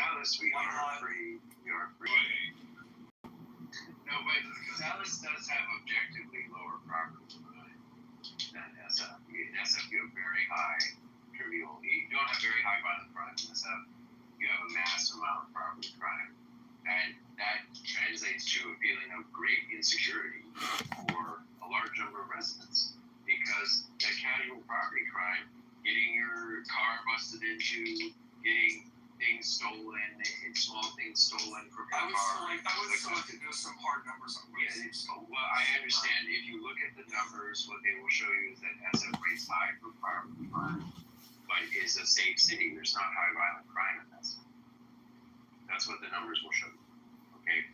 Dallas, we are free. No, but Dallas does have objectively lower property crime than SF. In SF, you have very high trivial. You don't have very high violent crime in SF. You have a massive amount of property crime, and that translates to a feeling of great insecurity for a large number of residents, because that casual property crime, getting your car busted into, getting things stolen, small things stolen from your car. I would still like to do some hard numbers on this. Yeah, well, I understand. If you look at the numbers, what they will show you is that SF rates high for property crime, but it's a safe city. There's not high violent crime in SF. That's what the numbers will show you. Okay,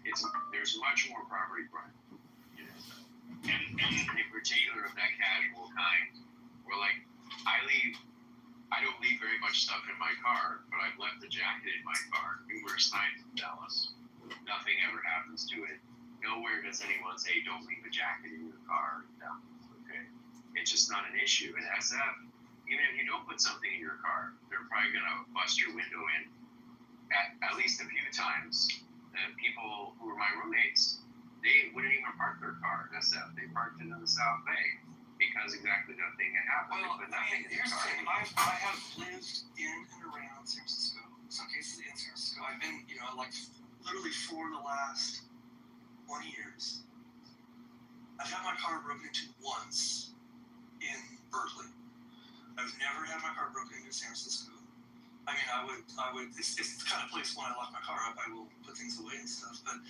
there's much more property crime in SF, and in particular of that casual kind, where like I don't leave very much stuff in my car, but I've left the jacket in my car numerous times in Dallas. Nothing ever happens to it. Nowhere does anyone say, don't leave a jacket in your car in Dallas, okay? It's just not an issue. In SF, even if you don't put something in your car, they're probably going to bust your window in at least a few times. The people who were my roommates, they wouldn't even park their car in SF. They parked it in the South Bay, because exactly that thing had happened. Well, But nothing in the here's the car. thing. I have lived in and around San Francisco. In some cases in San Francisco. I've been, like literally for the last 20 years. I've had my car broken into once in Berkeley. I've never had my car broken into San Francisco. I mean, I would. It's the kind of place when I lock my car up, I will put things away and stuff. But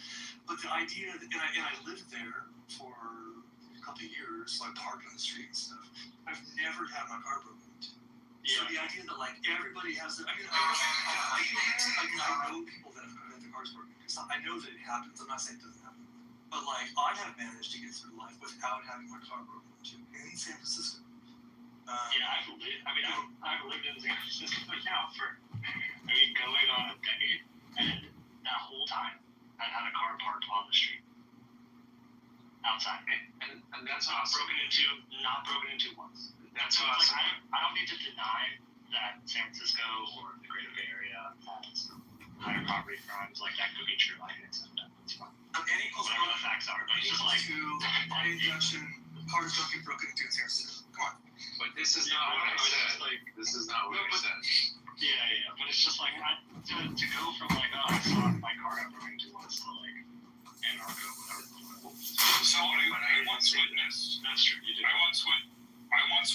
the idea that, and I lived there for a couple of years, so I parked on the street and stuff. I've never had my car broken into. Yeah. So the idea that like everybody has their, I know people that have had their cars broken into. I know that it happens. I'm not saying it doesn't happen, but like I have managed to get through life without having my car broken into in San Francisco. I've lived in San Francisco now for, going on a decade, and that whole time, I've had a car parked on the street, outside, and that's awesome. Not broken into once. That's so awesome. It's like, I don't need to deny that San Francisco or the Greater Bay Area has higher property crimes, like that could be true, I can accept that, that's fine. N equals whatever the facts are, but it's just like, by injunction, cars don't get broken into in San Francisco. Come on. But this is not what I said. This is not what I said. Yeah, but it's just like, to go from like, I saw my car got broken into once to like, Anarcho, whatever. So I once witnessed. That's true, you did. I once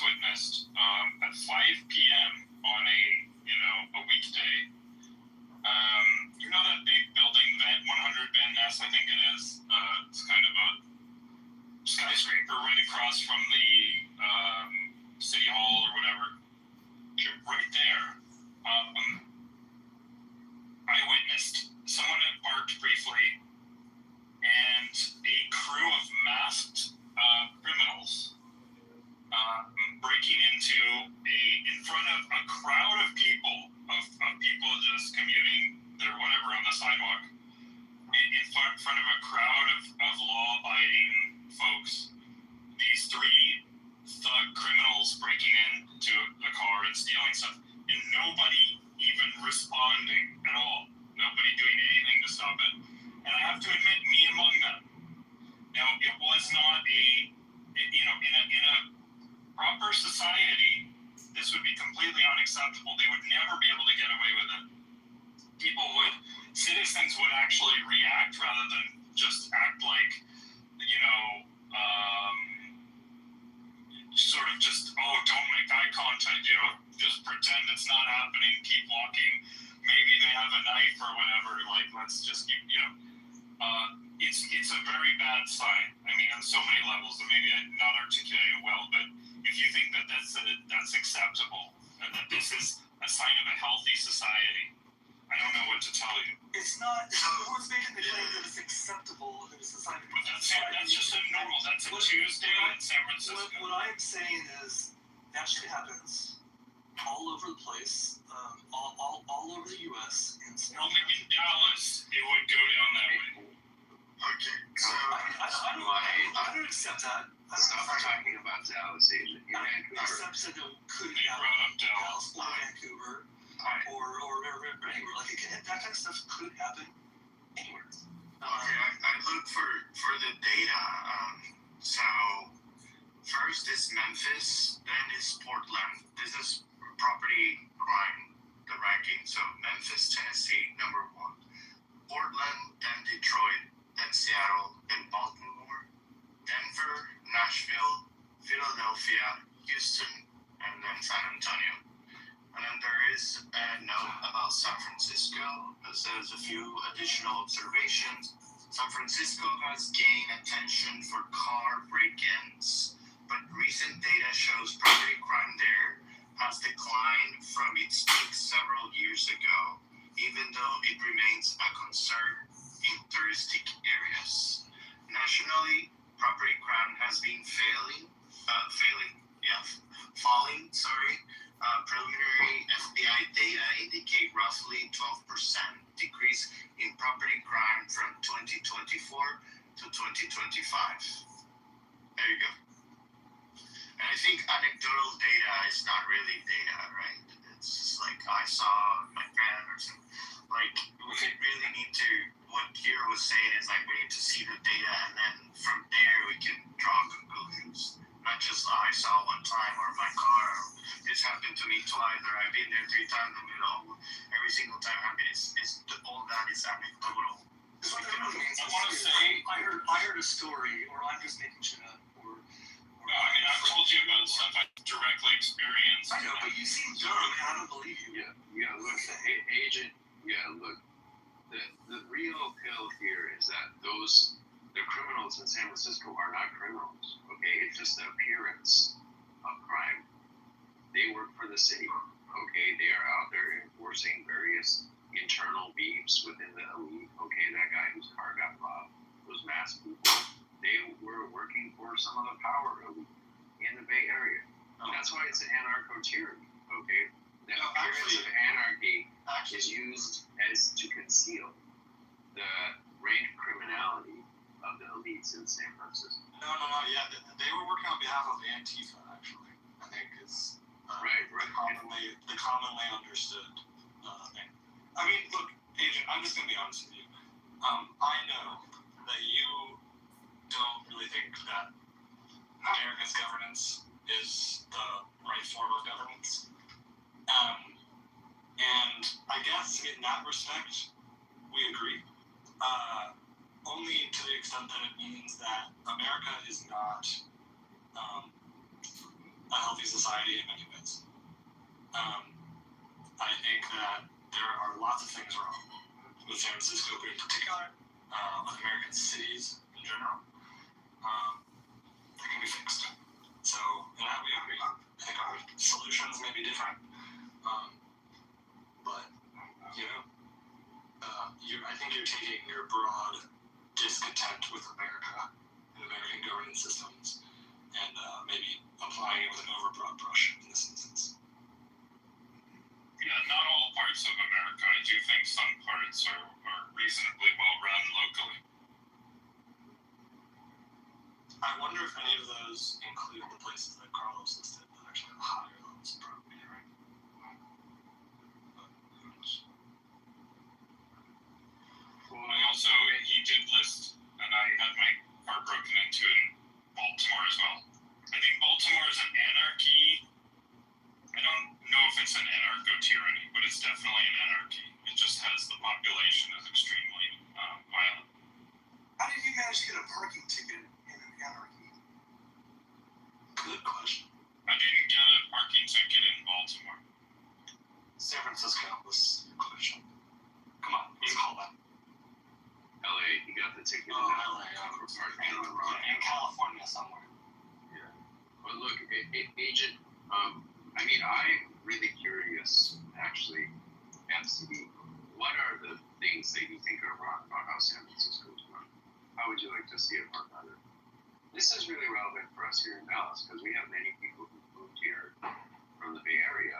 witnessed at 5 p.m. on a weekday. That big building, that 100 Van Ness, I think it is. It's kind of a skyscraper right across from the City Hall or whatever. Right there. I witnessed someone had parked briefly, and a crew of masked criminals breaking in front of a crowd of people, of people just commuting their whatever on the sidewalk, in front of a crowd of law-abiding folks. These three thug criminals breaking into a car and stealing stuff, and nobody even responding at all. Nobody doing anything to stop it. And I have to admit, me among them. Now, it was not in a proper society, this would be completely unacceptable. They would never be able to get away with it. Citizens would actually react rather than just act like, sort of just, don't make eye contact, just pretend it's not happening, keep walking. Maybe they have a knife or whatever, like, let's just keep, it's a very bad sign. On so many levels, and maybe I'm not articulating it well, but if you think that that's acceptable, and that this is a sign of a healthy society, I don't know what to tell you. It's not. No one's making the claim that it's acceptable in a society. But that's just a normal. That's a Tuesday in San Francisco. What I'm saying is that shit happens all over the place, all over the U.S. Only in Dallas, it would go down that way. Okay, so I don't accept that. Stop talking about Dallas in Vancouver. Accept that it could happen in Dallas or Vancouver or anywhere. Like that kind of stuff could happen anywhere. Okay, I look for the data. So first is Memphis, then is Portland. This is property crime, the ranking. So Memphis, Tennessee, number 1. Portland, then Detroit, then Seattle, then Baltimore, Denver, Nashville, Philadelphia, Houston, and then San Antonio. And then there is a note about San Francisco that says a few additional observations. San Francisco has gained attention for car break-ins, but recent data shows property crime there has declined from its peak several years ago, even though it remains a concern in touristic areas. Nationally, property crime has been falling. Preliminary FBI data indicate roughly 12% decrease in property crime from 2024 to 2025. There you go. And I think anecdotal data is not really data, right? It's just like I saw my friend or something. Like we really need to. What Kira was saying is like we need to see the data, and then from there we can draw conclusions. Not just I saw one time or my car. This happened to me twice, or I've been there 3 times. Every single time all that is anecdotal. That's what that really means. I want to say, I heard a story, or I'm just making shit up, or I've told you about stuff I directly experienced. I know, but you seem dumb, and I don't believe you. Yeah, look, agent. Yeah, look. The real pill here is that the criminals in San Francisco are not criminals. Okay, it's just the appearance of crime. They work for the city. Okay, they are out there enforcing various internal beefs within the elite. Okay, that guy whose car got robbed, those masked people, they were working for some of the power elite in the Bay Area. That's why it's an anarcho-tyranny. Okay, the appearance of anarchy is used as to conceal the rank criminality of the elites in San Francisco. No, yeah, they were working on behalf of Antifa, actually, I think is right. The commonly understood thing. I mean, look, Agent, I'm just going to be honest with you. I know that you don't really think that America's governance is the right form of governance. And I guess in that respect, we agree. Only to the extent that it means that America is not a healthy society in many ways. I think that there are lots of things wrong with San Francisco in particular, with American cities in general. That can be fixed. So in that we agree. I think our solutions may be different. But, I think you're taking your broad discontent with America and American governance systems and maybe applying it with an overbroad brush in this instance. Yeah, not all parts of America. I do think some parts are reasonably well run locally. I wonder if any of those include the places that Carlos listed that actually have higher levels of property, right? But who knows? He did list, and I had my car broken into in Baltimore as well. I think Baltimore is an anarchy. I don't know if it's an anarcho-tyranny, but it's definitely an anarchy. It just has the population as extremely violent. How did you manage to get a parking ticket in an anarchy? Good question. I didn't get a parking ticket in Baltimore. San Francisco was your question. Come on, you call that. LA, he got the ticket LA, for parking on the road. In California somewhere. Yeah. But look, Agent, I'm really curious, actually, MCD, what are the things that you think are wrong about how San Francisco is run? How would you like to see it run better? This is really relevant for us here in Dallas, because we have many people who moved here from the Bay Area,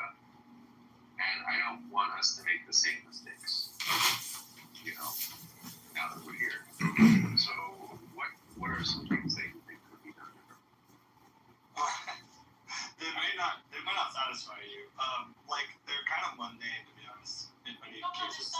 and I don't want us to make the same mistakes, now that we're here. So, what are some things that you think could be done different? They may not satisfy you. They're kind of mundane, to be honest, in many cases.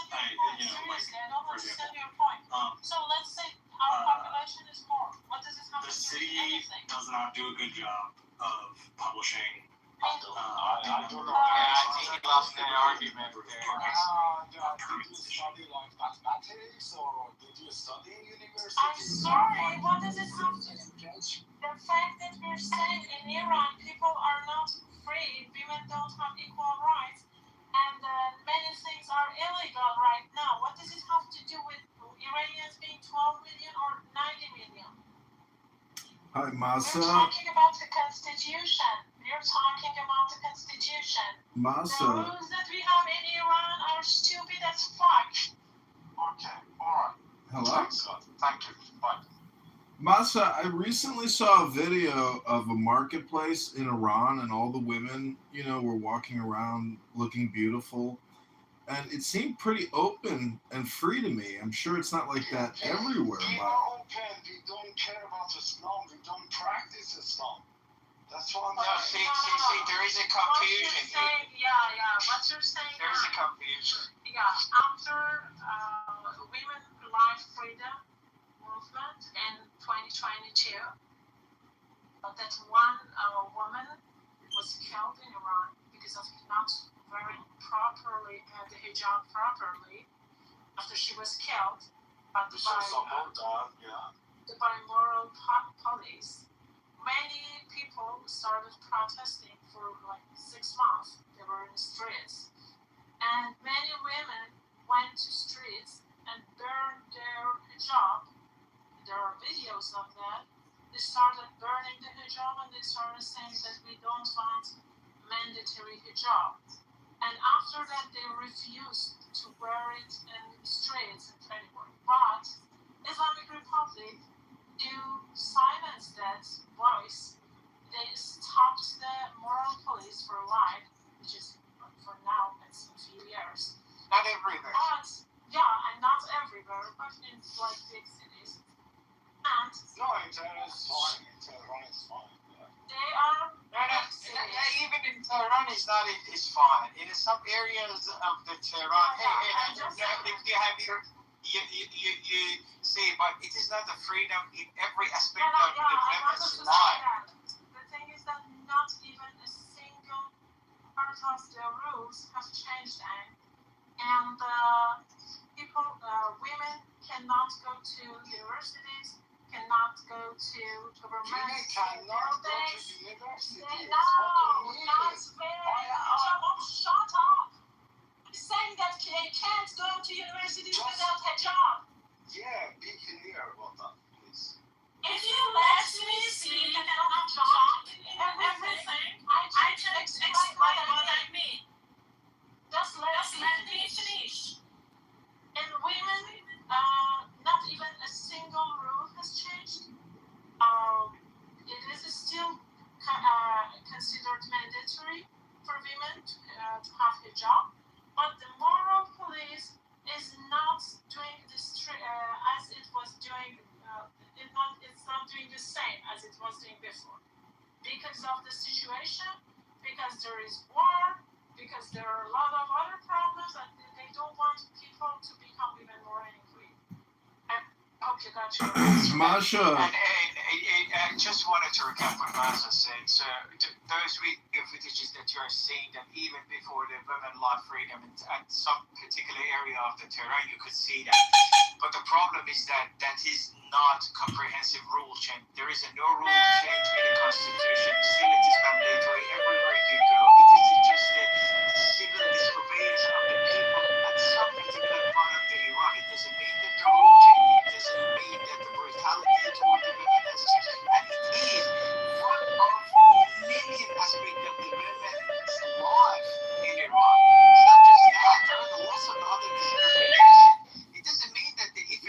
not do a good job of publishing. I don't know. I think he lost that argument there. Did you study like mathematics or did you study in university? I'm sorry, what does it have to do? The fact that we're saying in Iran people are not free, women don't have equal rights, and many things are illegal right now. What does it have to do with Iranians being 12 million or 90 million? Hi, We're Masa. talking about the Constitution. We're talking about the Constitution. The Masa. rules that we have in Iran are stupid as fuck. Okay, alright. Hello? Thanks, Scott. Thank you. Bye. Masa, I recently saw a video of a marketplace in Iran, and all the women, were walking around looking beautiful. And it seemed pretty open and free to me. I'm sure it's not like that everywhere. We But are open. We don't care about Islam. We don't practice Islam. That's why I'm No, see, there is a confusion here. What you're saying There is a confusion. after Women Life Freedom Movement in 2022, that one woman was killed in Iran because of not wearing properly the hijab properly. After she was killed, but We saw some more that, by moral police, many people started protesting for like 6 months. They were in the streets, and many women went to streets and burned their hijab. There are videos of that. They started burning the hijab, and they started saying that we don't want mandatory hijab. And after that, they refused to wear it in the streets and anywhere. But Islamic Republic, to silence that voice, they stopped the moral police for life, which is for now, it's a few years. Not everywhere. But, and not everywhere, but in like big cities. And No, in Tehran it's fine. In Tehran it's fine. Yeah. they are Even in Tehran, it's not. It's fine. In some areas of the Tehran, if you have you see, but it is not the freedom in every aspect of the women's life. The thing is that not even a single part of the rules have changed, and women cannot go to universities, cannot go to government Women cannot go to buildings. university. Shut up! I'm saying that they can't go to universities without hijab. Yeah, be clear about that, please. If you let me speak and I'm talking and everything, I can explain what I mean. Just let me finish. And women, not even a single rule has changed. It is still considered mandatory for women to have hijab, but the moral police is not doing this as it was doing. It's not doing the same as it was doing before, because of the situation, because there is war, because there are a lot of other problems, and they don't want people to become even more angry. I hope you got your answer. Masha. And I just wanted to recap what Masa said. So those footages that you're seeing, that even before the women life freedom and some particular area of the Tehran, you could see that. But the problem is that is not comprehensive rule change. There is no rule change in the constitution. Still, it is mandatory everywhere you go. It is just the civil disobedience of the people at some particular part of the Iran. It doesn't mean that the rule change. It doesn't mean that the brutality toward the women has changed. And it is one of million aspects of the women's life in Iran. It's not just that. There are lots of other discrimination. It doesn't mean that if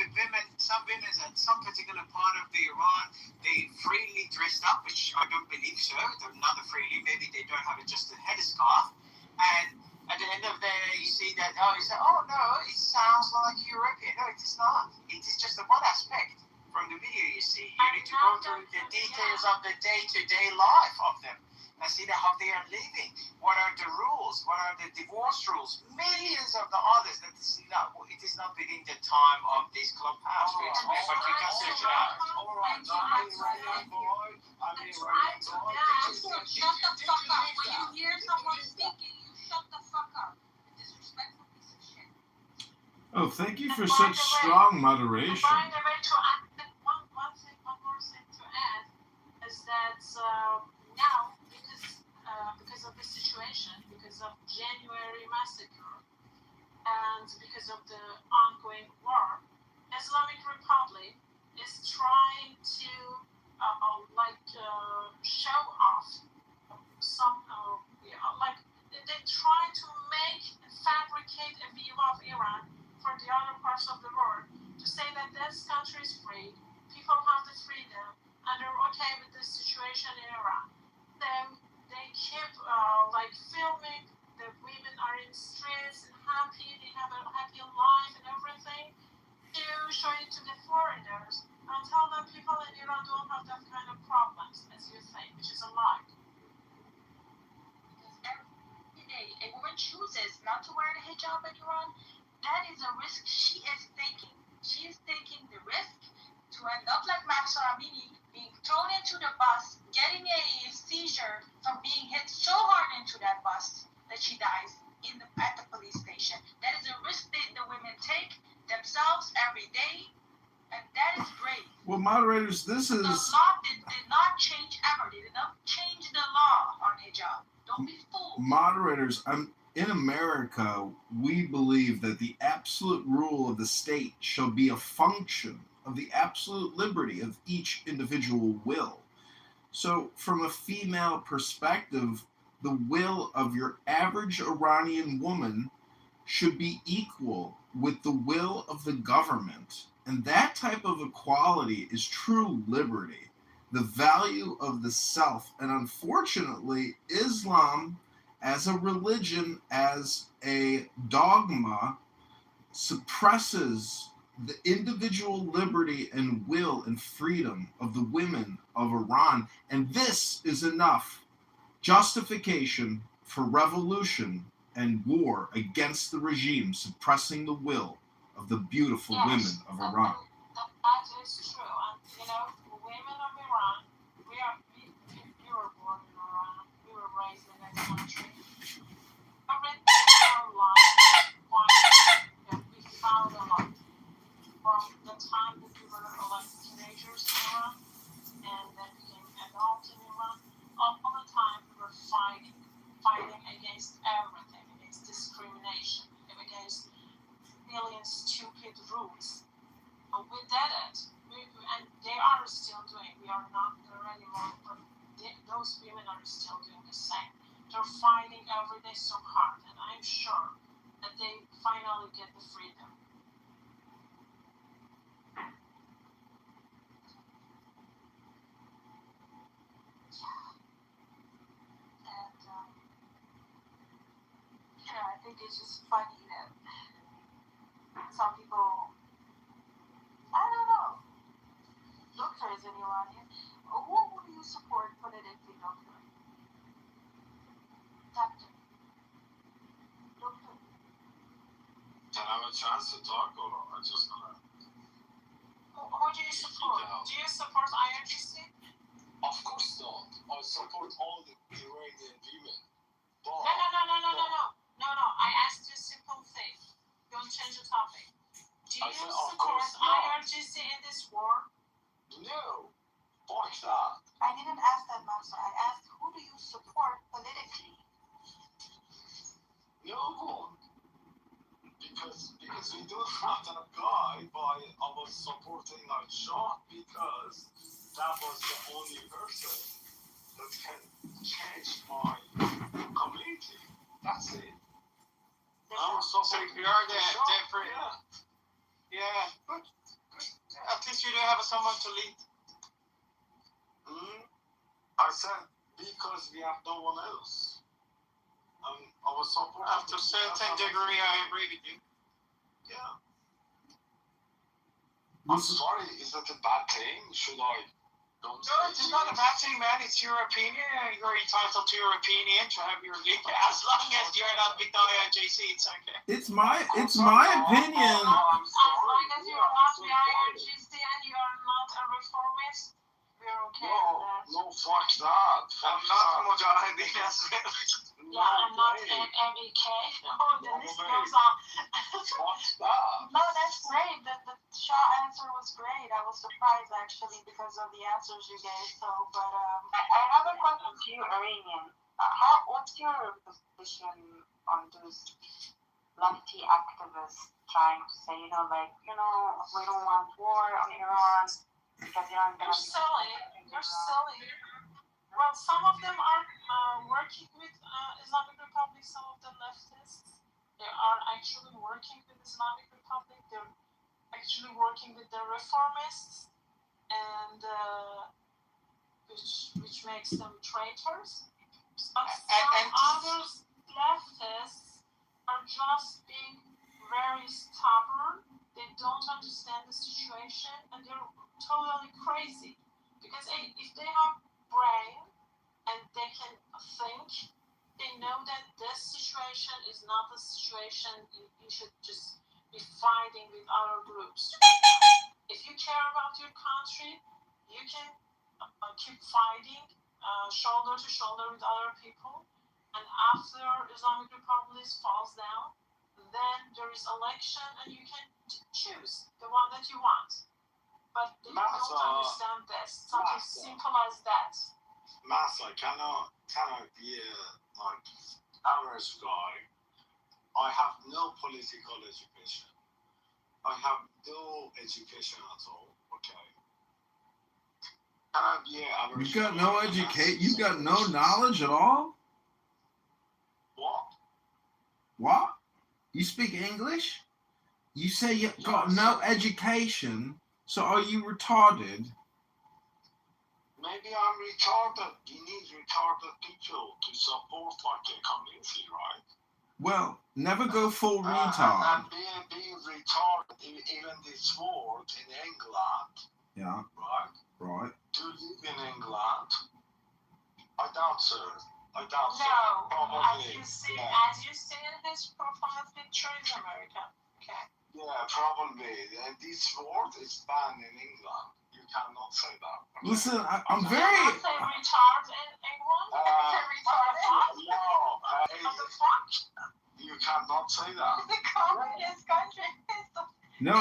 some women at some particular part of the Iran, they freely dressed up, which I don't believe so. They're not freely. Maybe they don't have just a headscarf. And at the end of the day, you see that, you say, oh no, it sounds like European. No, it is not. It is just one aspect from the video you see. You need to go through the details of the day-to-day life of them and see how they are living. What are the rules? What are the divorce rules? Millions of the others. It is not within the time of this clubhouse. But we can search it out. Alright, I'm a Iranian boy. I Shut the fuck up. When you hear someone speaking, you shut the fuck up. Disrespectful piece of shit. Oh, thank you for And by such the way- strong moderation. By the way, to add one more thing to add is that now, because of the situation, because of January massacre, and because of the ongoing war, Islamic Republic is trying to show off some they try to fabricate a view of Iran for the other parts of the world, to say that this country is free, people have the freedom, and they're okay with the situation in Iran. Then they keep filming the women are in streets and happy, they have a happy life and everything, to show it to the foreigners and tell them people in Iran don't have that kind of problems as you think, which is a lie. Because every day a woman chooses not to wear the hijab in Iran, that is a risk she is taking. She is taking the risk to end up like Mahsa Amini, being thrown into the bus, getting a seizure from being hit so hard into that bus that she dies at the police station. That is a risk that the women take themselves every day, and that is great. Well, moderators, this is... The law did not change ever. They did not change the law on hijab. Don't be fooled. Moderators, in America, we believe that the absolute rule of the state shall be a function of the absolute liberty of each individual will. So, from a female perspective, the will of your average Iranian woman should be equal with the will of the government. And that type of equality is true liberty, the value of the self. And unfortunately, Islam as a religion, as a dogma, suppresses the individual liberty and will and freedom of the women of Iran. And this is enough justification for revolution and war against the regime, suppressing the will of the beautiful women of Iran. That is true. And, women of Iran, we were born in Iran, we were raised in that country. I read our life, we found a lot. From the time that we were teenagers in Iran, and then became adults in Iran, all the time we were fighting against everything, against discrimination, against million stupid rules. But we did it, and they are still doing. We are not there anymore, but those women are still doing the same. They're fighting every day so hard, and I'm sure that they finally get the freedom. I think it's just funny that some people, I don't know, doctor is an Iranian. Who do you support politically, doctor? Doctor. Can I have a chance to talk, or I'm just gonna... Who do you support? Do you support IRGC? Of course not. I support all the Iranian women. But... No. I asked you a simple thing. Don't change the topic. Do you support course not. IRGC in this war? No. Fuck that. I didn't ask that, Master. I asked, who do you support politically? No one. Because we don't have that guy, but I was supporting our Shah because that was the only person that can change my community. That's it. So you are different. Yeah, but at least you do have someone to lead. I said because we have no one else. I was supporting. To a certain degree, I agree with you. Yeah. I'm sorry, is that a bad thing? Should I don't No, it's not a bad thing, man. It's your opinion. You're entitled to your opinion, to have your lead. As long as you're not with the IRGC, it's okay. It's my opinion. As long as you're not the IRGC and you're not a reformist, we're okay with that. No, fuck that's Yeah, I'm not MEK. Oh, the list goes on. What's that? No, that's great. The short answer was great. I was surprised actually because of the answers you gave. So, but I have a question to you, Iranian. What's your position on those lefty activists trying to say, we don't want war on Iran because Iran You're silly. You're silly. Well, some of them are working with Islamic Republic, some of them leftists. They are actually working with Islamic Republic. They're actually working with the reformists, and which makes them traitors. But some others, leftists, are just being very stubborn. They don't understand the situation, and they're totally crazy. Because if they have brain and they can think, they know that this situation is not a situation you should just be fighting with other groups. If you care about your country, you can keep fighting shoulder to shoulder with other people, and after Islamic Republic falls down, then there is election and you can choose the one that you want. But they don't understand this. Something simple as that. Massa, can I be like average guy? I have no political education. I have no education at all. Okay. Can I be average? You got no education. You got no knowledge at all. What? What? You speak English? You say you got no education. So are you retarded? Maybe I'm retarded. You need retarded people to support like a community, right? Well, never go full retard. And being retarded, even this word in England. Yeah. Right? Right. Do you live in England? I doubt so. No, Probably. as you see in his profile picture, is American. Okay. Yeah, probably. And this word is banned in England. You cannot say that. Okay? Listen, I'm very. You say retard in England? Say retard. No, What the fuck? you cannot say that. the communist country is the No,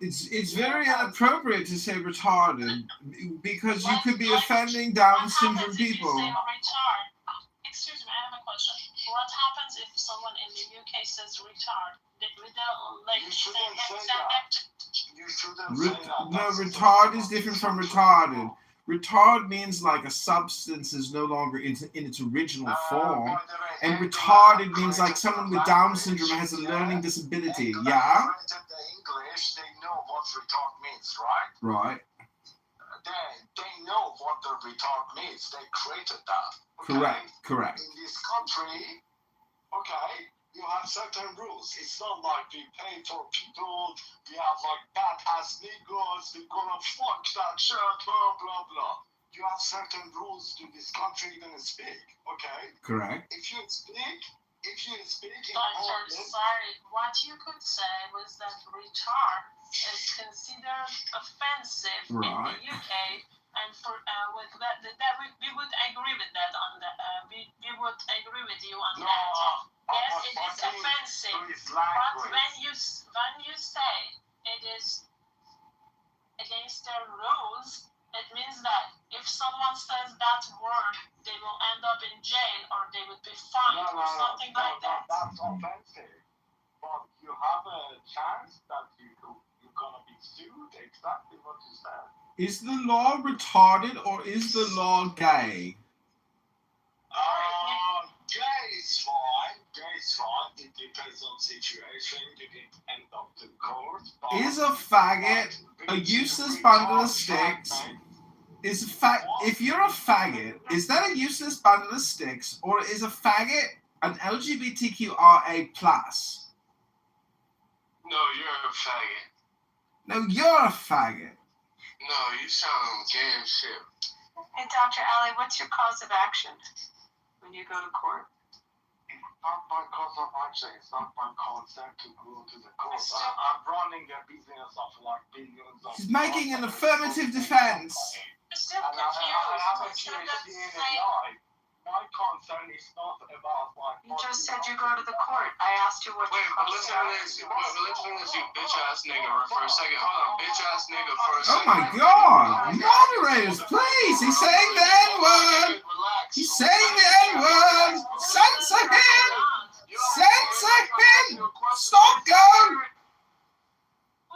it's very inappropriate to say retarded because you could be offending Down syndrome people. What happens if you say retard? Excuse me, I have a question. What happens if someone in the UK says retard? You shouldn't say that. You shouldn't say that. No, retard is different from retarded. Retard means like a substance is no longer in its original form. And retarded means like someone with Down syndrome has a learning disability. Yeah? The English, they know what retard means, right? Right. They know what the retard means. They created that. Okay? Correct. In this country, okay, you have certain rules. It's not like we pay for people, we have like badass niggas, we're gonna fuck that shit, blah, blah, blah. You have certain rules to this country you're gonna speak, okay? Correct. If you speak in Sorry, what you could say was that retard is considered offensive in the UK, and for with that we would agree with that on the we would agree with you on that. Yes, it is offensive, but when you say it is against their rules, it means that if someone says that word, they will end up in jail or they would be fined or something like that. That's offensive. But you have a chance that you're gonna be sued. Exactly what you said. Is the law retarded or is the law gay? Gay is fine. It depends on situation. You can end up in court. Is a faggot a useless bundle of sticks? If you're a faggot, is that a useless bundle of sticks, or is a faggot an LGBTQIA+? No, you're a faggot. No, you're a faggot. No, you sound gay as shit. Hey, Dr. Ali, what's your cause of action when you go to court? Not my cause of action. It's not my consent to go to the court. I'm running a business of like billions of. He's making an affirmative defense. You're still And I confused. have a Instead of PhD in saying, AI. My concern is not about my. you just said you go to the court. I asked you what Wait, your but listen to this. But listen to this, you bitch ass nigga, for a second. Hold on, bitch ass nigga, for a Oh second. my God! Moderators, please! He's saying the N-word! Relax. He's saying the N-word! Censor him! Censor him! Stop, go!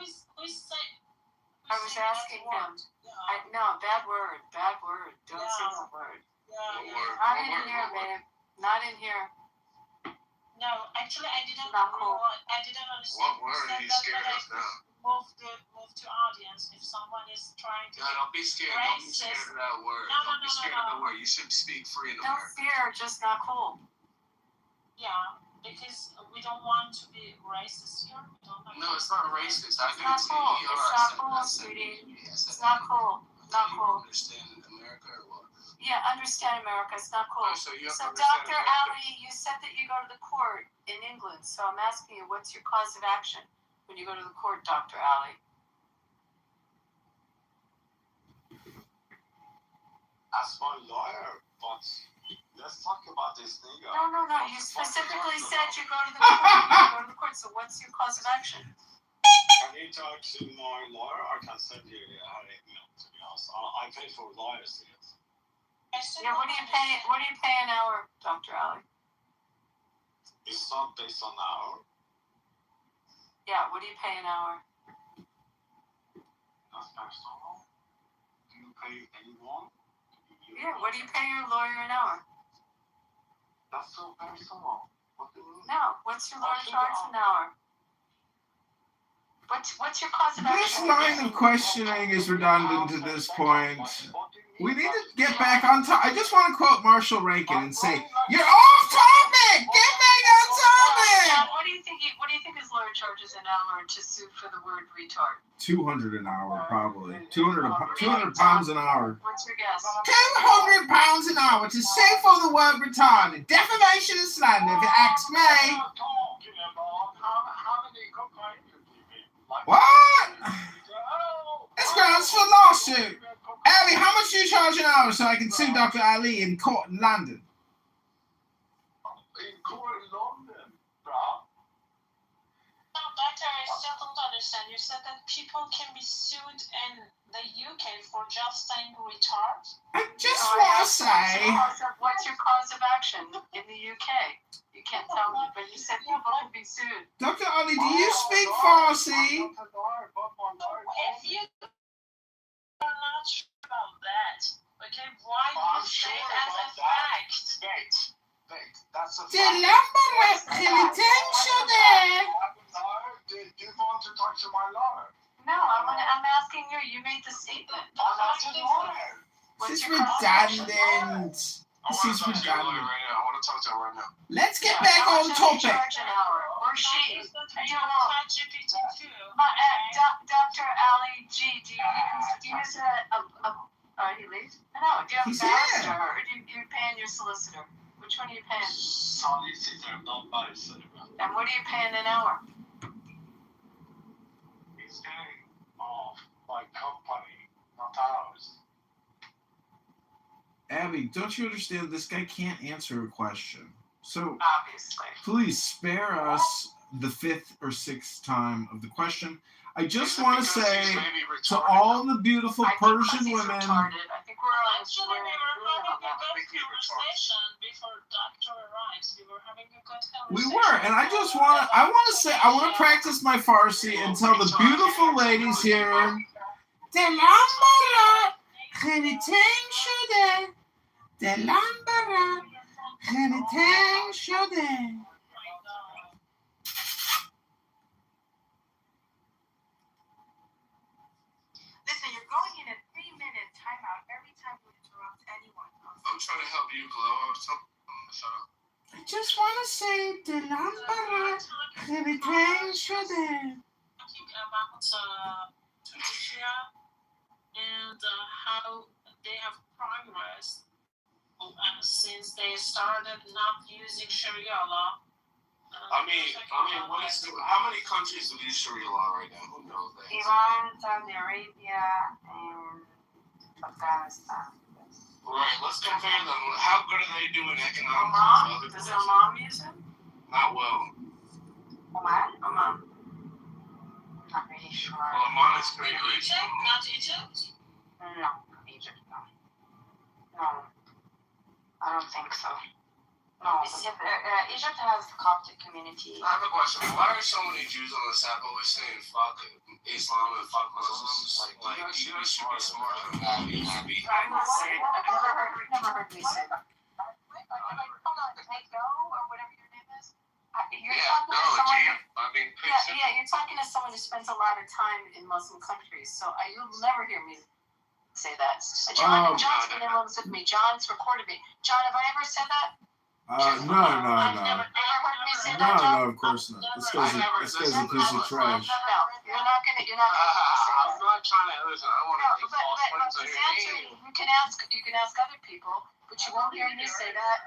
Who's saying? I was asking him. No, bad word. Bad word. Don't say that word. Not in here, babe. Not in here. No, actually, I didn't. Not cool. I didn't understand. What word are you scared of now? Move to audience if someone is trying to. Yeah, don't be scared. Don't be scared of that word. Don't be scared of the word. You should speak free in No America. fear, just not cool. Yeah, because we don't want to be racist here. No, it's not racist. I It's not cool. It's not cool, sweetie. It's not cool. Not cool. Understand America or what? Yeah, understand America. It's not cool. So you have So, to understand Dr. America. Ali, you said that you go to the court in England. So I'm asking you, what's your cause of action when you go to the court, Dr. Ali? As my lawyer, but let's talk about this nigga. No. You specifically said you go to the court. You go to the court. So what's your cause of action? I need to talk to my lawyer. I can send you an email, to be honest. I pay for lawyers. Yeah, what do you pay? What do you pay an hour, Dr. Ali? It's not based on hour. Yeah, what do you pay an hour? That's personal. Do you pay anyone? Yeah, what do you pay your lawyer an hour? That's so personal. What do you mean? No, what's your lawyer charge an hour? What's your cause of This action? line of questioning is redundant at this point. We need to get back on top. I just want to quote Marshall Rankin and say, "You're off topic! Get back on topic!" What do you think? What do you think his lawyer charges an hour to sue for the word retard? 200 an hour, probably. 200 pounds an hour. What's your guess? 200 pounds an hour to sue for the word retarded. Defamation and slander, if you ask me. What? It's grounds for lawsuit. Abby, how much do you charge an hour so I can sue Dr. Ali in court in London? In court in London, bro. No, Doctor, I still don't understand. You said that people can be sued in the UK for just saying retard? I just want to say... What's your cause of action in the UK? You can't tell me, but you said people can be sued. Dr. Ali, do you speak Farsi? If you are not sure about that, okay, why do you say it as a fact? Wait, that's a fact. Do you want to talk to my lawyer? No, I'm asking you. You made the statement. I'm asking you. This is redundant. This is I redundant. want to talk to her right now. Let's get back on topic. Or she. You know, GPT too. Dr. Ali G, do you use he leaves? No, do you have a He's barrister here. or do you paying your solicitor? Which one are you paying? Solicitor, not barrister. And what are you paying an hour? It's getting off my company, not ours. Abby, don't you understand this guy can't answer a question? So Obviously. please spare us the 5th or 6th time of the question. I just want to say to all the beautiful Persian women... I think we're on Actually, we were having a good conversation before Doctor arrives. We were having a good conversation. We were, and I want to practice my Farsi and tell the beautiful ladies here, Delambara, Khenitain Shode, Delambara, Khenitain Shode. Listen, you're going in a 3-minute timeout every time you interrupt anyone. I'm trying to help you, Glow. I was telling you, shut up. I just want to say, Delambara, Khenitain Shode. Talking about Tunisia and how they have progressed since they started not using Sharia law. How many countries do use Sharia law right now? Who knows that? Iran, Saudi Arabia, and Afghanistan. Right, let's compare them. How good are they doing economically? Oman? Does Oman use it? Not well. Oman? Oman. Not really sure. Well, Oman is great. Egypt? Not Egypt? No, Egypt, no. No, I don't think so. No, Egypt has Coptic community. I have a question. Why are so many Jews on this app always saying fuck Islam and fuck Muslims? Like you guys should be smarter than that. I'm not saying. I've never heard me say that. Hold on, Nico, or whatever your name is. You're talking to someone. You're talking to someone who spends a lot of time in Muslim countries, so you'll never hear me say that. John's been in rooms with me. John's recorded me. John, have I ever said that? No, Never heard me say that, John? no, of course not. This guy's a piece of trash. No, you're not gonna say that. I'm not trying to listen. I want to make false points on your name. You can ask other people, but you won't hear me say that.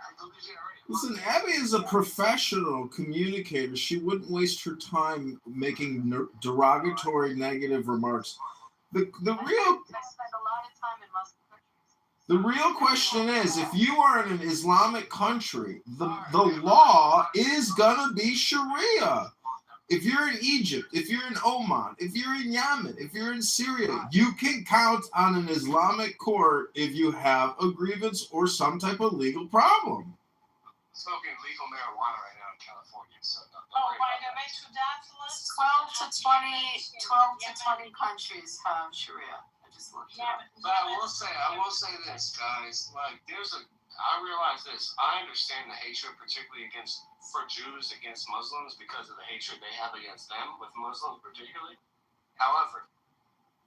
Listen, Abby is a professional communicator. She wouldn't waste her time making derogatory, negative remarks. The real I spend a lot of time in Muslim countries. The real question is, if you are in an Islamic country, the law is gonna be Sharia. If you're in Egypt, if you're in Oman, if you're in Yemen, if you're in Syria, you can count on an Islamic court if you have a grievance or some type of legal problem. Smoking legal marijuana right now in California, so don't Oh, worry by about the way, that. to that list, 12 to 20 countries have Sharia. I just looked it up. But I will say this, guys. Like, I realize this. I understand the hatred, particularly for Jews against Muslims, because of the hatred they have against them, with Muslims particularly. However,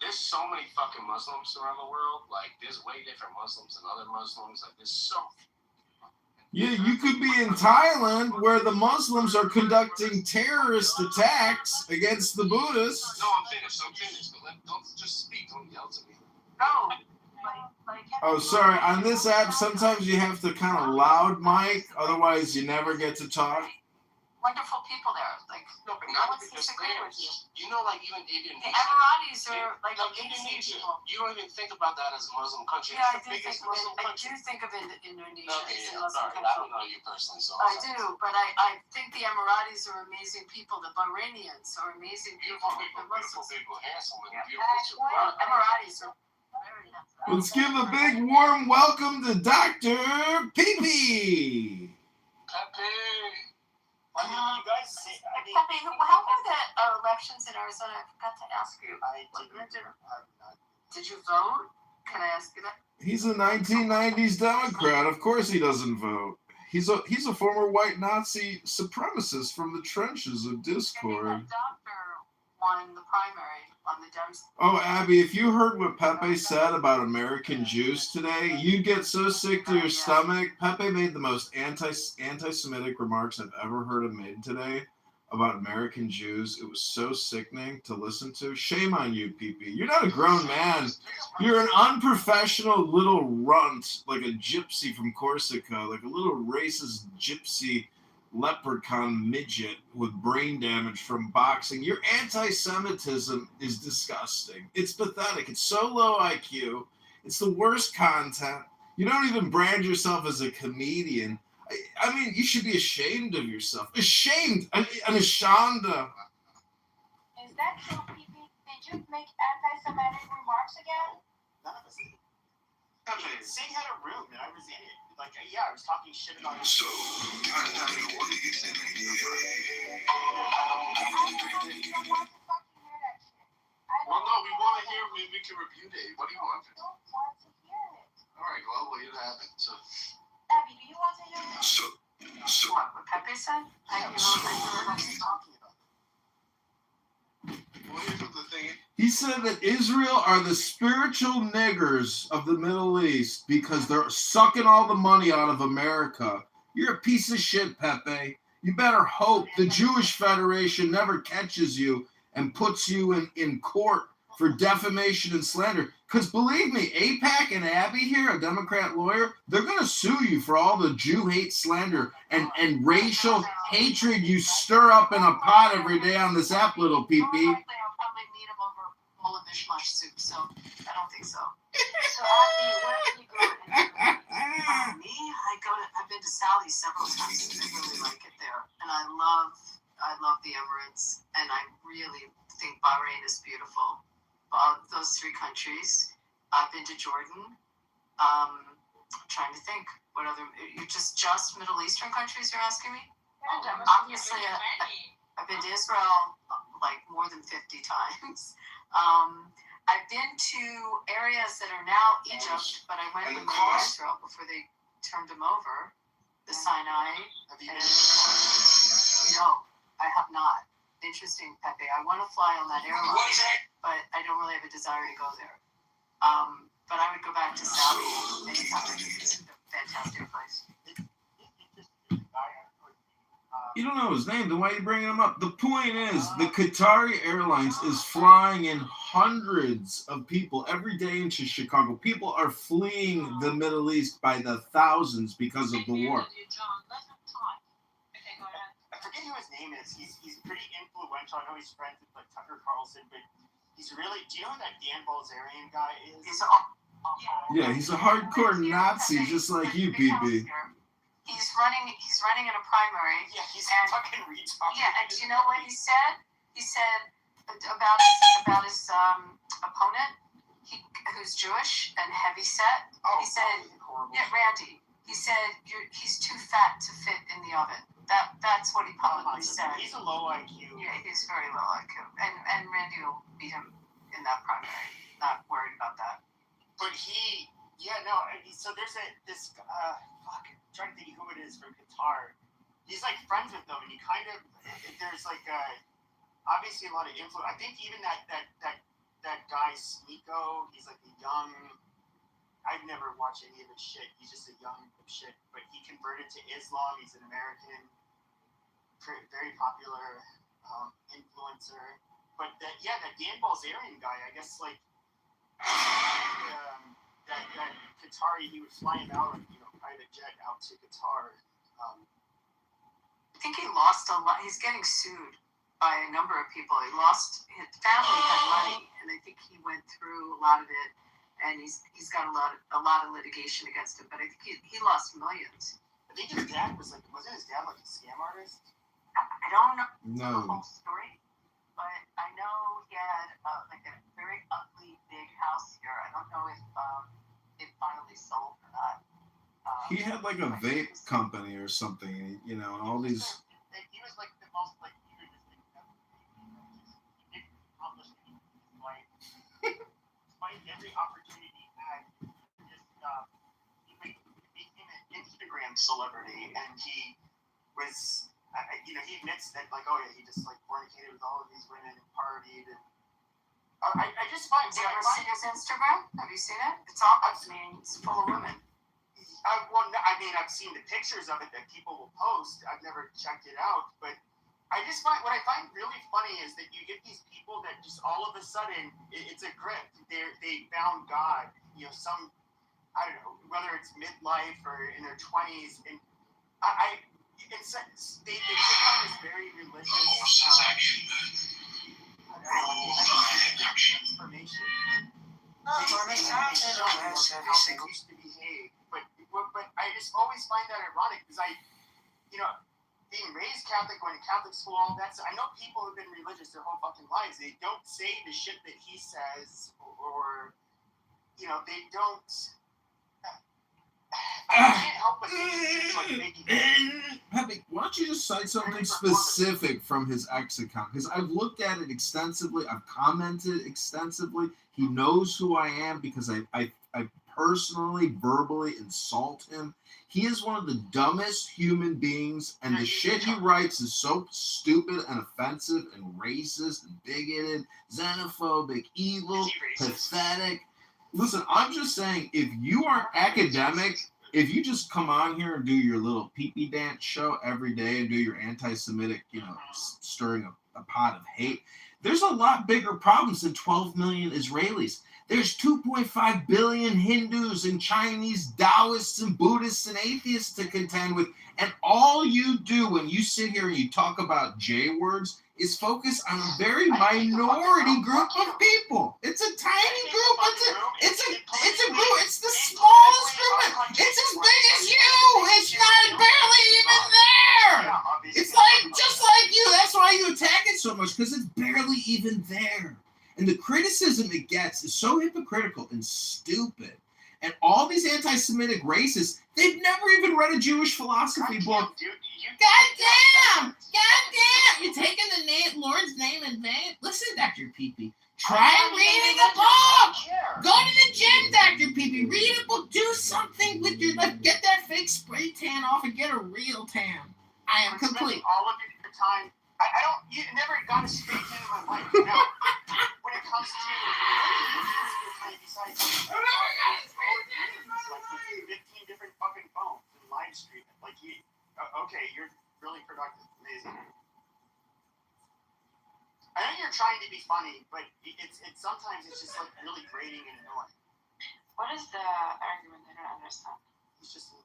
there's so many fucking Muslims around the world. Like, there's way different Muslims than other Muslims. Like, there's so. Yeah, you could be in Thailand where the Muslims are conducting terrorist attacks against the Buddhists. No, I'm finished. But don't just speak. Don't yell to me. No. Oh, sorry. On this app, sometimes you have to kind of loud mic, otherwise you never get to talk. Wonderful people there. Like, No, but no not one's because disagree with you. you know, like even Indonesia. The Emiratis are like No, amazing Indonesia. people. You don't even think about that as a Muslim country. Yeah, It's the biggest Muslim country. think of Indonesia Okay, as a yeah, Muslim sorry. I country. don't know you personally, so. I do, but I think the Emiratis are amazing people. The Bahrainians are amazing people. Beautiful people, handsome and Yeah. beautiful. Emiratis are very nice. Let's give a big warm welcome to Dr. Pee-Pee. Pepe. I mean, you guys say, Pepe, how were the elections in Arizona? I forgot to ask you. Did you vote? Can I ask you that? He's a 1990s Democrat. Of course he doesn't vote. He's a former white Nazi supremacist from the trenches of Discord. And the doctor won the primary on the Dems. Oh, Abby, if you heard what Pepe said about American Jews today, you'd get so sick to your stomach. Pepe made the most anti-Semitic remarks I've ever heard him made today about American Jews. It was so sickening to listen to. Shame on you, Pee-Pee. You're not a grown man. You're an unprofessional little runt, like a gypsy from Corsica, like a little racist gypsy leprechaun midget with brain damage from boxing. Your anti-Semitism is disgusting. It's pathetic. It's so low IQ. It's the worst content. You don't even brand yourself as a comedian. I mean, you should be ashamed of yourself. Ashamed. An ashanda. Is that true, PP? Did you make anti-Semitic remarks again? none of us did. Singh had a room and I was in it. Like, yeah, I was talking shit about it. So, what do you think I did? Well, no, we want to hear. Maybe we can review it. What do you want? I don't want to hear it. All right, well, we'll have it. So. Abby, do you want to hear it? So, What Pepe said? I heard what he's talking about. Well, here's what the thing is. He said that Israel are the spiritual niggers of the Middle East because they're sucking all the money out of America. You're a piece of shit, Pepe. You better hope the Jewish Federation never catches you and puts you in court for defamation and slander. Because believe me, AIPAC and Abby here, a Democrat lawyer, they're going to sue you for all the Jew hate slander and racial hatred you stir up in a pot every day on this app, little PP. I'll probably meet him over a bowl of fish mush soup, so I don't think so. So Abby, where do you go in Me, I've been to Sally's several times. I really like it there, and I love the Emirates, and I really think Bahrain is beautiful. Those three countries. I've been to Jordan. I'm trying to think what other. You just Middle Eastern countries you're asking me? Obviously, I've been to Israel like more than 50 times. I've been to areas that are now Egypt, but I went when they were Israel before they turned them over. The Sinai. Have you And, been? no, I have not. Interesting, Pepe. I want to fly on that airline, but I don't really have a desire to go there. But I would go back to Saudi anytime. It's a fantastic place. You don't know his name, then why are you bringing him up? The point is, the Qatari Airlines is flying in hundreds of people every day into Chicago. People are fleeing the Middle East by the thousands because of the war. I forget who his name is. He's pretty influential. I know he's friends with like Tucker Carlson, but he's really. Do you know who that Dan Bilzerian guy is? Yeah, he's a hardcore Nazi, just like you, PB. He's running in a primary. Yeah, he's and, fucking retarded. Yeah, and do you know what he said? He said about his opponent, who's Jewish and heavy set. He said, yeah, Randy. He said he's too fat to fit in the oven. That's what he publicly said. He's a low IQ. Yeah, he's very low IQ, and Randy will beat him in that primary. Not worried about that. But so there's I'm trying to think who it is from Qatar. He's like friends with them, and there's like obviously a lot of influence. I think even that guy Sneeko, he's like a young. I've never watched any of his shit. He's just a young shit, but he converted to Islam. He's an American, very popular influencer. But that Dan Bilzerian guy, I guess like that Qatari, he would fly him out on private jet out to Qatar. I think he lost a lot. He's getting sued by a number of people. His family had money, and I think he went through a lot of it. And he's got a lot of litigation against him, but I think he lost millions. I think his dad wasn't his dad like a scam artist? I don't know No. the whole story, but I know he had like a very ugly big house here. I don't know if it finally sold or not. He had like a vape company or something, and all these. He was like the most like egotistic ever. He didn't accomplish anything in his life. Despite every opportunity he had, he became an Instagram celebrity, and he was, he admits that he just like fornicated with all of these women and partied. And I just find. Have you ever seen his Instagram? Have you seen it? It's full of women. I've seen the pictures of it that people will post. I've never checked it out, but I just find what I find really funny is that you get these people that just all of a sudden it's a grip. They found God. I don't know whether it's midlife or in their 20s, and they take on this very religious transformation. How they used to behave. But I just always find that ironic because being raised Catholic, going to Catholic school, all that. I know people who've been religious their whole fucking lives. They don't say the shit that he says, or they don't. I can't help but think it's like making. Pepe, why don't you just cite something specific from his X account? Because I've looked at it extensively. I've commented extensively. He knows who I am because I personally, verbally insult him. He is one of the dumbest human beings, and the shit he writes is so stupid and offensive and racist and bigoted, xenophobic, evil, pathetic. Listen, I'm just saying, if you aren't academic, if you just come on here and do your little pee-pee dance show every day and do your anti-Semitic, stirring a pot of hate, there's a lot bigger problems than 12 million Israelis. There's 2.5 billion Hindus and Chinese Taoists and Buddhists and atheists to contend with. And all you do when you sit here and you talk about J words is focused on a very minority group of people. It's a tiny group. It's a group. It's the smallest group. It's as big as you. It's not barely even there. It's like just like you. That's why you attack it so much, because it's barely even there. And the criticism it gets is so hypocritical and stupid. And all these anti-Semitic racists, they've never even read a Jewish philosophy book. Goddamn! You're taking the Lord's name in vain? Listen, Dr. Peepee. Try reading a book! Go to the gym, Dr. Peepee. Read a book. Do something with your life. Get that fake spray tan off and get a real tan. I am complete. All of your time. You never got a straight tan in my life. No. When it comes to besides 15 different fucking phones and live streaming. Like okay, you're really productive. Amazing. I know you're trying to be funny, but it's sometimes it's just like really grating and annoying. What is the argument? I don't understand. He's just a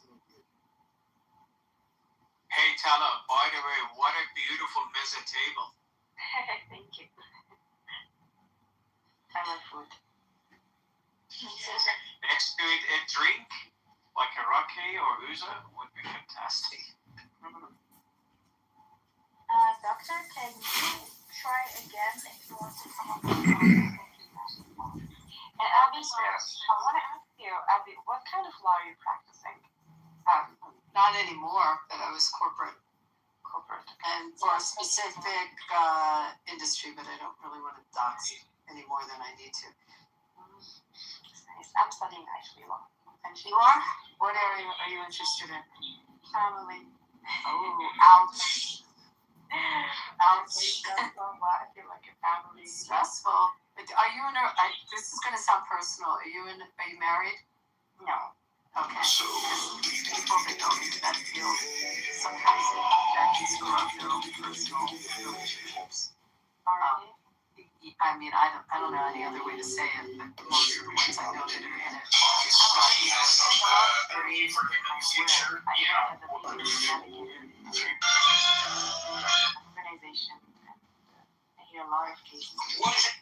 little kid. Hey, Tala, by the way, what a beautiful mesa table. Thank you. I love food. Next to it, a drink, like a raki or ouzo, would be fantastic. Doctor, can you try again if you want to come up with something? And Abby, I want to ask you, Abby, what kind of law are you practicing? Not anymore, but I was corporate. And for a specific industry, but I don't really want to dox any more than I need to. Nice. I'm studying actually law. And You are? What area are you interested in? family. Oh, ouch. Ouch. I feel like a family. It's stressful. Are you in a? This is going to sound personal. Are you married? No. Okay. People that don't use that field, sometimes that can screw up their own personal relationships. Already? I mean, I don't know any other way to say it, but most of the ones I know that are in it. A need for him in the future. Yeah. Organization. I hear a lot of cases. What is it?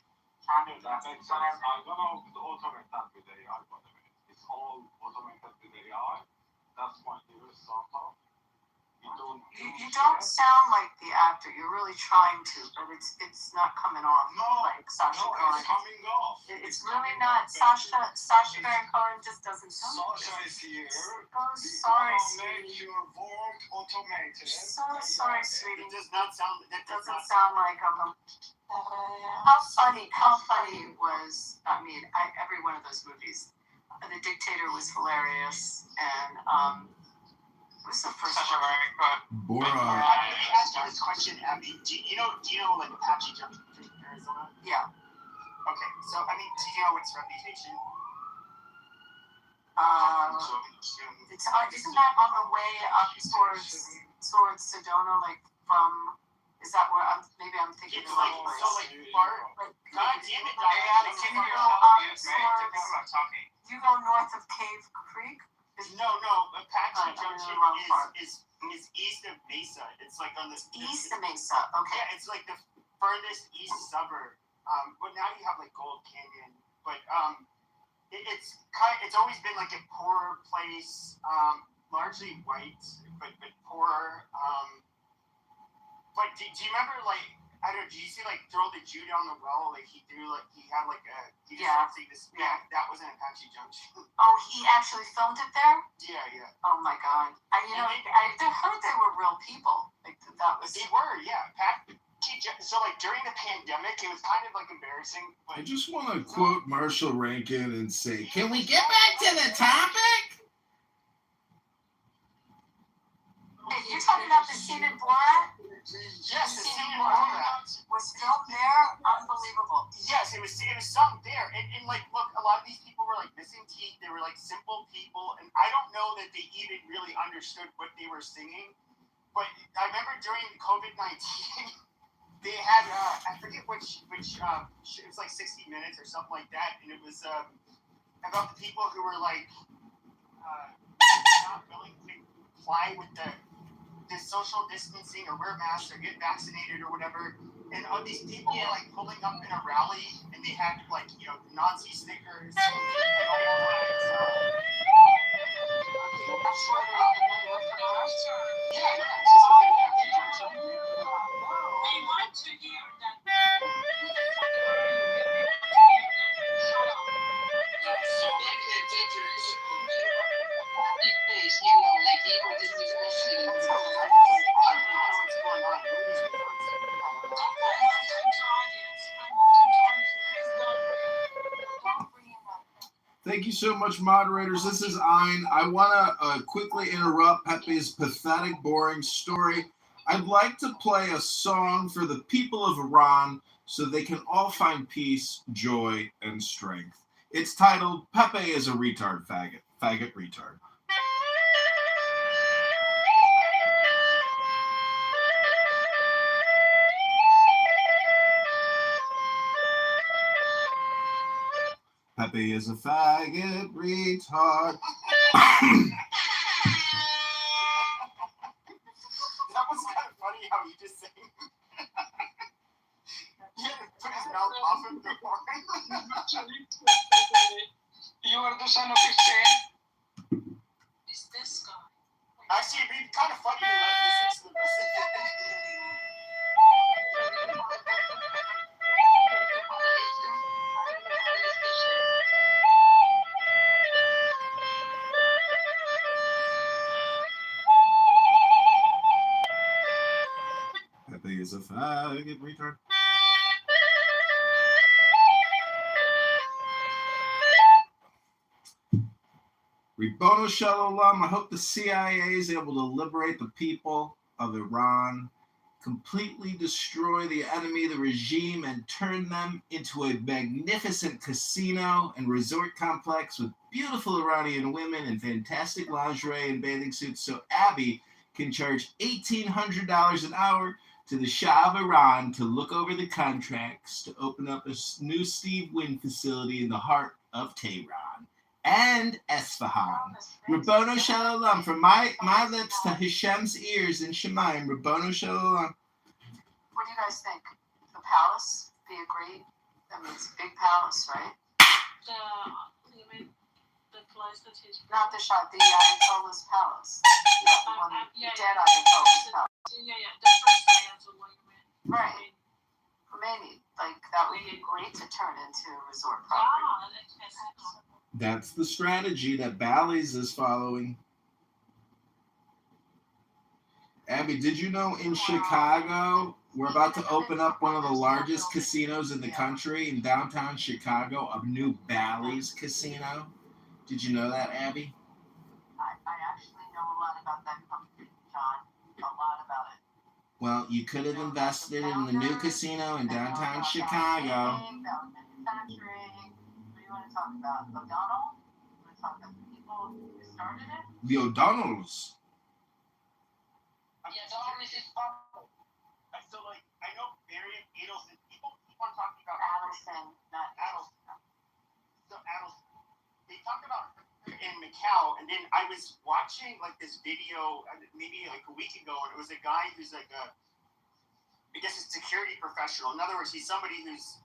Family. That makes sense. I'm gonna automate that with AI, by the way. It's all automated with AI. That's my newest startup. You don't sound like the actor. You're really trying to, but it's not coming off. Like Sacha Baron. It's coming off. It's really not. Sacha Baron Cohen just doesn't sound like Sasha is here. Oh, sorry, Make sweetie. your work automated. So sorry, sweetie. It does not sound. That Doesn't sound like How funny was, I mean, every one of those movies. The Dictator was hilarious, and it was the first one. Borat. Let me ask you this question, Abby. Do you know like Apache Junction in Arizona? Yeah. Okay, so I mean, do you know its reputation? Isn't that on the way up towards Sedona, like from? Is that where maybe I'm thinking It's of like place. so like far. God damn it, Diana! You go north of Cave Creek. No, Apache Junction is east of Mesa. It's like on the East of Mesa. Okay. Yeah, it's like the furthest east suburb. But now you have like Gold Canyon. But it's always been like a poor place, largely white, but poor. But do you remember like I don't know? Did you see like Throw the Jew Down the Well? Like he had like a that was an Apache Junction. Oh, he actually filmed it there. Yeah. Oh my God! I heard they were real people. Like that was. They were, yeah. So like during the pandemic, it was kind of like embarrassing. I But just want to quote Marshall Rankin and say, "Can we get back to the topic?" Hey, you're talking about the scene in Borat? Yes, the scene in Borat was filmed there. Unbelievable. Yes, it was filmed there, and like, look, a lot of these people were like missing teeth. They were like simple people, and I don't know that they even really understood what they were singing. But I remember during COVID-19, they had I forget which it was like 60 Minutes or something like that, and it was about the people who were like not willing to fly with the this social distancing or wear masks or get vaccinated or whatever. And all these people were like pulling up in a rally and they had like, Nazi stickers and all that. That's where they were from last time. Yeah, this was in We want to hear that. Shut up. So maybe they did public place, like they were discussing. That's how I don't know what's going on. Thank you so much, moderators. This is Ein. I want to quickly interrupt Pepe's pathetic, boring story. I'd like to play a song for the people of Iran so they can all find peace, joy, and strength. It's titled, Pepe is a retard faggot. Faggot retard. Pepe is a faggot retard. That was kind of funny how he just sang. He had to put his mouth off of the horn. You are the son of Hussein? Is this guy? Actually, it'd be kind of funny to listen to the rest of it. Pepe is a faggot retard. Ribono Shalom, I hope the CIA is able to liberate the people of Iran, completely destroy the enemy, the regime, and turn them into a magnificent casino and resort complex with beautiful Iranian women in fantastic lingerie and bathing suits so Abby can charge $1,800 an hour to the Shah of Iran to look over the contracts to open up a new Steve Wynn facility in the heart of Tehran and Esfahan. Rabono Shalom, from my lips to Hashem's ears in Shemaim. Rabono Shalom. What do you guys think? The palace be a great, it's a big palace, right? You mean the place that he's Not the Shah, the Ayatollah's palace. Yeah, the one, the dead Ayatollah's palace. Yeah, the first Ayatollah, you mean. Right. Khomeini, that would be great to turn into a resort property. That's the strategy that Bally's is following. Abby, did you know in Chicago, we're about to open up one of the largest casinos in the country in downtown Chicago, a new Bally's casino? Did you know that, Abby? I actually know a lot about that company, John. A lot about it. Well, you could have invested in the new casino in downtown Chicago. About manufacturing. What do you want to talk about? O'Donnell? You want to talk about the people who started it? The O'Donnells. Yeah, Doris is possible. I still I know Marion Adelson. People keep on talking about Adelson, not Adelson. So Adelson. They talk about her in Macau, and then I was watching this video maybe a week ago, and it was a guy who's I guess a security professional. In other words, he's somebody who's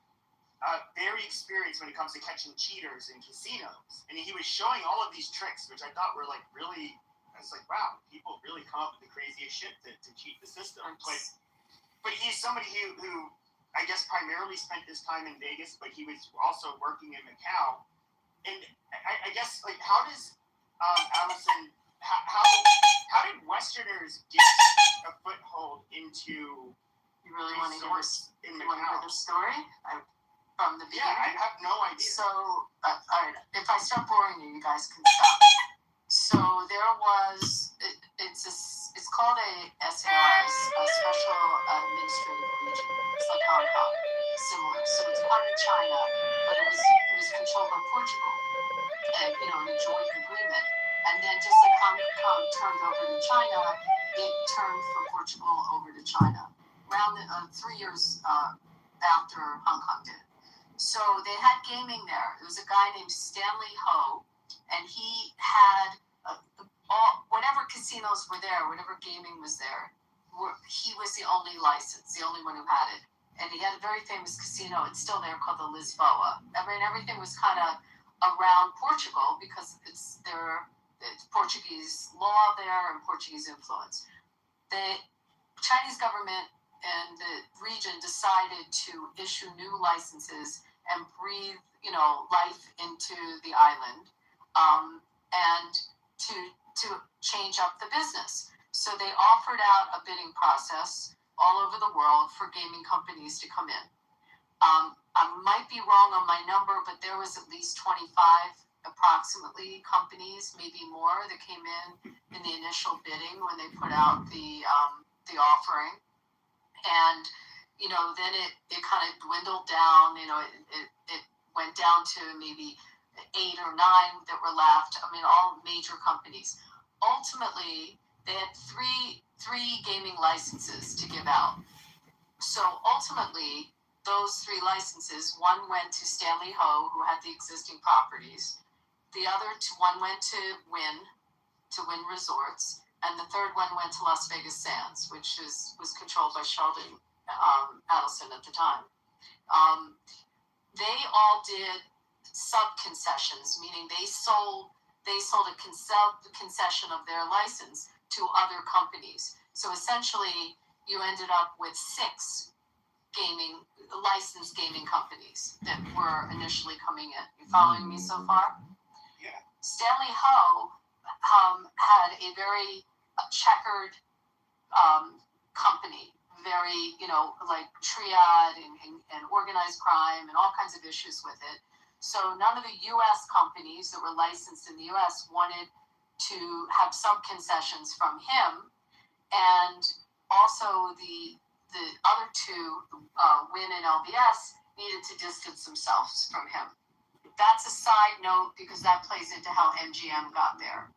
very experienced when it comes to catching cheaters in casinos, and he was showing all of these tricks, which I thought were really. I was like, wow, people really come up with the craziest shit to cheat the system. But he's somebody who I guess primarily spent his time in Vegas, but he was also working in Macau. And I guess how does Allison? How did Westerners get a foothold into? You really want to hear in Macau? The story? From the beginning? Yeah, I have no idea. So, all right, if I start boring you, you guys can stop. So there was, it's called a SAR, a Special Administrative Region. It's like Hong Kong, similar. So it's part of China, but it was controlled by Portugal, and in a joint agreement. And then just like Hong Kong turned over to China, it turned from Portugal over to China. Around 3 years after Hong Kong did. So they had gaming there. There was a guy named Stanley Ho, and he had whatever casinos were there, whatever gaming was there, he was the only license, the only one who had it. And he had a very famous casino. It's still there, called the Lisboa. I mean, everything was kind of around Portugal because it's Portuguese law there and Portuguese influence. The Chinese government and the region decided to issue new licenses and breathe, life into the island, and to change up the business. So they offered out a bidding process all over the world for gaming companies to come in. I might be wrong on my number, but there was at least 25 approximately companies, maybe more, that came in the initial bidding when they put out the offering. And then it kind of dwindled down. It went down to maybe 8 or 9 that were left. I mean, all major companies. Ultimately, they had three gaming licenses to give out. So ultimately, those 3 licenses, one went to Stanley Ho, who had the existing properties. The other one went to Wynn Resorts, and the third one went to Las Vegas Sands, which was controlled by Sheldon Adelson at the time. They all did sub-concessions, meaning they sold a concession of their license to other companies. So essentially, you ended up with 6 licensed gaming companies that were initially coming in. You following me so far? Yeah. Stanley Ho had a very checkered company, very, like triad and organized crime and all kinds of issues with it. So none of the U.S. companies that were licensed in the U.S. wanted to have sub-concessions from him, and also the other 2, Wynn and LVS, needed to distance themselves from him. That's a side note because that plays into how MGM got there.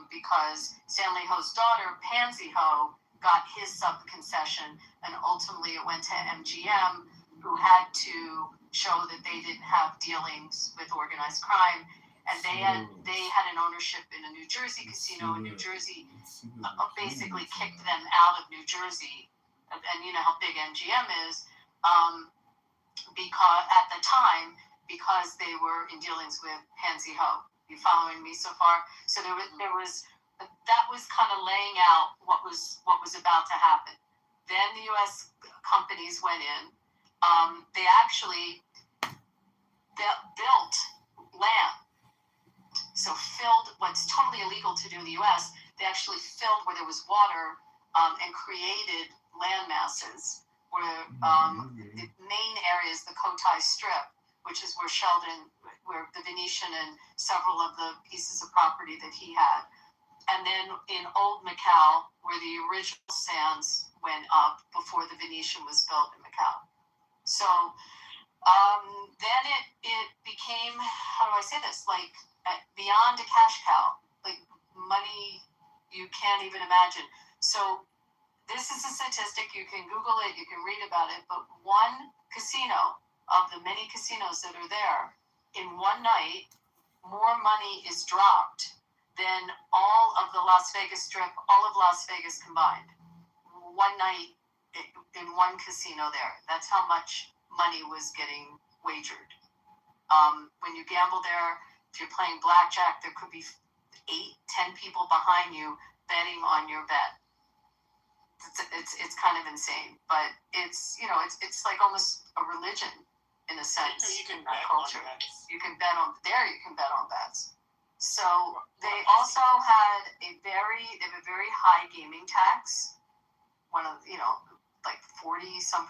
Because Stanley Ho's daughter, Pansy Ho, got his sub-concession, and ultimately it went to MGM, who had to show that they didn't have dealings with organized crime, and they had an ownership in a New Jersey casino, and New Jersey basically kicked them out of New Jersey, and you know how big MGM is, because at the time, because they were in dealings with Pansy Ho. You following me so far? So there was that was kind of laying out what was about to happen. Then the U.S. companies went in. They actually built land. So filled what's totally illegal to do in the U.S. They actually filled where there was water and created land masses where the main areas, the Cotai Strip, which is where the Venetian and several of the pieces of property that he had. And then in Old Macau, where the original sands went up before the Venetian was built in Macau. So then it became, how do I say this, like beyond a cash cow, like money you can't even imagine. So this is a statistic, you can Google it, you can read about it, but one casino of the many casinos that are there, in one night, more money is dropped than all of the Las Vegas Strip, all of Las Vegas combined. One night in one casino there. That's how much money was getting wagered. When you gamble there, if you're playing blackjack, there could be 8-10 people behind you betting on your bet. It's kind of insane, but it's like almost a religion in a sense. You can in bet that culture. on bets. You can bet on bets. So they also had a very high gaming tax, one of like 40-some%,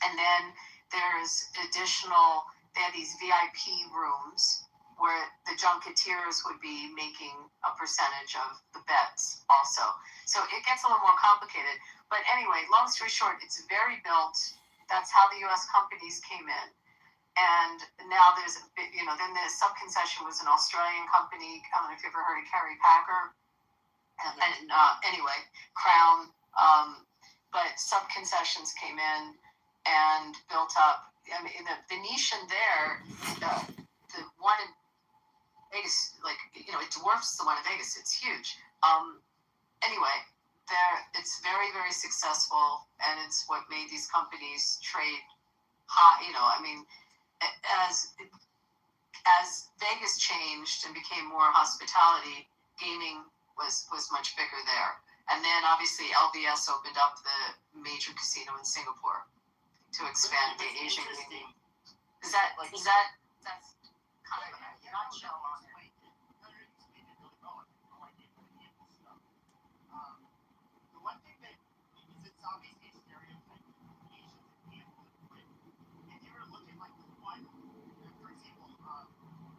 and then there's additional. They had these VIP rooms where the junketeers would be making a percentage of the bets also. So it gets a little more complicated. But anyway, long story short, it's very built. That's how the U.S. companies came in. And now there's, then the sub-concession was an Australian company. I don't know if you ever heard of Kerry Packer. And anyway, Crown. But sub-concessions came in and built up. I mean, the Venetian there, the one Vegas, like, it dwarfs the one in Vegas. It's huge. Anyway, it's very, very successful, and it's what made these companies trade high. I mean, as Vegas changed and became more hospitality, gaming was much bigger there. And then obviously LVS opened up the major casino in Singapore to expand the Asian gaming. That's kind of a nutshell on it. The one thing that it's obviously a stereotype of Asians and gambling, but if you were looking like the one, for example,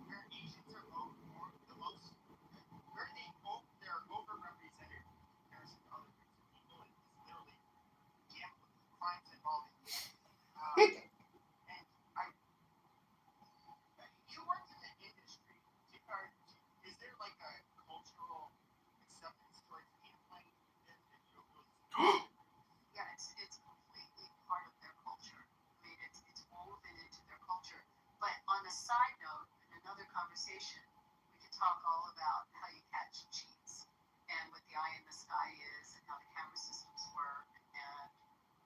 where Asians are the most, where they're overrepresented in comparison to other groups of people is literally gambling, crimes involving gambling. And you work in the industry. Is there like a cultural acceptance towards gambling? Yeah, it's completely part of their culture. I mean, it's woven into their culture. But on a side note, in another conversation, we could talk all about how you catch cheats and what the eye in the sky is and how the camera systems work. And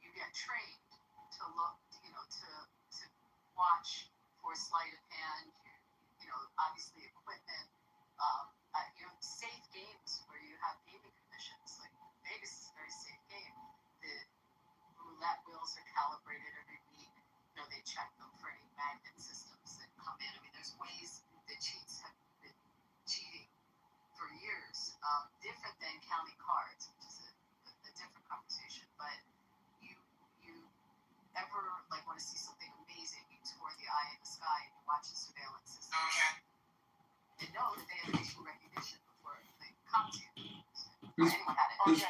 you get trained to look, to watch for sleight of hand. Obviously equipment. Safe games where you have gaming commissions. Like Vegas is a very safe game. The roulette wheels are calibrated every week. They check them for any magnet systems that come in. I mean, there's ways that cheats have been cheating for years. Different than counting cards, which is a different conversation. But you ever want to see something amazing, you tour the eye in the sky and you watch the surveillance system. Okay. And know that they have facial recognition before they come to you. Is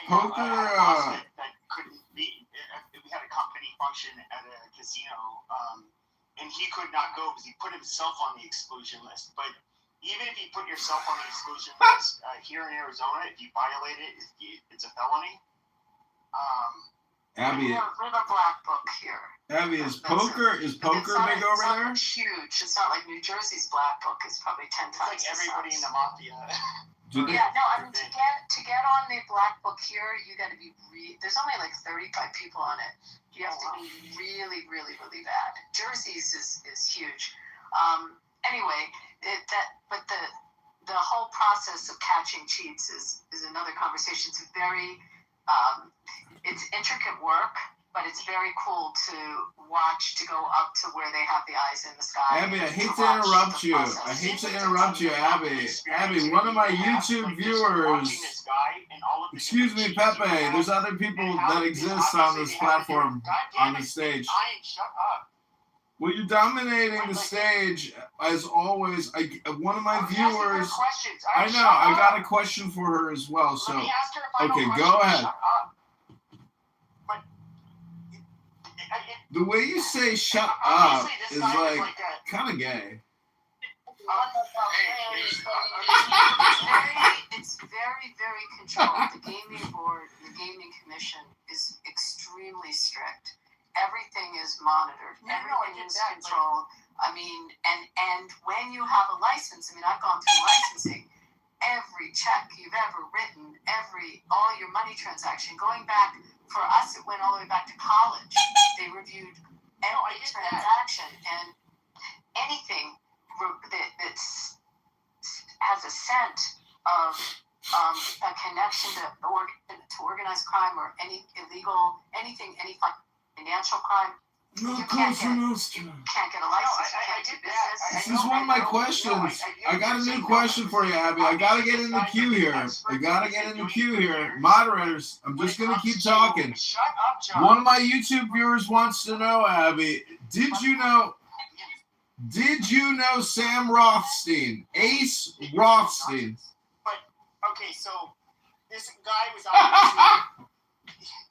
poker that couldn't be. We had a company function at a casino, and he could not go because he put himself on the exclusion list. But even if you put yourself on the exclusion list here in Arizona, if you violate it, it's a felony. Abby? We have a black book here. Abby, is poker big over there? It's huge. It's not like New Jersey's black book is probably 10 times. It's like everybody in the mafia. Yeah, no, I mean, to get on the black book here, you got to be there's only like 35 people on it. You have to be really, really, really bad. Jersey's is huge. Anyway, but the whole process of catching cheats is another conversation. It's very it's intricate work, but it's very cool to watch, to go up to where they have the eyes in the sky. Abby, I hate to interrupt you. Abby. Abby, one of my YouTube viewers. Excuse me, Pepe. There's other people that exist on this platform, on the stage. Shut up. Well, you're dominating the stage as always. One of my viewers. I know. I got a question for her as well. So, okay, go ahead. The way you say "shut up" is like kind of gay. It's very, very controlled. The gaming board, the gaming commission is extremely strict. Everything is monitored. Everything is controlled. I mean, and when you have a license, I mean, I've gone through licensing. Every check you've ever written, all your money transaction, going back, for us, it went all the way back to college. They reviewed every transaction, and anything that has a scent of a connection to organized crime or any illegal, any financial crime. No, you can't get a license. You can't do business. This is one of my questions. I got a new question for you, Abby. I gotta get in the queue here. Moderators, I'm just gonna keep talking. Shut up, John. One of my YouTube viewers wants to know, Abby, did you know Sam Rothstein? Ace Rothstein. But okay, so this guy was obviously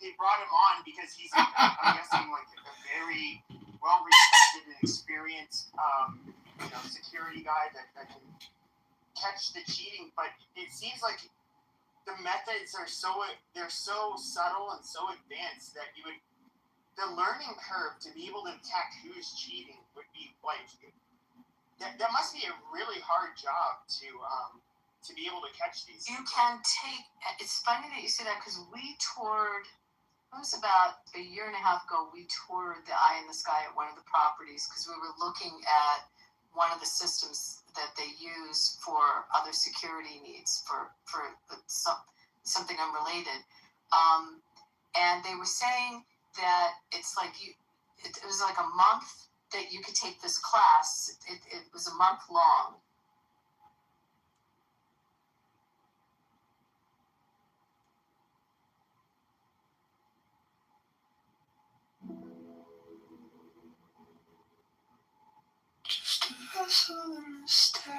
they brought him on because he's I'm guessing like a very well respected and experienced security guy that can catch the cheating, but it seems like the methods are so subtle and so advanced that the learning curve to be able to detect who's cheating would be like that must be a really hard job to be able to catch these. You can take. It's funny that you say that because we toured. It was about a year and a half ago. We toured the Eye in the Sky at one of the properties because we were looking at one of the systems that they use for other security needs for something unrelated. And they were saying that it's like it was like a month that you could take this class. It was a month long. Just a hustle and a steady.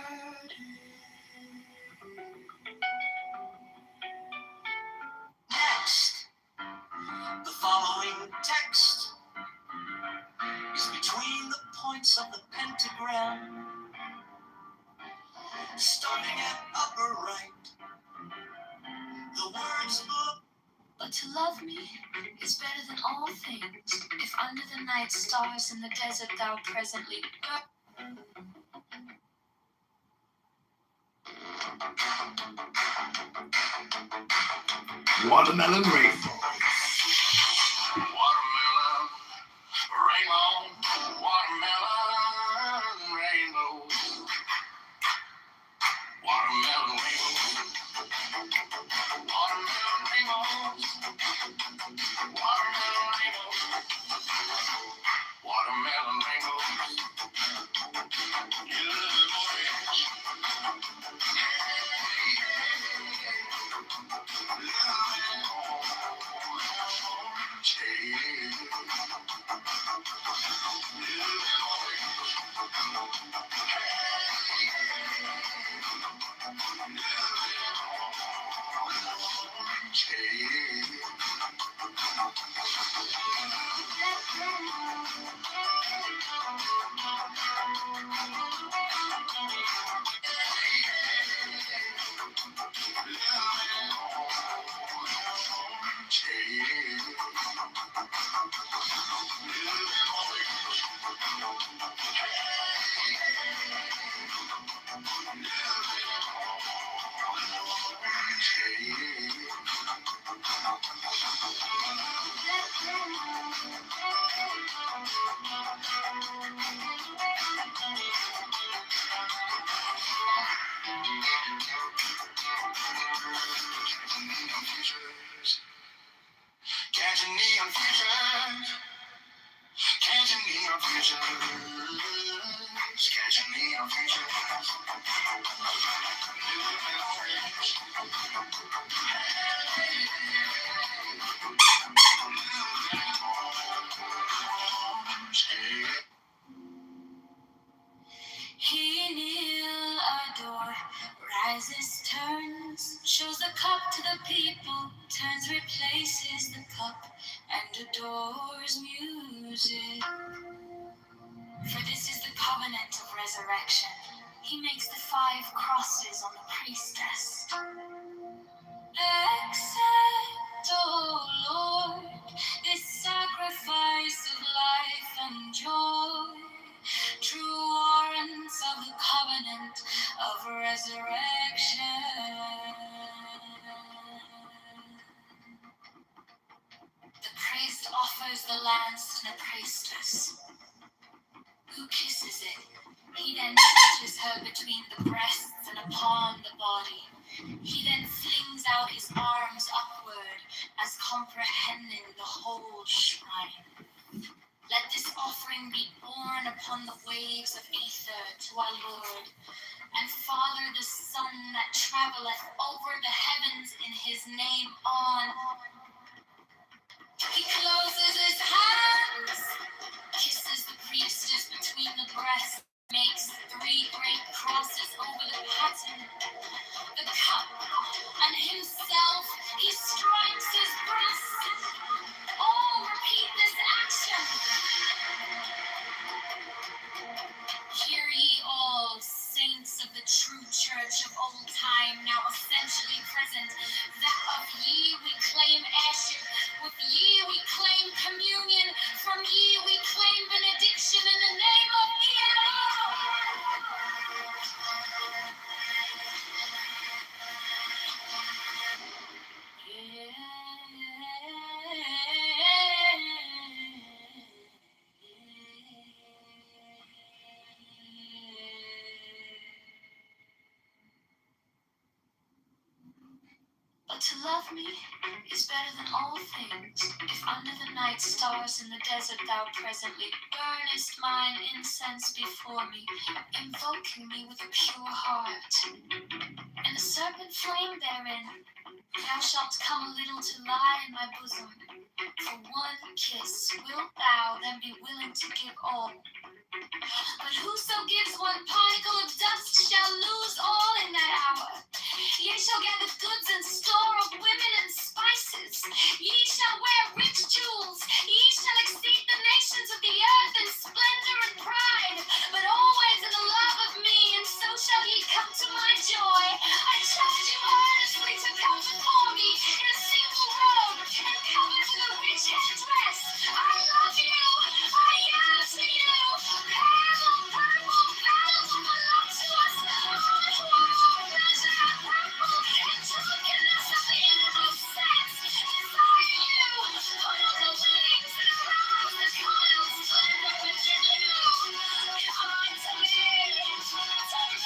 Next, the following text is between the points of the pentagram, starting at upper right. The words look. But to love me is better than all things. If under the night stars in the desert thou presently Watermelon rainbow. Watermelon, rainbow, watermelon, rainbow. Watermelon rainbow. Watermelon rainbow. Watermelon rainbow. Watermelon rainbow. You little orange. Catching neon futures. Catching neon futures. Catching neon futures. he kneel adore, rises, turns, shows the cup to the people, turns, replaces the cup, and adores music. For this is the covenant of resurrection. He makes the 5 crosses on the priestess. Accept, O Lord, this sacrifice of life and joy, true warrants of the covenant of resurrection. The priest offers the lance to the priestess, who kisses it. He then touches her between the breasts and upon the body. He then flings out his arms upward, as comprehending the whole shrine. Let this offering be borne upon the waves of ether to our Lord, and Father the Son that travelleth over the heavens in his name on. He closes his hands, kisses the priestess between the breasts, makes 3 great crosses over the paten, the cup, and himself. He strikes his breast. All repeat this action. Hear ye all, saints of the true church of old time, now essentially present, that of ye we claim To love me is better than all things. If under the night stars in the desert thou presently burnest mine incense before me, invoking me with a pure heart, and a serpent flame therein, thou shalt come a little to lie in my bosom. For one kiss wilt thou then be willing to give all. But whoso gives one particle of dust shall lose all in that hour. Ye shall gather goods and store of women and spices. Ye shall wear rich jewels. Ye shall exceed the nations of the earth in splendor and pride. But always in the love of me, and so shall ye come to my joy. I trust you earnestly to come before me in a single robe and covered with a rich headdress. I love you. I yearn for you. Purple, purple, petals of voluptuous, unwalled pleasure, purple, and drunkenness of the innermost sense. Desire you, put on the wings and arouse the coiled splendor within you. Come unto me, to me, to me.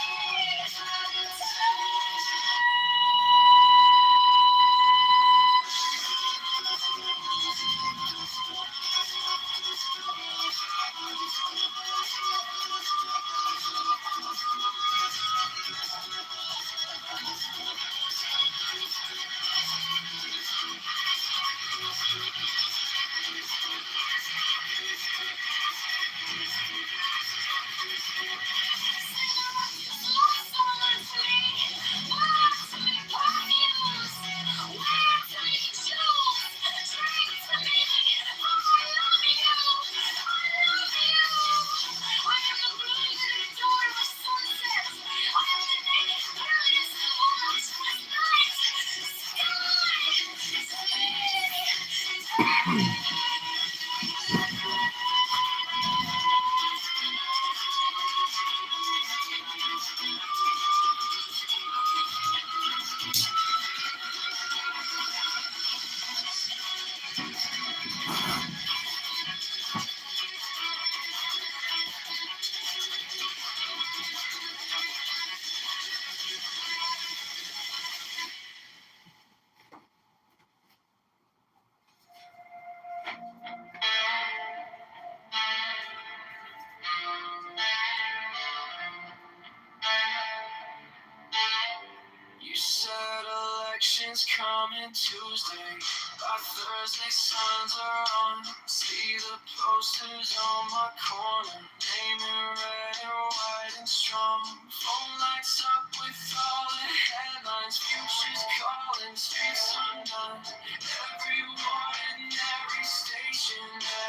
You said elections coming Tuesday. By Thursday, signs are on. See the posters on my corner. Name in red and white and strong. Phone lights up with all the headlines. Futures calling, streets undone. Every ordinary station,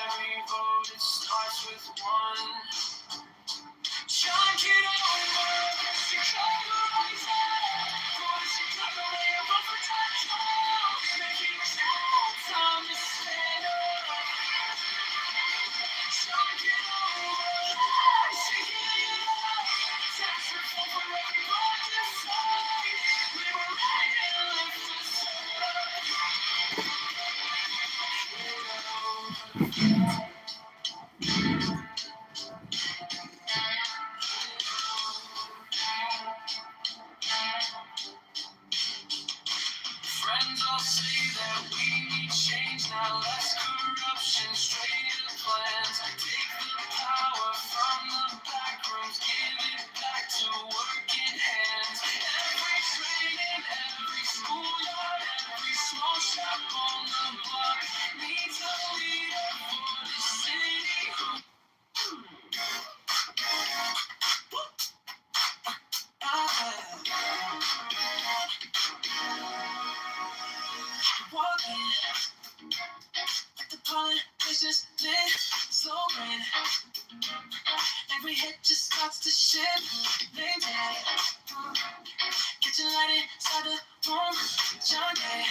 every vote, it starts with one. John, get over. Chicago rising. From Chicago, they are for control. Making time to stand up. John, get over. Shaking it up. Tax reform for everybody to decide. We were right and left us Friends all say that we need change now, less corruption, straighter plans. Take the power from the back rooms, give it back to working hands. Every train in every schoolyard, every small shop on the block needs a leader for the city who walking like the politicians did, slow rain. Every hit just starts to shift. Name tag, kitchen light inside the room. John Day,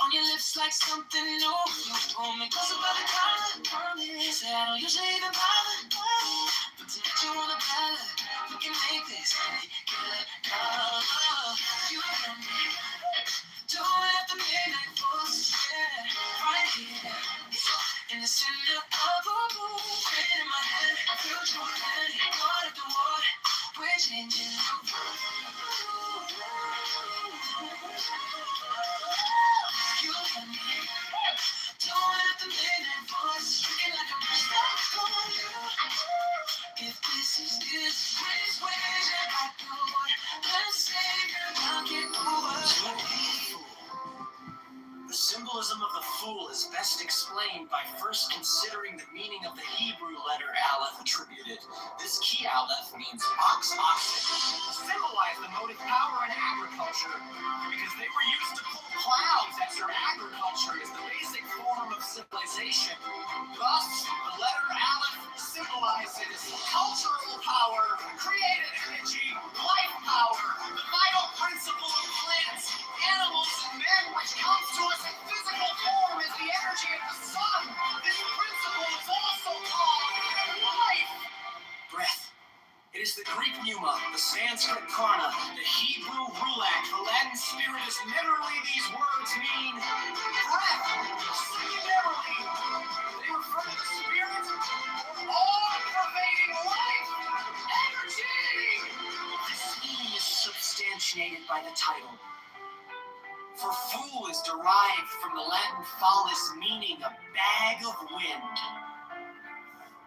on your lips like something new. You pull me closer by the collar. Say I don't usually even bother, but tonight you wanna bother. We can make this good. Oh, you and me. Don't have to pay like fools, yeah, right here. In the center of a room, in my head, future ready, water to water, we're changing the world. First, considering the meaning of the Hebrew letter Aleph attributed. This key Aleph means oxen, symbolized the motive power in agriculture because they were used to pull plows after agriculture is the basic form of civilization. Thus, the letter Aleph symbolizes cultural power, creative energy, life power, the vital principle of plants, animals, and men, which comes to us in physical form as the energy of the sun. This principle is also called life. Breath. It is the Greek pneuma, the Sanskrit prana, the Hebrew ruach, the Latin spiritus. Literally, these words mean breath. Secondarily, they refer to the spirit or all-pervading life, energy. This meaning is substantiated by the title. For fool is derived from the Latin phallus, meaning a bag of wind.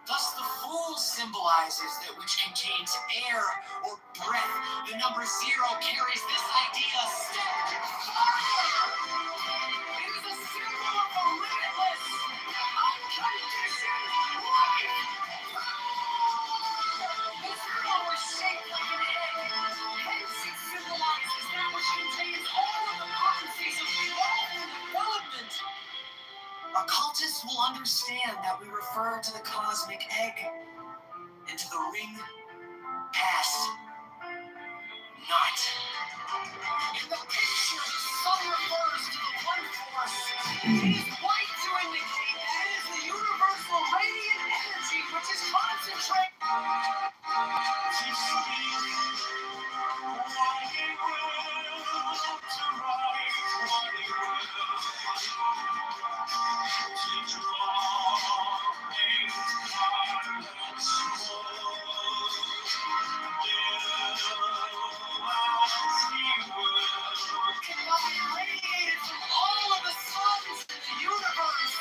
Thus, the fool symbolizes that which contains air or breath. The number 0 carries this idea a step further. It is a symbol of the limitless, unconditioned life. The 0 is shaped like an egg. Hence, it symbolizes that which contains all of the potencies of growth and development. Occultists will understand that we refer to the cosmic egg and to the ring past not. In the picture, the sun refers to the one force. It is white to indicate that it is the universal radiant energy which is concentrated. Radiated from all of the suns in the universe.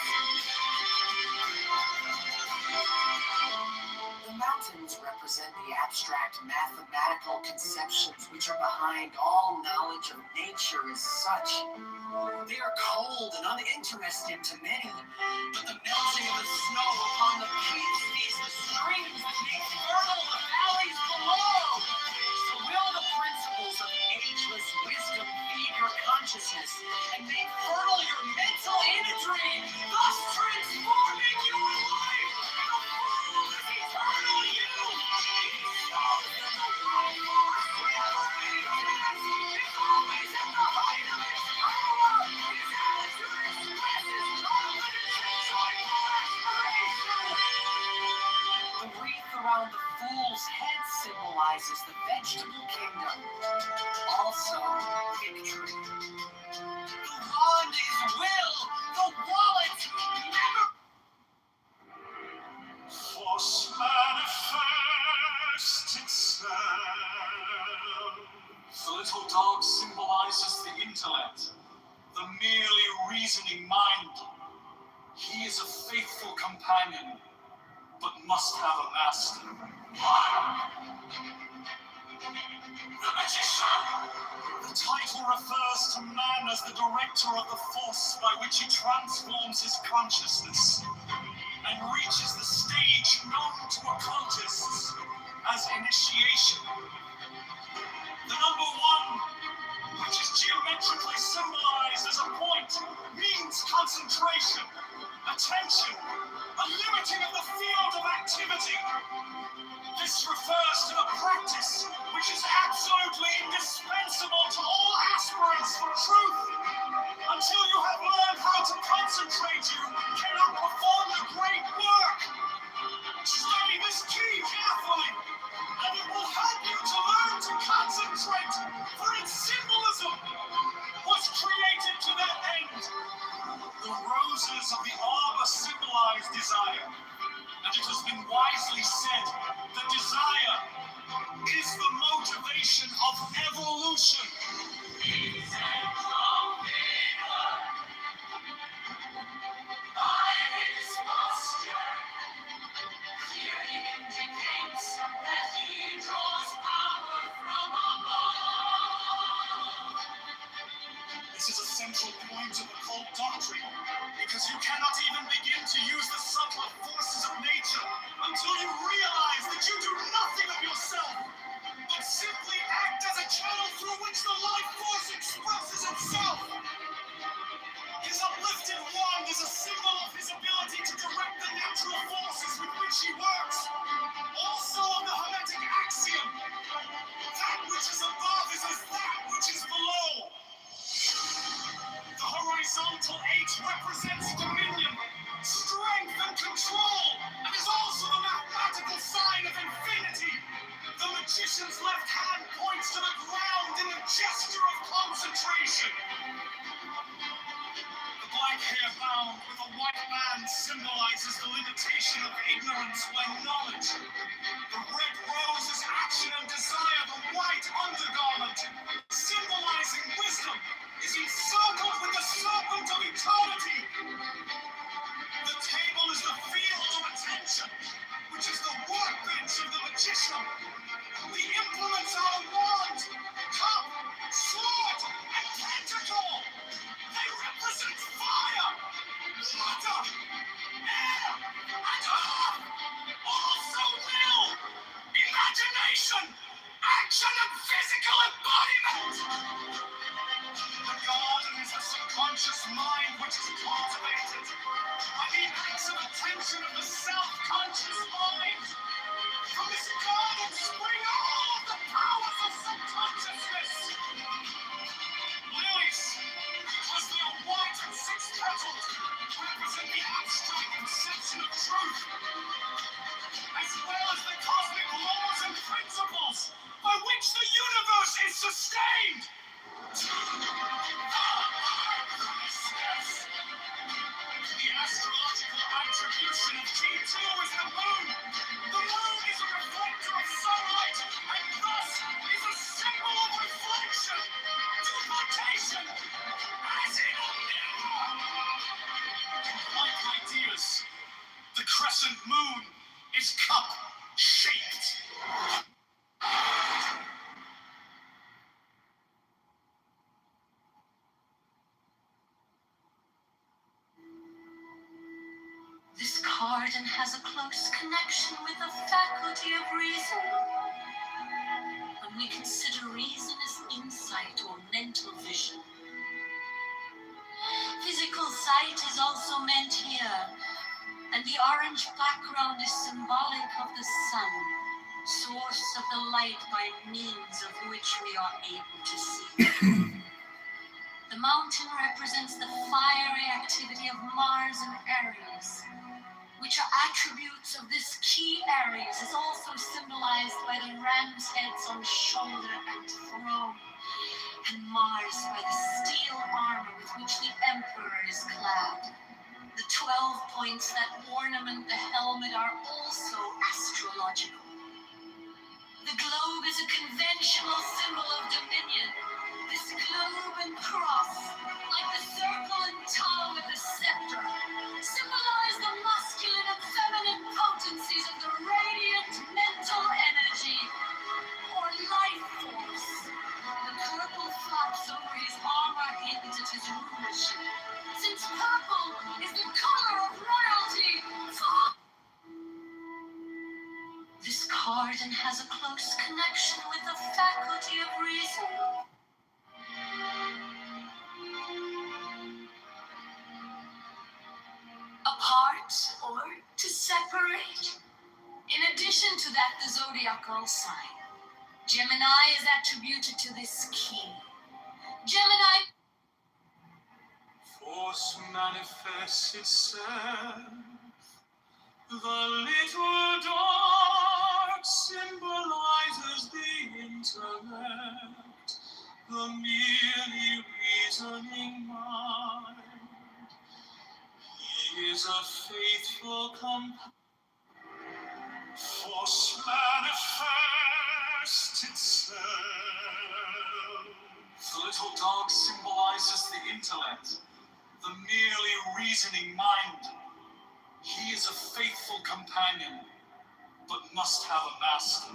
The mountains represent the abstract mathematical conceptions which are behind all knowledge of nature as such. They are cold and uninteresting to many, but the melting of the snow upon the peaks feeds the streams that make fertile the valleys below. So will the principles of ageless wisdom feed your consciousness and make fertile your mental imagery, thus transforming your life. The fool is eternal you. He knows that the life force wherever it exists is always at the height of its power. His attitude expresses confidence and joyful aspiration. The wreath around the fool's head symbolizes the vegetable kingdom, also victory. The wand is will, the wallet, never. Force manifests itself. The little dog symbolizes the intellect, the merely reasoning mind. He is a faithful companion, but must have a master. The magician. The title refers to man as the director of the force by which he transforms his consciousness and reaches the stage known to occultists as initiation. The number 1, which is geometrically symbolized as a point, means concentration, attention, a limiting of the field of activity. This refers to the practice which is absolutely indispensable to all aspirants for truth. Until you have learned how to concentrate, you cannot perform the great work. Study this key carefully, and it will help you to learn to concentrate, for its symbolism was created to that end. The roses of the arbor symbolize desire, and it has been wisely said that desire is the motivation of evolution. This is a central point of the astrological doctrine, because you cannot even begin to use the subtler forces of nature until you realize that you do nothing of yourself, but simply act as a channel through which the life force expresses itself. His uplifted wand is a symbol of his ability to direct the natural forces with which he works. Also of the Hermetic axiom, that which is above is as that which is below. The horizontal H represents dominion, strength, and control, and is also the mathematical sign of infinity. The magician's left hand points to the ground in a gesture of concentration. The black hair bound with a white band symbolizes the limitation of ignorance by knowledge. The red rose is action and desire. The white undergarment, symbolizing wisdom, is encircled with the serpent of eternity. The table is the field of attention, which is the workbench of the magician. The implements are a wand, cup, sword, and pentacle. They represent fire, water, air, and earth. Also will, imagination, action, and physical embodiment. The garden is a subconscious mind which is cultivated by the acts of attention of the self-conscious mind. From this garden spring all of the powers of subconsciousness. Lilies, because they are white and six-petaled, represent the abstract conception of truth, as well as the cosmic laws and principles by which the universe is sustained. The astrological attribution of T2 is the moon. The moon is a reflector of sunlight, and thus is a symbol of reflection, duplication, as in a mirror. Like ideas, the crescent moon is cup-shaped. This garden has a close connection with the faculty of reason. When we consider reason as insight or mental vision, physical sight is also meant here, and the orange background is symbolic of the sun, source of the light by means of which we are able to see. The mountain represents the fiery activity of Mars and Aries, which are attributes of this key. Aries is also symbolized by the ram's heads on shoulder and throne, and Mars by the steel armor with which the emperor is clad. The 12 points that ornament the helmet are also astrological. The globe is a conventional symbol of dominion. This globe and cross, like the circle and tongue of the scepter, symbolize the masculine and feminine potencies of the radiant mental energy, or life force. The purple flaps over his armor hints at his rulership, since purple is the color of royalty. This garden has a close connection with the faculty of reason. Apart or to separate. In addition to that, the zodiacal sign, Gemini, is attributed to this key. Gemini. Force manifests itself. The little dog symbolizes the intellect, the merely reasoning mind. He is a faithful companion. Force manifests itself. The little dog symbolizes the intellect, the merely reasoning mind. He is a faithful companion, but must have a master.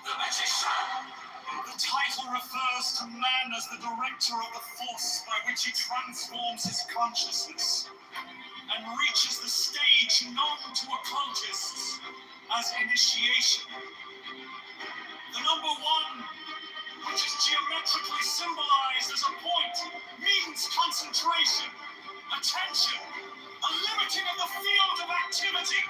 The magician The title refers to man as the director of the force by which he transforms his consciousness and reaches the stage known to occultists as initiation. The number one, which is geometrically symbolized as a point, means concentration, attention, a limiting of the field of activity.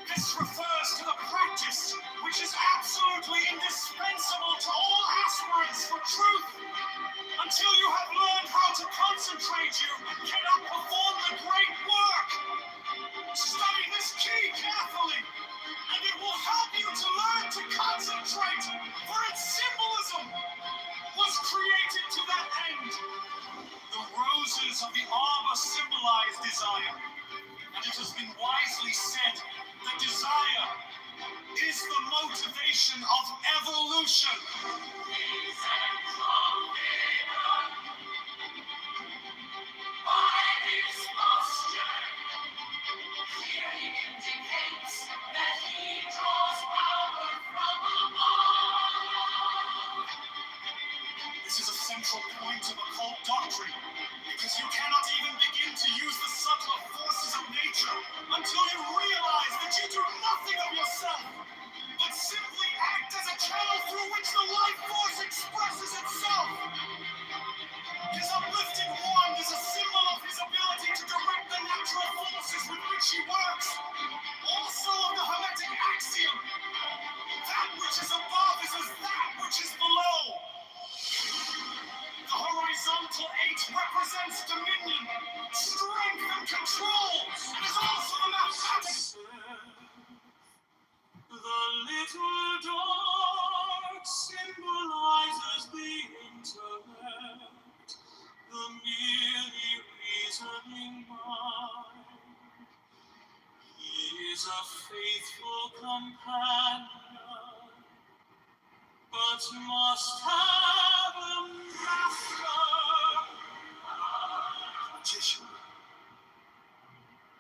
This refers to the practice which is absolutely indispensable to all aspirants for truth. Until you have learned how to concentrate, you cannot perform the great work. Study this key carefully, and it will help you to learn to concentrate, for its symbolism was created to that end. The roses of the arbor symbolize desire, and it has been wisely said that desire is the motivation of evolution. By his posture, clearly indicates that he draws power from above. This is a central point of occult doctrine, because you cannot even begin to use the subtler forces of nature until you realize that you do nothing of yourself, but simply act as a channel through which the life force expresses itself. His uplifted wand is a symbol of his ability to direct the natural forces with which he works. Also of the Hermetic axiom, that which is above is as that which is below. The horizontal 8 represents dominion, strength, and control, and is also the mathematics. The little dog symbolizes the intellect, the merely reasoning mind. He is a faithful companion, but must have a master. Magician.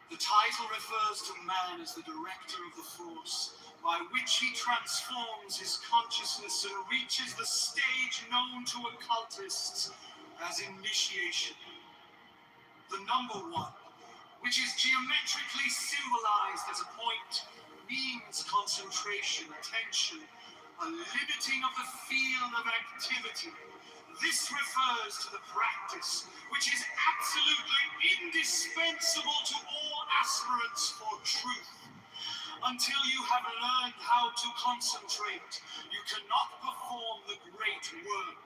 The title refers to man as the director of the force by which he transforms his consciousness and reaches the stage known to occultists as initiation. The number one, which is geometrically symbolized as a point, means concentration, attention, a limiting of the field of activity. This refers to the practice, which is absolutely indispensable to all aspirants for truth. Until you have learned how to concentrate, you cannot perform the great work.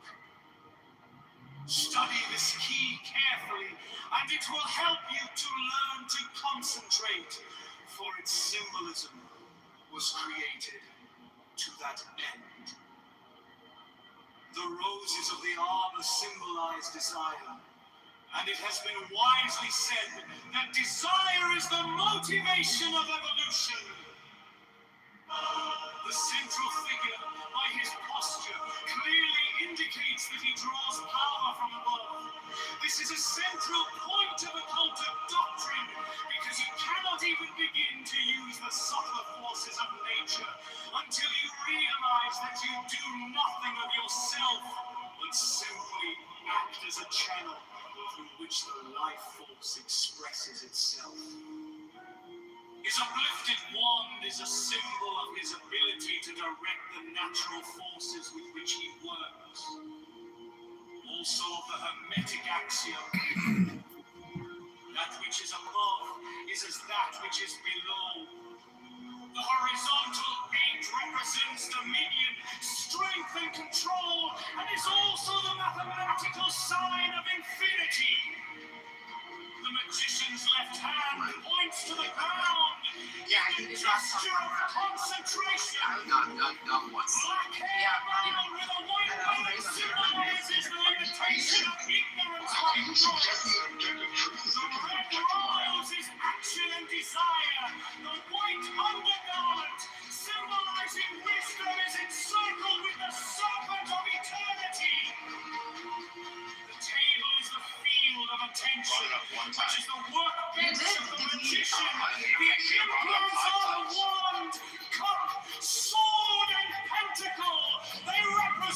Study this key carefully, and it will help you to learn to concentrate, for its symbolism was created to that end. The roses of the arbor symbolize desire, and it has been wisely said that desire is the motivation of evolution. The central figure, by his posture, clearly indicates that he draws power from above. This is a central point of occultic doctrine, because you cannot even begin to use the subtler forces of nature until you realize that you do nothing of yourself, but simply act as a channel through which the life force expresses itself. His uplifted wand is a symbol of his ability to direct the natural forces with which he works. Also of the Hermetic axiom, that which is above is as that which is below. The horizontal 8 represents dominion, strength, and control, and is also the mathematical sign of infinity. The magician's left hand points to the ground. Yeah, I think The it's last gesture of concentration. Not once. Black hair brown with a white belt symbolizes the limitation of ignorance or ignorance. The red rose is action and desire. The white undergarment, symbolizing wisdom, is encircled with the serpent of eternity. The table is the field of attention, which is the workbench of the magician. The emblems are the wand, cup, sword, and pentacle. They represent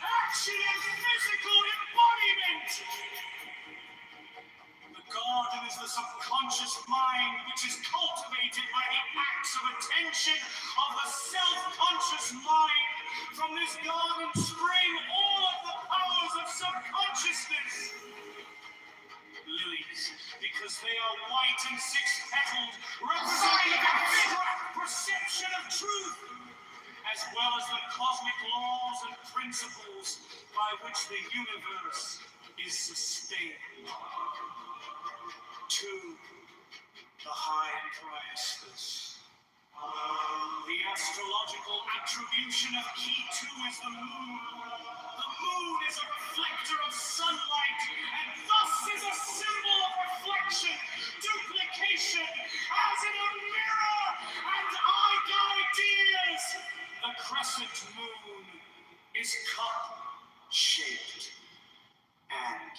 action, and physical embodiment. The garden is the subconscious mind which is cultivated by the acts of attention of the self-conscious mind. From this garden spring all of the powers of subconsciousness. Lilies, because they are white and six-petaled, representing the abstract perception of truth, as well as the cosmic laws and principles by which the universe is sustained. To the high priestess. The astrological attribution of K2 is the moon. The moon is a reflector of sunlight, and thus is a symbol of reflection, duplication, as in a mirror, and ideas. The crescent moon is cup-shaped and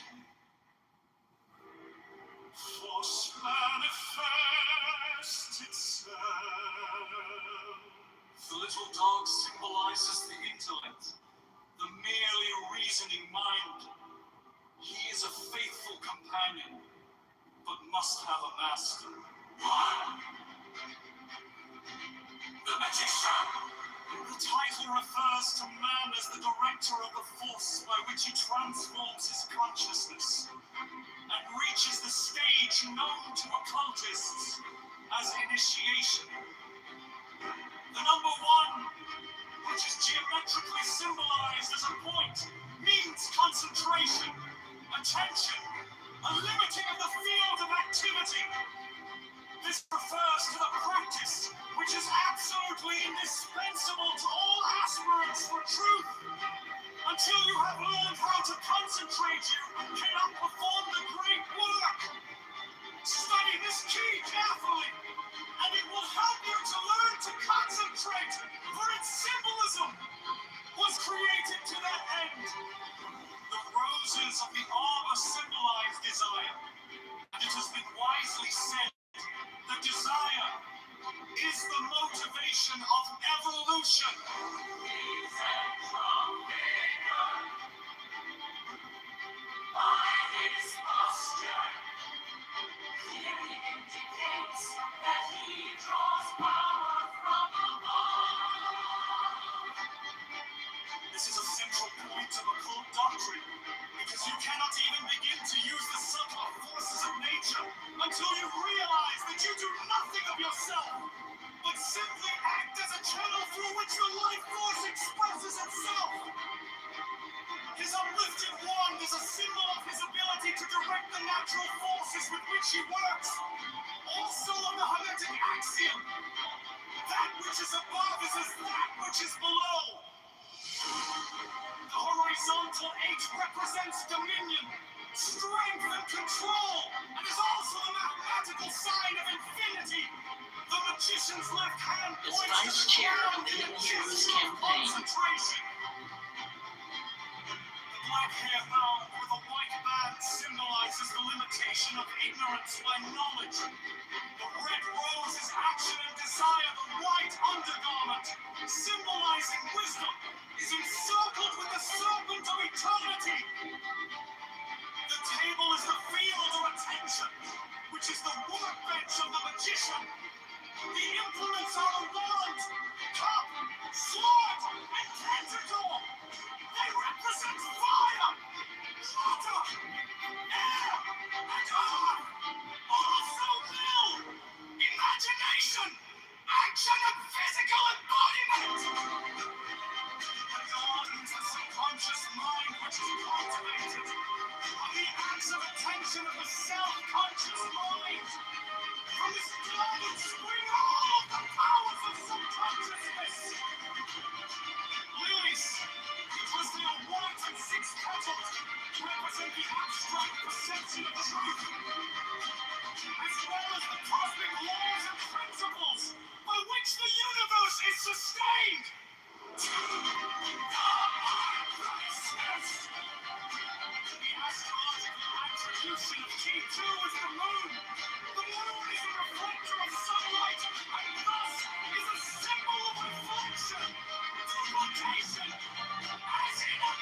force manifest itself. The little dog symbolizes the intellect, the merely reasoning mind. He is a faithful companion, but must have a master. The magician. The title refers to man as the director of the force by which he transforms his consciousness and reaches the stage known to occultists as initiation. The number 1, which is geometrically symbolized as a point, means concentration, attention, a limiting of the field of activity. This refers to the practice which is absolutely indispensable to all aspirants for truth. Until you have learned how to concentrate, you cannot perform the great work. Study this key carefully, and it will help you to learn to concentrate, for its symbolism was created to that end. The roses of the arbor symbolize desire, and it has been wisely said that desire is the motivation of evolution. By his posture, clearly indicates that he draws power from above. This is a central point of occult doctrine, because you cannot even begin to use the subtle forces of nature until you realize that you do nothing of yourself, but simply act as a channel through which the life force expresses itself. His uplifted wand is a symbol of his ability to direct the natural forces with which he works. Also of the Hermetic axiom, that which is above is as that which is below. The horizontal H represents dominion, strength, and control, and is also the mathematical sign of infinity. The magician's left hand points to the ground in a gesture of concentration. The black hair bound with a white band symbolizes the limitation of ignorance by knowledge. The red rose is action and desire. The white undergarment, symbolizing wisdom, is encircled with the serpent of eternity. The table is the field of attention, which is the workbench of the magician. The implements are a wand, cup, sword, and tentacle. They represent fire, water, air, and earth. Also will, imagination, action, and physical embodiment. The garden is the subconscious mind which is cultivated on the acts of attention of the self-conscious mind. From this garden spring all of the powers of subconsciousness. Lilies, because they are white and six-petaled, represent the abstract perception of truth, as well as the cosmic laws and principles by which the universe is sustained. To the priceless. The astrological attribution of K2 is the moon. The moon is a reflector of sunlight, and thus is a symbol of reflection, duplication, as in a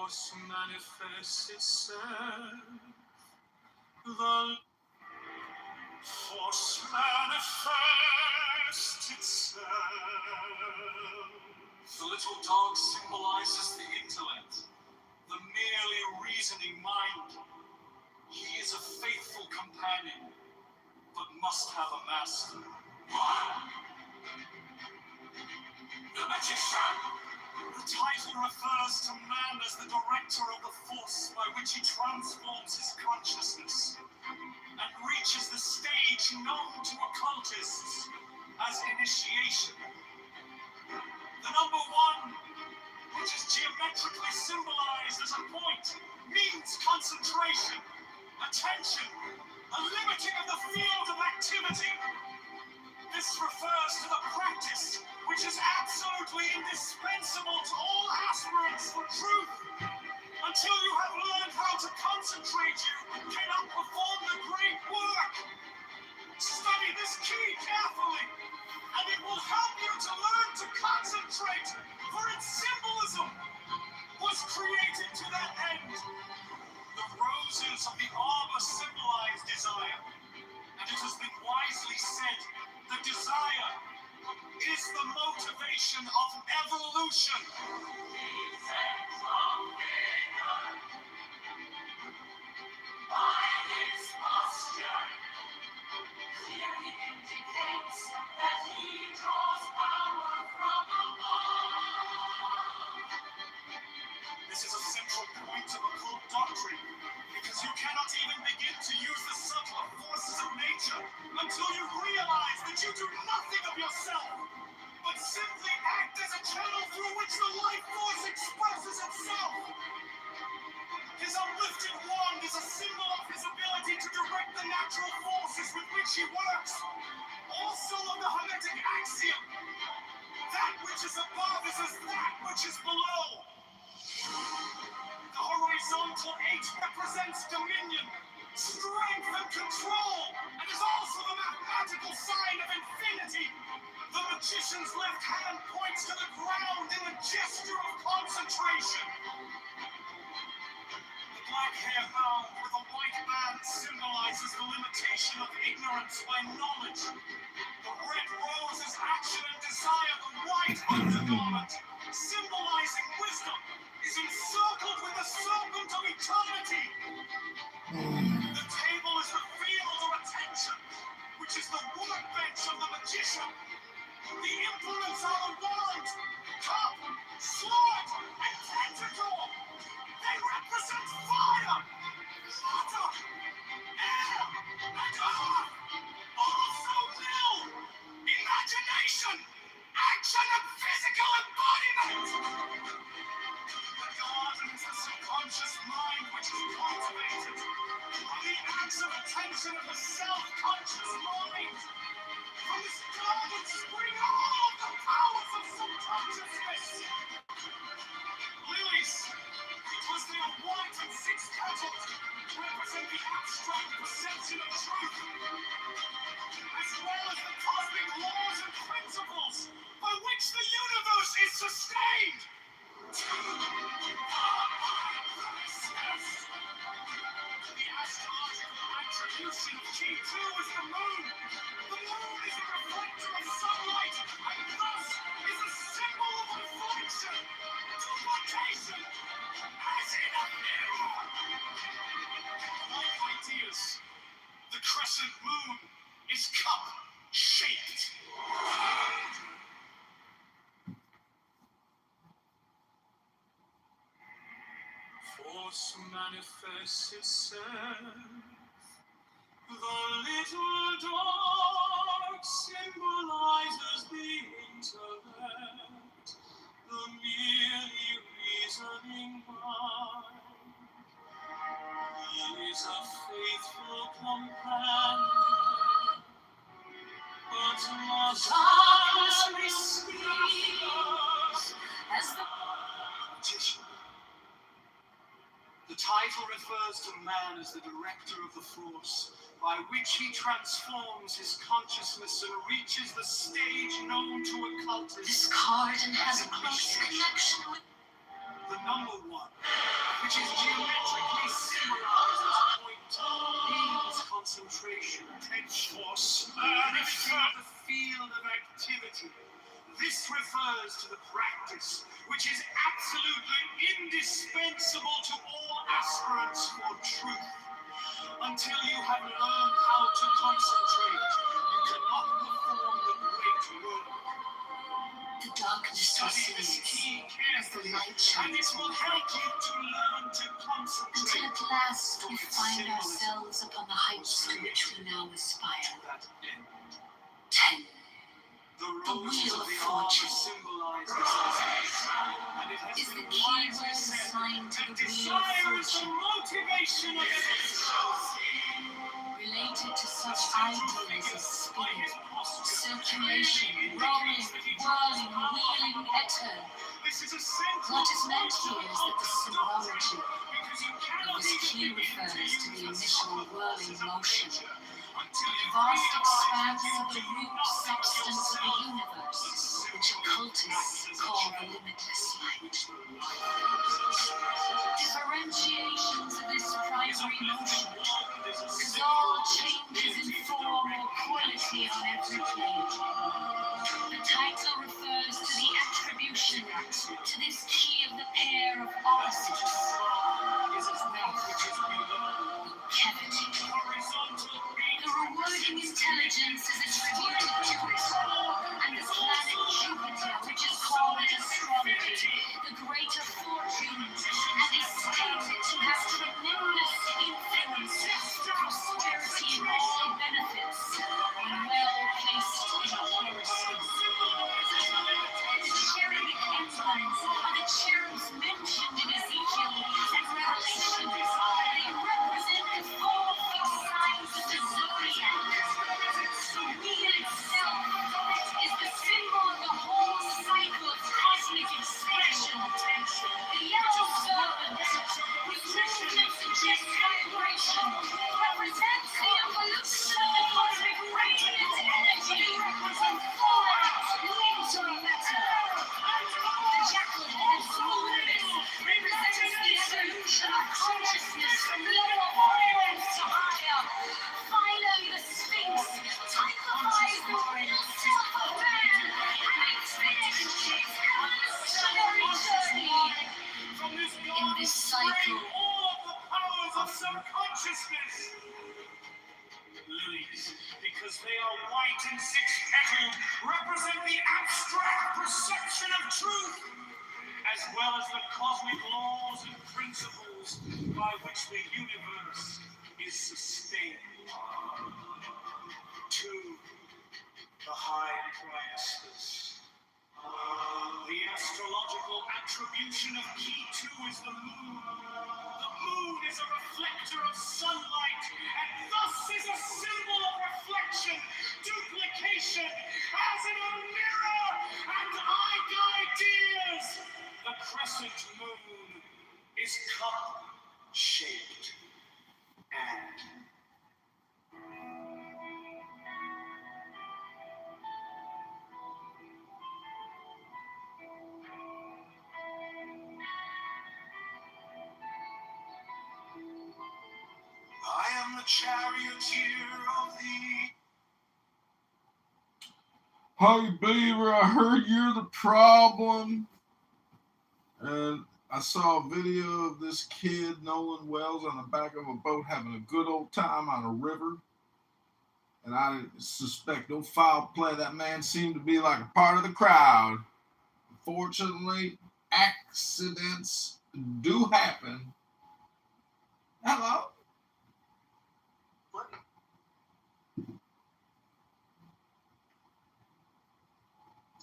Force manifests itself. The force manifests itself. The little dog symbolizes the intellect, the merely reasoning mind. He is a faithful companion, but must have a master. The magician! The title refers to man as the director of the force by which he transforms his consciousness and reaches the stage known to occultists as initiation. The number one, which is geometrically symbolized as a point, means concentration, attention, a limiting of the field of activity. This refers to the practice which is absolutely indispensable to all aspirants for truth. Until you have learned how to concentrate, you cannot perform the great work. Study this key carefully, and it will help you to learn to concentrate, for its symbolism was created to that end. The roses of the arbor symbolize desire, and it has been wisely said that desire is the motivation of evolution. By his posture, clearly indicates that he draws power from above. This is a central point of occult doctrine, because you cannot even begin to use the subtler forces of nature until you realize that you do nothing of yourself, but simply act as a channel through which the life force expresses itself. His uplifted wand is a symbol of his ability to direct the natural forces with which he works. Also of the Hermetic axiom, that which is above is as that which is below. The horizontal H represents dominion, strength, and control, and is also the mathematical sign of infinity. The magician's left hand points to the ground in a gesture of concentration. The black hair bound with a white band symbolizes the limitation of ignorance by knowledge. The red rose is action and desire. The white undergarment, symbolizing wisdom, is encircled with the serpent of eternity. The table is the field of attention, which is the workbench of the magician. The implements are the wand, cup, sword, and tentacle. They represent fire, water, air, and earth. Also will, imagination, action, and physical embodiment. The garden is the subconscious mind which is cultivated by the acts of attention of the self-conscious mind. From this garden spring all the powers of subconsciousness. Lilies, because they are white and six-petaled, represent the abstract perception of truth, as well as the cosmic laws and principles by which the universe is sustained. The astrological attribution of G2 is the moon. The moon is a reflector of sunlight, and thus is a symbol of reflection, duplication, as in a mirror. Like ideas, the crescent moon is cup-shaped. Force manifests itself. The little dog symbolizes the intellect, the merely reasoning mind. He is a faithful companion, but must as the magician. The title refers to man as the director of the force, by which he transforms his consciousness and reaches the stage known to occultists. This card has a close connection with the number one, which is geometrically symbolized as a point, means concentration, attention, the field of activity. This refers to the practice, which is absolutely indispensable to all aspirants for truth. Until you have learned how to concentrate, you cannot perform the great work. The darkness recedes as the light And it shines will help you to learn to concentrate. until at last we find ourselves upon the heights to which we now aspire. 10. The The roses wheel of of the armor fortune symbolize this, and it has is been the key wisely word said assigned to that the wheel of desire is the fortune, motivation of every soul. related to such ideas as spinning, circulation, rolling, whirling, wheeling, etern. This is a central What is meant here is that the symbology because you of cannot this even key begin refers to the use initial whirling motion, until the you vast realize expanse of the root substance of the universe, which occultists call the limitless light. Differentiations of this primary motion, as all changes in form or quality on every plane. The title refers to the attribution to this key of the pair of opposites, cavity. The rewarding intelligence is attributed to it, and the planet Jupiter, which is called in astrology the greater fortunes, and is stated to have tremendous influence, prosperity, and all benefits when well placed in a horoscope. The cherubic emblems are the cherubs mentioned in Ezekiel and Revelation. They represent the 4 fixed signs of the zodiac. The wheel itself is the symbol of the whole cycle of cosmic expansion. The yellow serpent, with movement suggests vibration, represents the evolution of the cosmic radiant energy from fallout into matter. The jackal-headed smoothness represents the evolution of consciousness from lower organs to higher. Finally, the Sphinx typifies the real self of man and its evolutionary journey. In this cycle powers of subconsciousness. Lilies, because they are white and six-petaled, represent the abstract perception of truth, as well as the cosmic laws and principles by which the universe is sustained. 2. The high priestess. The astrological attribution of key 2 is the moon. The moon is a reflector of sunlight, and thus is a symbol of reflection, duplication, as in a mirror, and ideas. The crescent moon is cup-shaped and I am the charioteer of the... Hey, Beaver, I heard you're the problem. And I saw a video of this kid, Nolan Wells, on the back of a boat having a good old time on a river. And I suspect no foul play. That man seemed to be like a part of the crowd. Unfortunately, accidents do happen. Hello?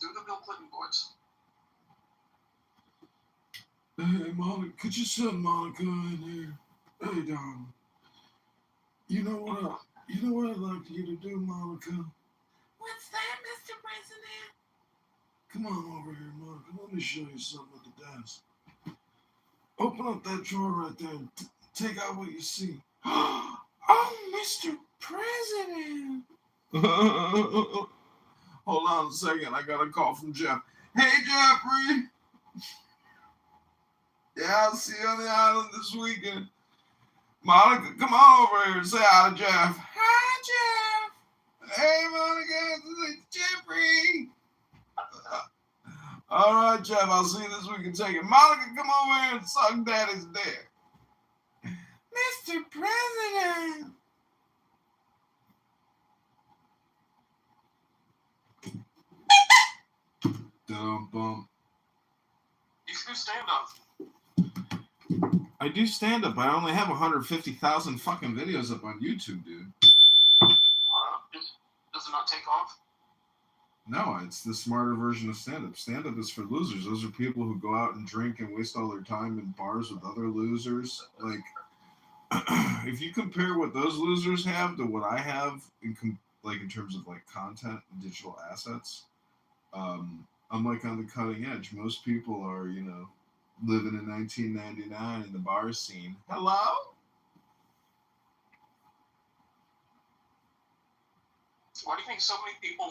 Do the Bill Clinton boards. Hey, Monica, could you send Monica in here? Hey, darling. You know what I'd like you to do, Monica? What's that, Mr. President? Come on over here, Monica. Let me show you something at the desk. Open up that drawer right there and take out what you see. Oh, Mr. President. Hold on a second. I got a call from Jeff. Hey, Jeffrey. Yeah, Yeah, I'll see you on the island this weekend. Monica, come on over here and say hi to Jeff. Hi, Jeff. Hey, Monica, this is Jeffrey. All right, Jeff, I'll see you this weekend. Take it. Monica, come over here and suck Daddy's dick. Mr. President. Dum bum. You can do stand up. I do stand up. I only have 150,000 fucking videos up on YouTube, dude. Does it not take off? No, it's the smarter version of stand up. Stand up is for losers. Those are people who go out and drink and waste all their time in bars with other losers. Like, if you compare what those losers have to what I have, in terms of like content and digital assets, I'm like on the cutting edge. Most people are, living in 1999 in the bar scene. Hello? Why do you think so many people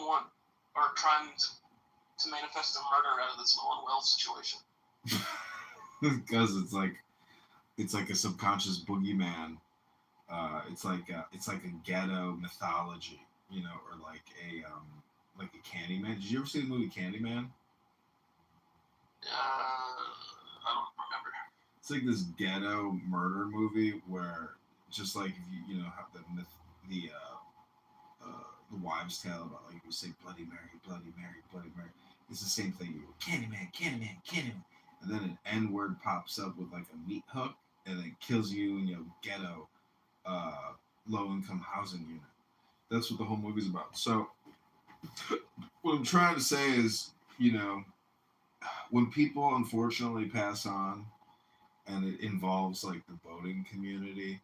are trying to manifest a murder out of this Lowen Wells situation? Because it's like a subconscious boogeyman. It's like a ghetto mythology, or like a Candyman. Did you ever see the movie Candyman? I don't remember. It's like this ghetto murder movie where just like if you have the myth, the wives' tale about like you say Bloody Mary, Bloody Mary, Bloody Mary. It's the same thing. You go, Candyman, Candyman, Candyman, and then an N-word pops up with like a meat hook and it kills you in your ghetto, low-income housing unit. That's what the whole movie's about. So what I'm trying to say is, when people unfortunately pass on and it involves like the boating community,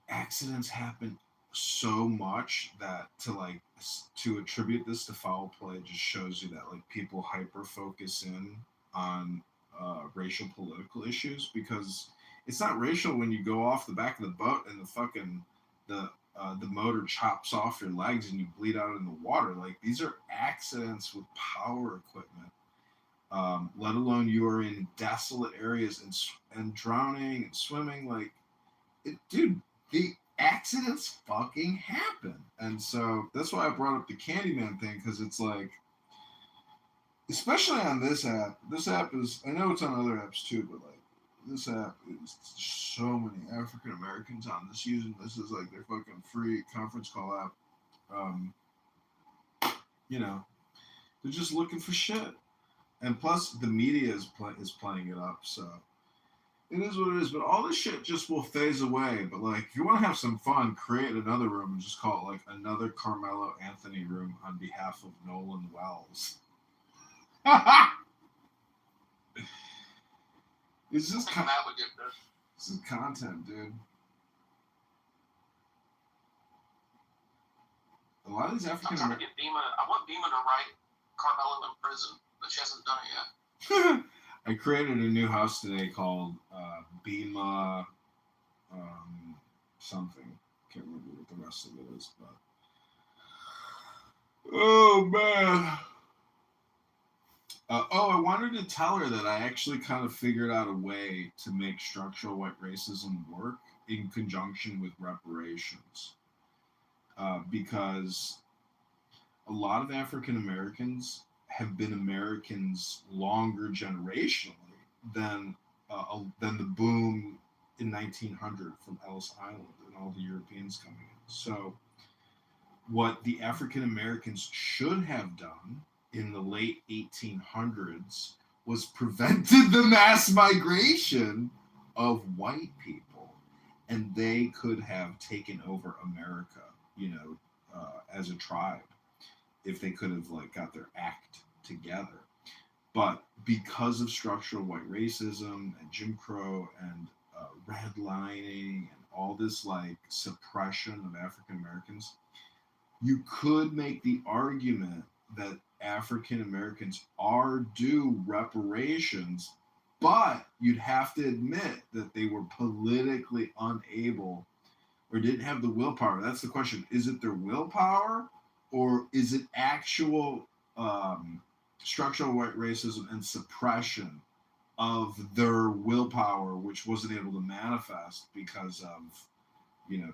accidents happen so much that to attribute this to foul play just shows you that like people hyper focus in on racial political issues, because it's not racial when you go off the back of the boat and the motor chops off your legs and you bleed out in the water. Like, these are accidents with power equipment. Let alone you are in desolate areas and drowning and swimming. Like, dude, the accidents fucking happen. And so that's why I brought up the Candyman thing, because it's like, especially on this app is, I know it's on other apps too, but like, this app is so many African Americans on this using this as like their fucking free conference call app. They're just looking for shit. And plus, the media is playing it up, so it is what it is. But all this shit just will phase away. But like, if you want to have some fun, create another room and just call it like another Carmelo Anthony room on behalf of Nolan Wells. It's just this is content, dude. A lot of these African American. I want Beeman to write Carmelo in prison, but she hasn't done it yet. I created a new house today called Bema something. Can't remember what the rest of it is, but oh man. I wanted to tell her that I actually kind of figured out a way to make structural white racism work in conjunction with reparations. Because a lot of African Americans have been Americans longer generationally than the boom in 1900 from Ellis Island and all the Europeans coming in. So what the African Americans should have done in the late 1800s was prevented the mass migration of white people, and they could have taken over America, as a tribe, if they could have like got their act together. But because of structural white racism and Jim Crow and redlining and all this like suppression of African Americans, you could make the argument that African Americans are due reparations, but you'd have to admit that they were politically unable or didn't have the willpower. That's the question. Is it their willpower, or is it actual structural white racism and suppression of their willpower, which wasn't able to manifest because of,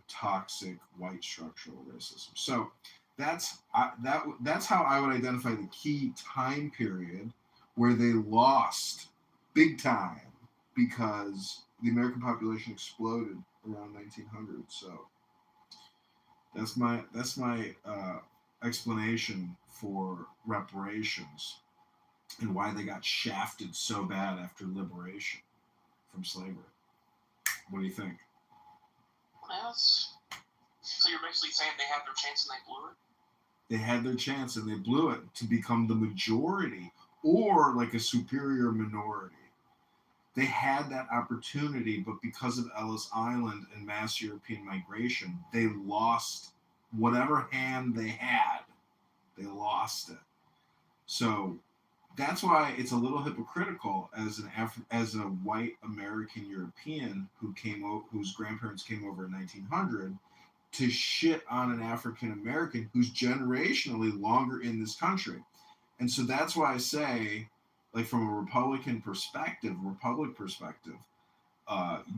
toxic white structural racism. So that's how I would identify the key time period where they lost big time because the American population exploded around 1900. So that's my explanation for reparations and why they got shafted so bad after liberation from slavery. What do you think? Well, so you're basically saying they had their chance and they blew it? They had their chance and they blew it to become the majority or like a superior minority. They had that opportunity, but because of Ellis Island and mass European migration, they lost whatever hand they had. They lost it. So that's why it's a little hypocritical as a white American European whose grandparents came over in 1900 to shit on an African American who's generationally longer in this country. And so that's why I say, like from a Republic perspective,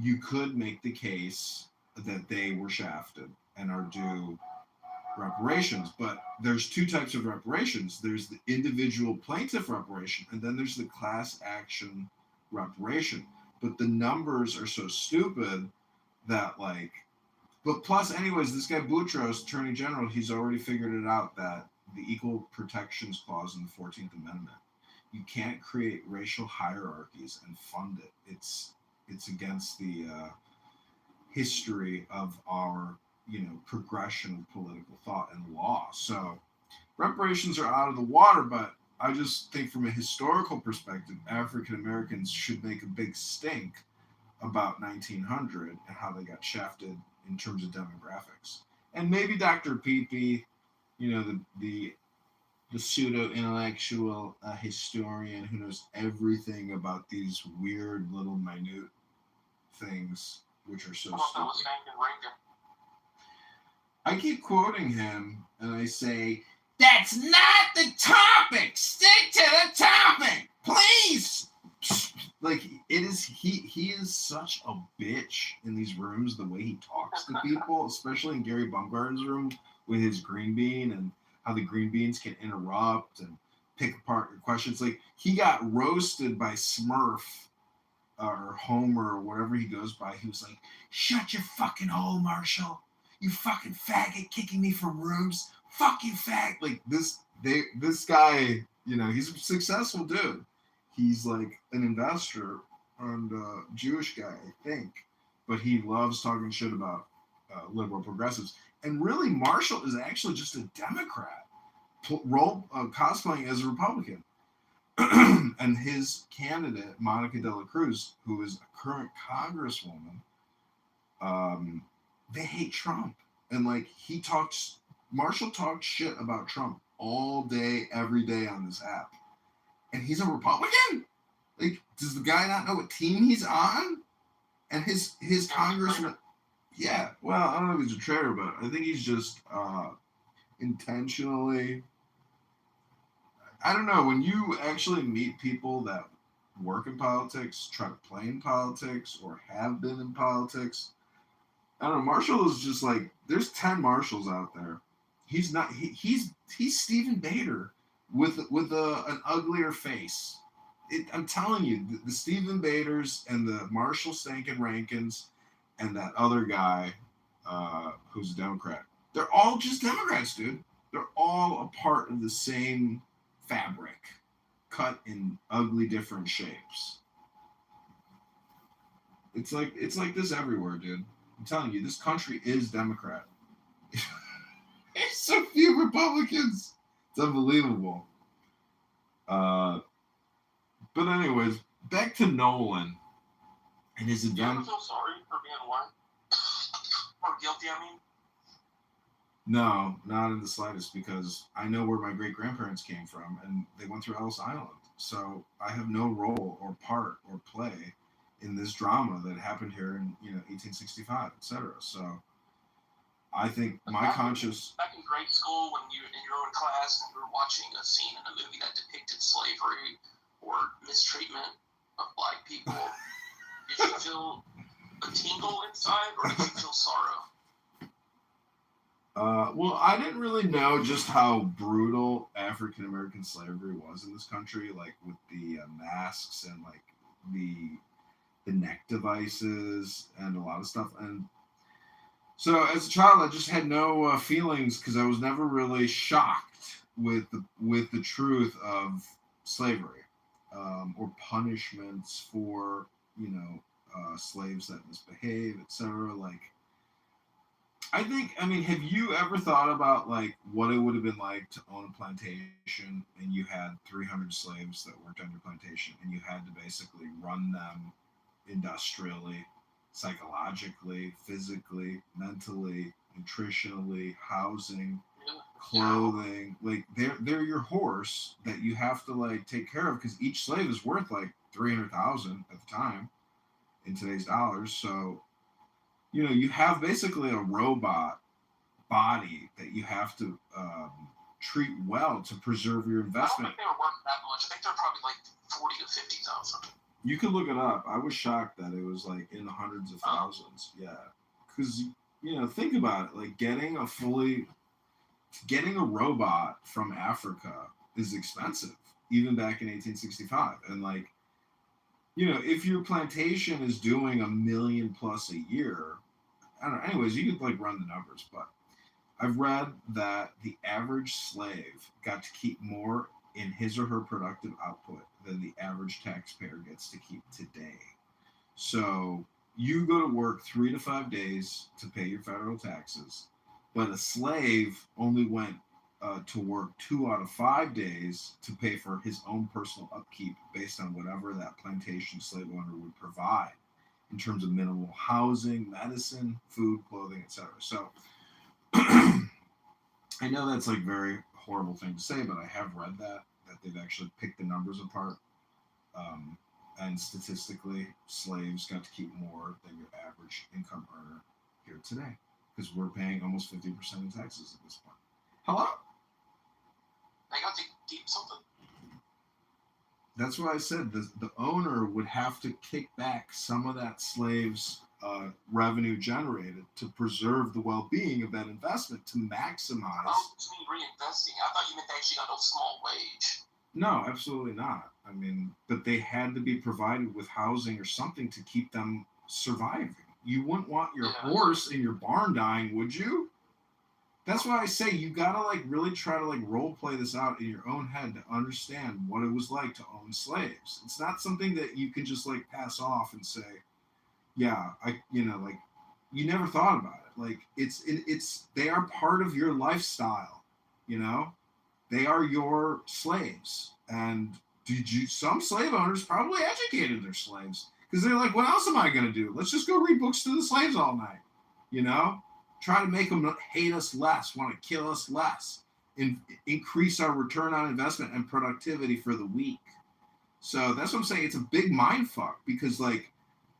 you could make the case that they were shafted and are due reparations. But there's two types of reparations. There's the individual plaintiff reparation, and then there's the class action reparation. But the numbers are so stupid that but plus, anyways, this guy Boutros, Attorney General, he's already figured it out that the Equal Protections Clause in the 14th Amendment, you can't create racial hierarchies and fund it. It's against the history of our progression of political thought and law. So reparations are out of the water, but I just think from a historical perspective, African Americans should make a big stink about 1900 and how they got shafted in terms of demographics. And maybe Dr. Pepe, the pseudo-intellectual historian who knows everything about these weird little minute things, which are so stupid. I keep quoting him, and I say, "That's not the topic! Stick to the topic, please!" Like, it is, he is such a bitch in these rooms, the way he talks to people, especially in Gary Bumgarner's room with his green bean and how the green beans can interrupt and pick apart your questions. Like, he got roasted by Smurf or Homer or whatever he goes by. He was like, "Shut your fucking hole, Marshall. You fucking faggot kicking me from rooms. Fuck you, fag." Like, this guy, he's a successful dude. He's like an investor and a Jewish guy, I think. But he loves talking shit about liberal progressives. And really, Marshall is actually just a Democrat cosplaying as a Republican. And his candidate, Monica De La Cruz, who is a current congresswoman, they hate Trump. And Marshall talks shit about Trump all day, every day on this app. And he's a Republican? Like, does the guy not know what team he's on? And his congressman, yeah, well, I don't know if he's a traitor, but I think he's just intentionally, I don't know, when you actually meet people that work in politics, try to play in politics, or have been in politics, I don't know, Marshall is just like, there's 10 Marshalls out there. He's not, he's Stephen Bader with an uglier face. I'm telling you, the Stephen Baders and the Marshall Stankin Rankins and that other guy who's a Democrat, they're all just Democrats, dude. They're all a part of the same fabric, cut in ugly different shapes. It's like this everywhere, dude. I'm telling you, this country is Democrat. There's so few Republicans. It's unbelievable. But anyways, back to Nolan and his adventure. I'm so sorry for being white. Or guilty, I mean. No, not in the slightest, because I know where my great-grandparents came from, and they went through Ellis Island. So I have no role or part or play in this drama that happened here in 1865, etc. So I think my conscious. Back in grade school, when you in your own class and you were watching a scene in a movie that depicted slavery or mistreatment, of black people, did you feel a tingle inside, or did you feel sorrow? Well, I didn't really know just how brutal African American slavery was in this country, like with the masks and like the neck devices and a lot of stuff. And so, as a child, I just had no feelings because I was never really shocked with the truth of slavery or punishments for slaves that misbehave, etc. Like, I mean, have you ever thought about like what it would have been like to own a plantation and you had 300 slaves that worked on your plantation and you had to basically run them industrially, psychologically, physically, mentally, nutritionally, housing, clothing, like they're your horse that you have to like take care of because each slave is worth like 300,000 at the time in today's dollars. So you have basically a robot body that you have to treat well to preserve your I don't investment. think they were worth that much. I think they're probably like 40 to 50,000. You can look it up. I was shocked that it was like in the hundreds of thousands. Yeah, because think about it. Like getting a robot from Africa is expensive, even back in 1865. And like, if your plantation is doing $1 million plus a year, I don't know. Anyways, you could like run the numbers, but I've read that the average slave got to keep more in his or her productive output than the average taxpayer gets to keep today. So you go to work 3 to 5 days to pay your federal taxes, but a slave only went to work 2 out of 5 days to pay for his own personal upkeep based on whatever that plantation slave owner would provide in terms of minimal housing, medicine, food, clothing, etc. So I know that's like very horrible thing to say, but I have read that they've actually picked the numbers apart. And statistically, slaves got to keep more than your average income earner here today because we're paying almost 50% in taxes at this point. Hello? They got to keep something. That's why I said the owner would have to kick back some of that slave's revenue generated to preserve the well-being of that investment to maximize. Oh, you mean reinvesting? I thought you meant they actually got a small wage. No, absolutely not. I mean, but they had to be provided with housing or something to keep them surviving. You wouldn't want your horse in your barn dying, would you? That's why I say you gotta like really try to like role play this out in your own head to understand what it was like to own slaves. It's not something that you can just like pass off and say, yeah, like you never thought about it. Like it's they are part of your lifestyle, They are your slaves. And some slave owners probably educated their slaves because they're like, what else am I going to do? Let's just go read books to the slaves all night, Try to make them hate us less, want to kill us less, and increase our return on investment and productivity for the week. So that's what I'm saying. It's a big mind fuck because like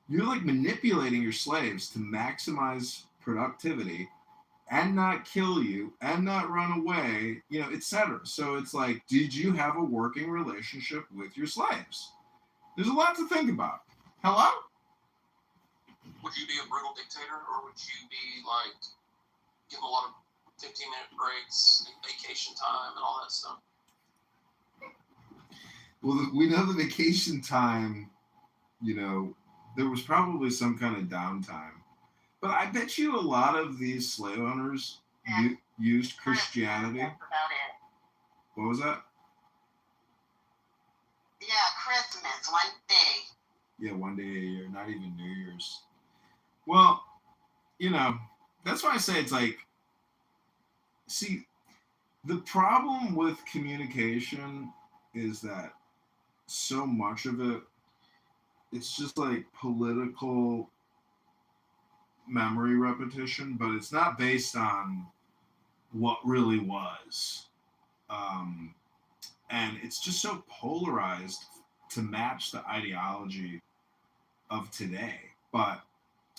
you're like manipulating your slaves to maximize productivity and not kill you and not run away, etc. So it's like, did you have a working relationship with your slaves? There's a lot to think about. Hello? Would you be a brutal dictator, or would you be like, give a lot of 15-minute breaks, vacation time, and all that stuff? Well, we know the vacation time, there was probably some kind of downtime. But I bet you a lot of these slave owners used Christianity. That's about it. What was that? Yeah, Christmas, one day. Yeah, one day a year, not even New Year's. Well, that's why I say it's like, see, the problem with communication is that so much of it, it's just like political memory repetition, but it's not based on what really was. And it's just so polarized to match the ideology of today. But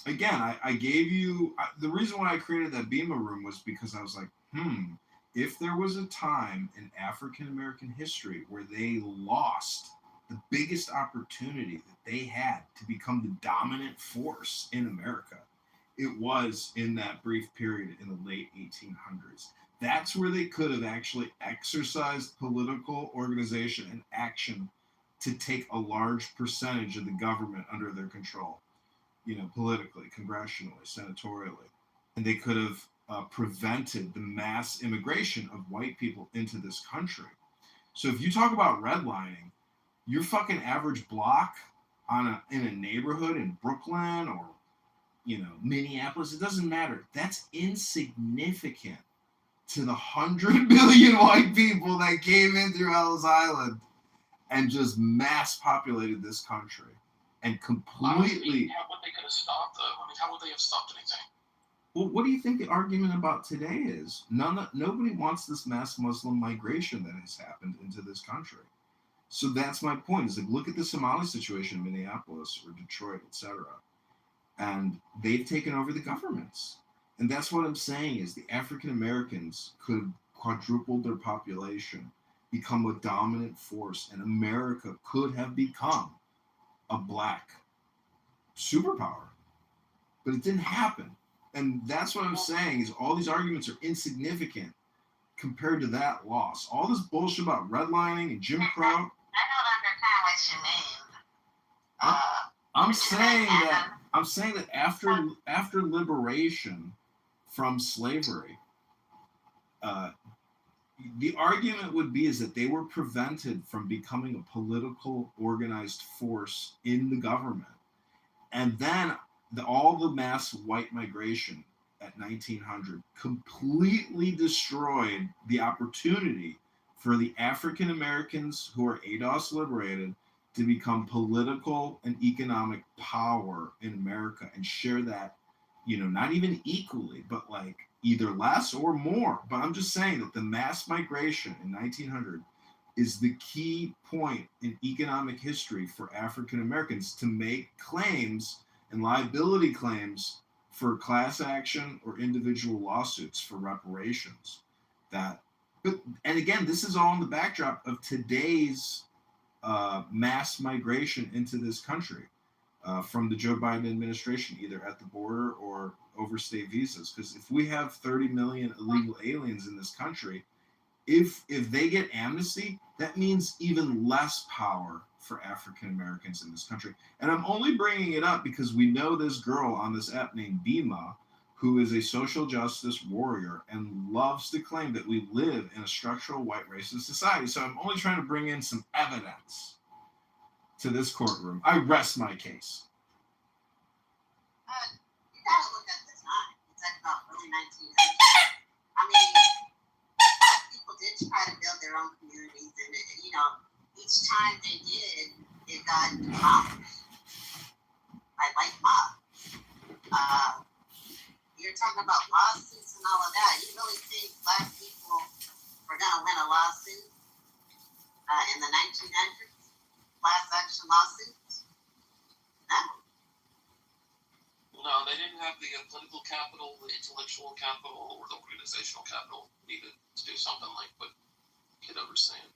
again, I gave you the reason why I created that Bema room was because I was like, if there was a time in African American history where they lost the biggest opportunity that they had to become the dominant force in America, it was in that brief period in the late 1800s. That's where they could have actually exercised political organization and action to take a large percentage of the government under their control, politically, congressionally, senatorially. And they could have prevented the mass immigration of white people into this country. So if you talk about redlining, your fucking average block in a neighborhood in Brooklyn or Minneapolis, it doesn't matter. That's insignificant to the 100 million white people that came in through Ellis Island and just mass populated this country and completely. What they could have stopped, though? I mean, how would they have stopped anything? Well, what do you think the argument about today is? Nobody wants this mass Muslim migration that has happened into this country. So that's my point. Is like, look at the Somali situation in Minneapolis or Detroit, etc. And they've taken over the governments. And that's what I'm saying is the African Americans could have quadrupled their population, become a dominant force, and America could have become a black superpower. But it didn't happen. And that's what I'm saying is all these arguments are insignificant compared to that loss. All this bullshit about redlining and Jim Crow. I don't understand what you mean. I'm saying that after liberation from slavery, the argument would be is that they were prevented from becoming a political organized force in the government. And then all the mass white migration at 1900 completely destroyed the opportunity for the African Americans who are ADOS liberated to become political and economic power in America and share that, not even equally, but like either less or more. But I'm just saying that the mass migration in 1900 is the key point in economic history for African Americans to make claims and liability claims for class action or individual lawsuits for reparations. And again, this is all in the backdrop of today's mass migration into this country from the Joe Biden administration, either at the border or overstay visas. Because if we have 30 million illegal aliens in this country, if they get amnesty, that means even less power for African Americans in this country. And I'm only bringing it up because we know this girl on this app named Bima, who is a social justice warrior and loves to claim that we live in a structural white racist society. So I'm only trying to bring in some evidence to this courtroom. I rest my case. You gotta look at the time. It's like about early 1900s. I mean, black people did try to build their own communities, and each time they did, it got demolished by white mob. You're talking about lawsuits and all of that. You really think black people were gonna win a lawsuit in the 1900s? Class action lawsuits? No. No, they didn't have the political capital, the intellectual capital, or the organizational capital needed to do something like what Kitover's saying.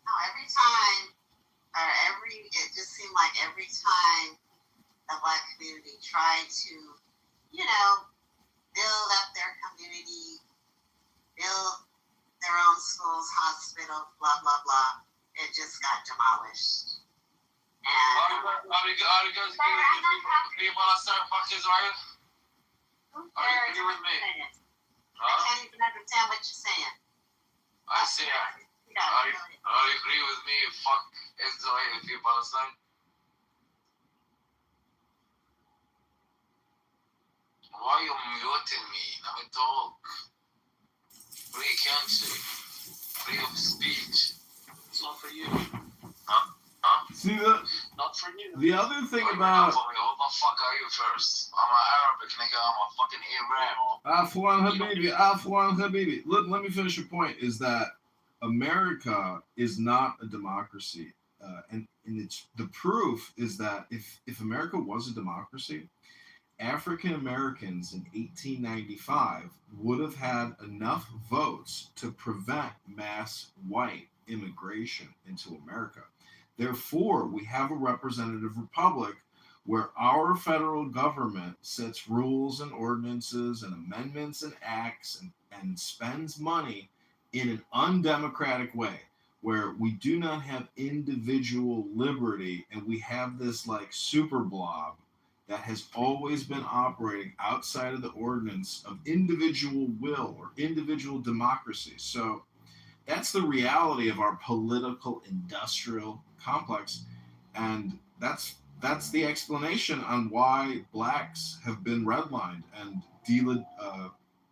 No, it just seemed like every time the black community tried to, build up their community, build their own schools, hospitals, blah, blah, blah, it just got demolished. And Are you guys people on certain fucking Israel? Are you agree with me? I can't even understand what you're saying. I see. I agree with me. Fuck Israel if you're Palestine. Why are you muting me? Let me talk. Free country. Free of speech. It's not for you. See not for you. The other thing What about the fuck are you first? I'm an Arabic nigga. I'm a fucking Arab. Afwan Habibi. Let me finish your point. Is that America is not a democracy, and it's the proof is that if America was a democracy, African Americans in 1895 would have had enough votes to prevent mass white immigration into America. Therefore, we have a representative republic where our federal government sets rules and ordinances and amendments and acts and spends money in an undemocratic way, where we do not have individual liberty, and we have this like super blob that has always been operating outside of the ordinance of individual will or individual democracy. So that's the reality of our political industrial complex, and that's the explanation on why blacks have been redlined and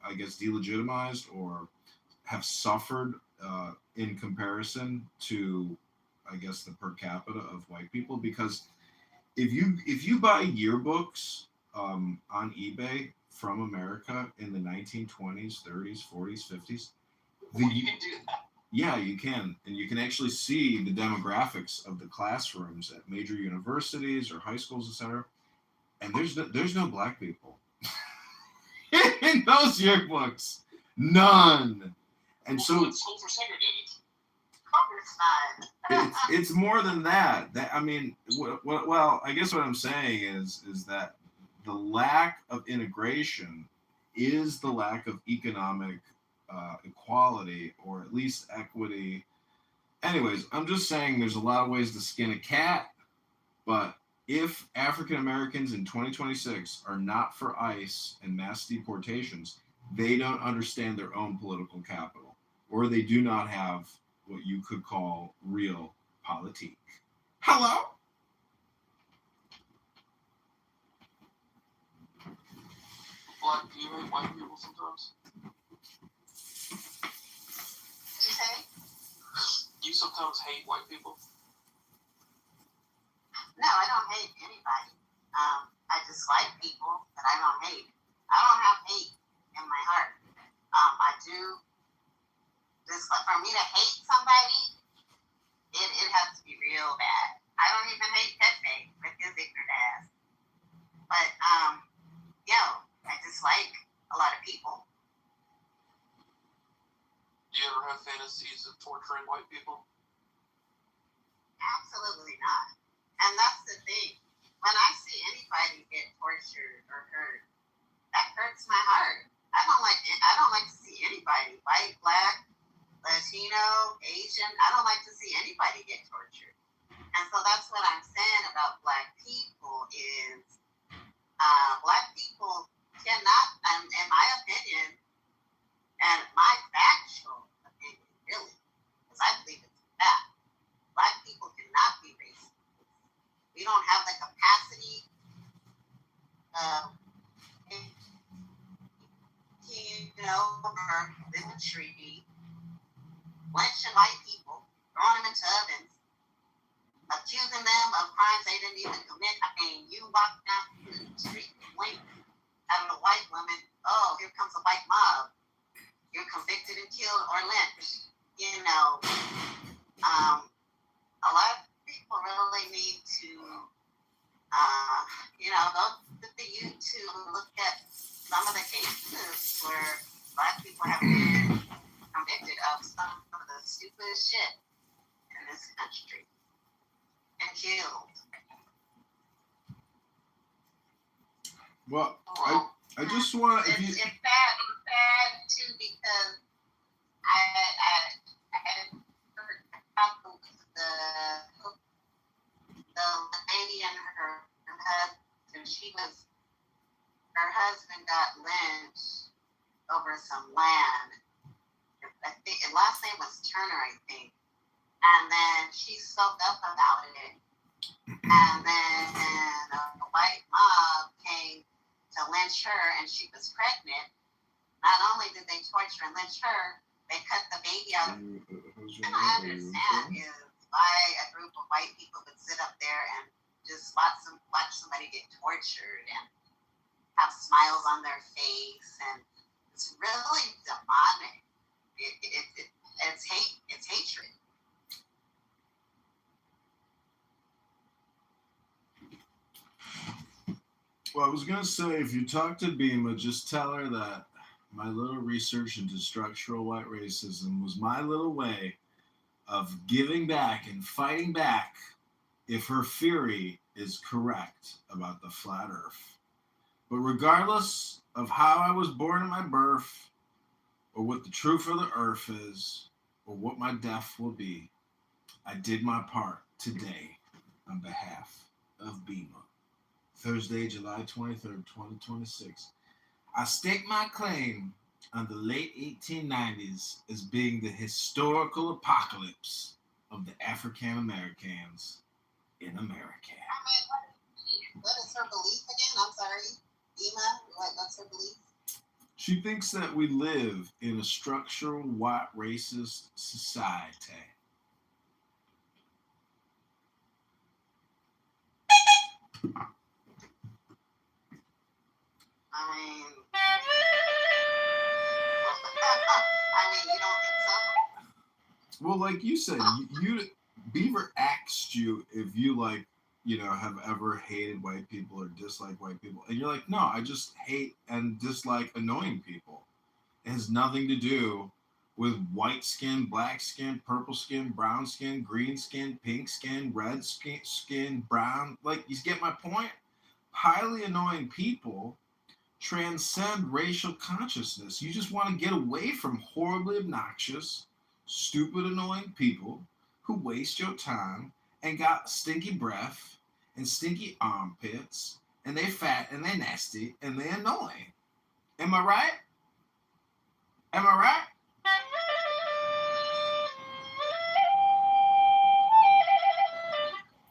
delegitimized or have suffered in comparison to, I guess, the per capita of white people. Because if you buy yearbooks on eBay from America in the 1920s, 30s, 40s, 50s, You can do that. yeah, you can, and you can actually see the demographics of the classrooms at major universities or high schools, etc. And there's no black people in those yearbooks, none. And so schools were segregated. Congressman. it's more than that. I mean, well, I guess what I'm saying is that the lack of integration is the lack of economic equality, or at least equity. Anyways, I'm just saying there's a lot of ways to skin a cat, but if African Americans in 2026 are not for ICE and mass deportations, they don't understand their own political capital, or they do not have what you could call real politique. Hello? Black, do you hate white people sometimes? Did you say? You sometimes hate white people? No, I don't hate anybody. I dislike people, but I don't hate. I don't have hate in my heart. I do dislike. For me to hate somebody, it has to be real bad. I don't even hate Pepe with his ignorant ass. But I dislike a lot of people. Do you ever have fantasies of torturing white people? Absolutely not. And that's the thing. When I see anybody get tortured or hurt, that hurts my heart. I don't like to see anybody, white, black, Latino, Asian. I don't like to see anybody get tortured. And so that's what I'm saying about black people is black people cannot, in my opinion, and my factual opinion, really, because I believe it's fact, black people cannot be racist. We don't have the capacity of over bigotry, lynching white people, throwing them into ovens, accusing them of crimes they didn't even commit. I mean, you walk down the street and blink at a white woman, oh, here comes a white mob. You're convicted and killed or lynched. A lot of people really need to, go to the YouTube and look at some of the cases where black people have been convicted of some of the stupidest shit in this country and killed. Well, I just want to. It's sad too, because I heard about the lady and her husband. Her husband got lynched over some land. I think her last name was Turner, I think. And then she spoke up about it. And then a white mob came to lynch her, and she was pregnant. Not only did they torture and lynch her, they cut the baby out. And I understand is why a group of white people would sit up there and just watch somebody get tortured and have smiles on their face, and it's really demonic. It's hate. It's hatred. Well, I was gonna say, if you talk to Bima, just tell her that my little research into structural white racism was my little way of giving back and fighting back if her theory is correct about the flat earth. But regardless of how I was born at my birth, or what the truth of the earth is, or what my death will be, I did my part today on behalf of Bima. Thursday, July 23rd, 2026. I stake my claim on the late 1890s as being the historical apocalypse of the African Americans in America. What is her belief again? I'm sorry. Dima, what's her belief? She thinks that we live in a structural white racist society. You don't think so? Well, like you said, Beaver asked you if you have ever hated white people or disliked white people, and you're like, no, I just hate and dislike annoying people. It has nothing to do with white skin, black skin, purple skin, brown skin, green skin, pink skin, red skin, brown. Like, you get my point? Highly annoying people transcend racial consciousness. You just want to get away from horribly obnoxious, stupid, annoying people who waste your time and got stinky breath and stinky armpits, and they fat and they nasty and they annoying. Am I right? Am I right?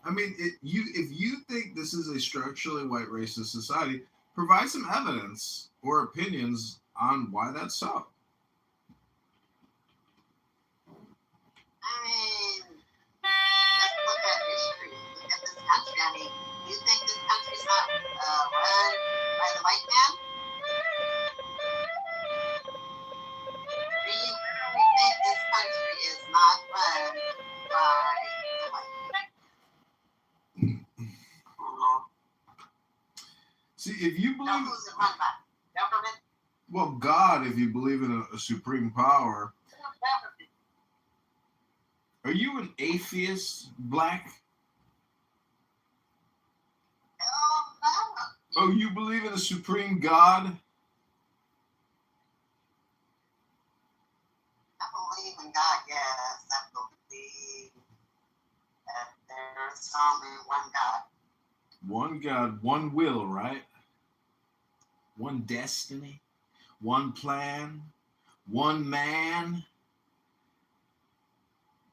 I mean, if you think this is a structurally white racist society, provide some evidence or opinions on why that's so. I mean, let's look at history. Look at this country. I mean, you think this country's not run by the white man? Do you really think this country is not run by the white man? See, if you believe... No, who's it run by? Government? Well, God, if you believe in a supreme power. Are you an atheist, Black? No. Oh, you believe in a supreme God? I believe in God, yes. I believe that there's only one God. One God, one will, right? One destiny, one plan, one man.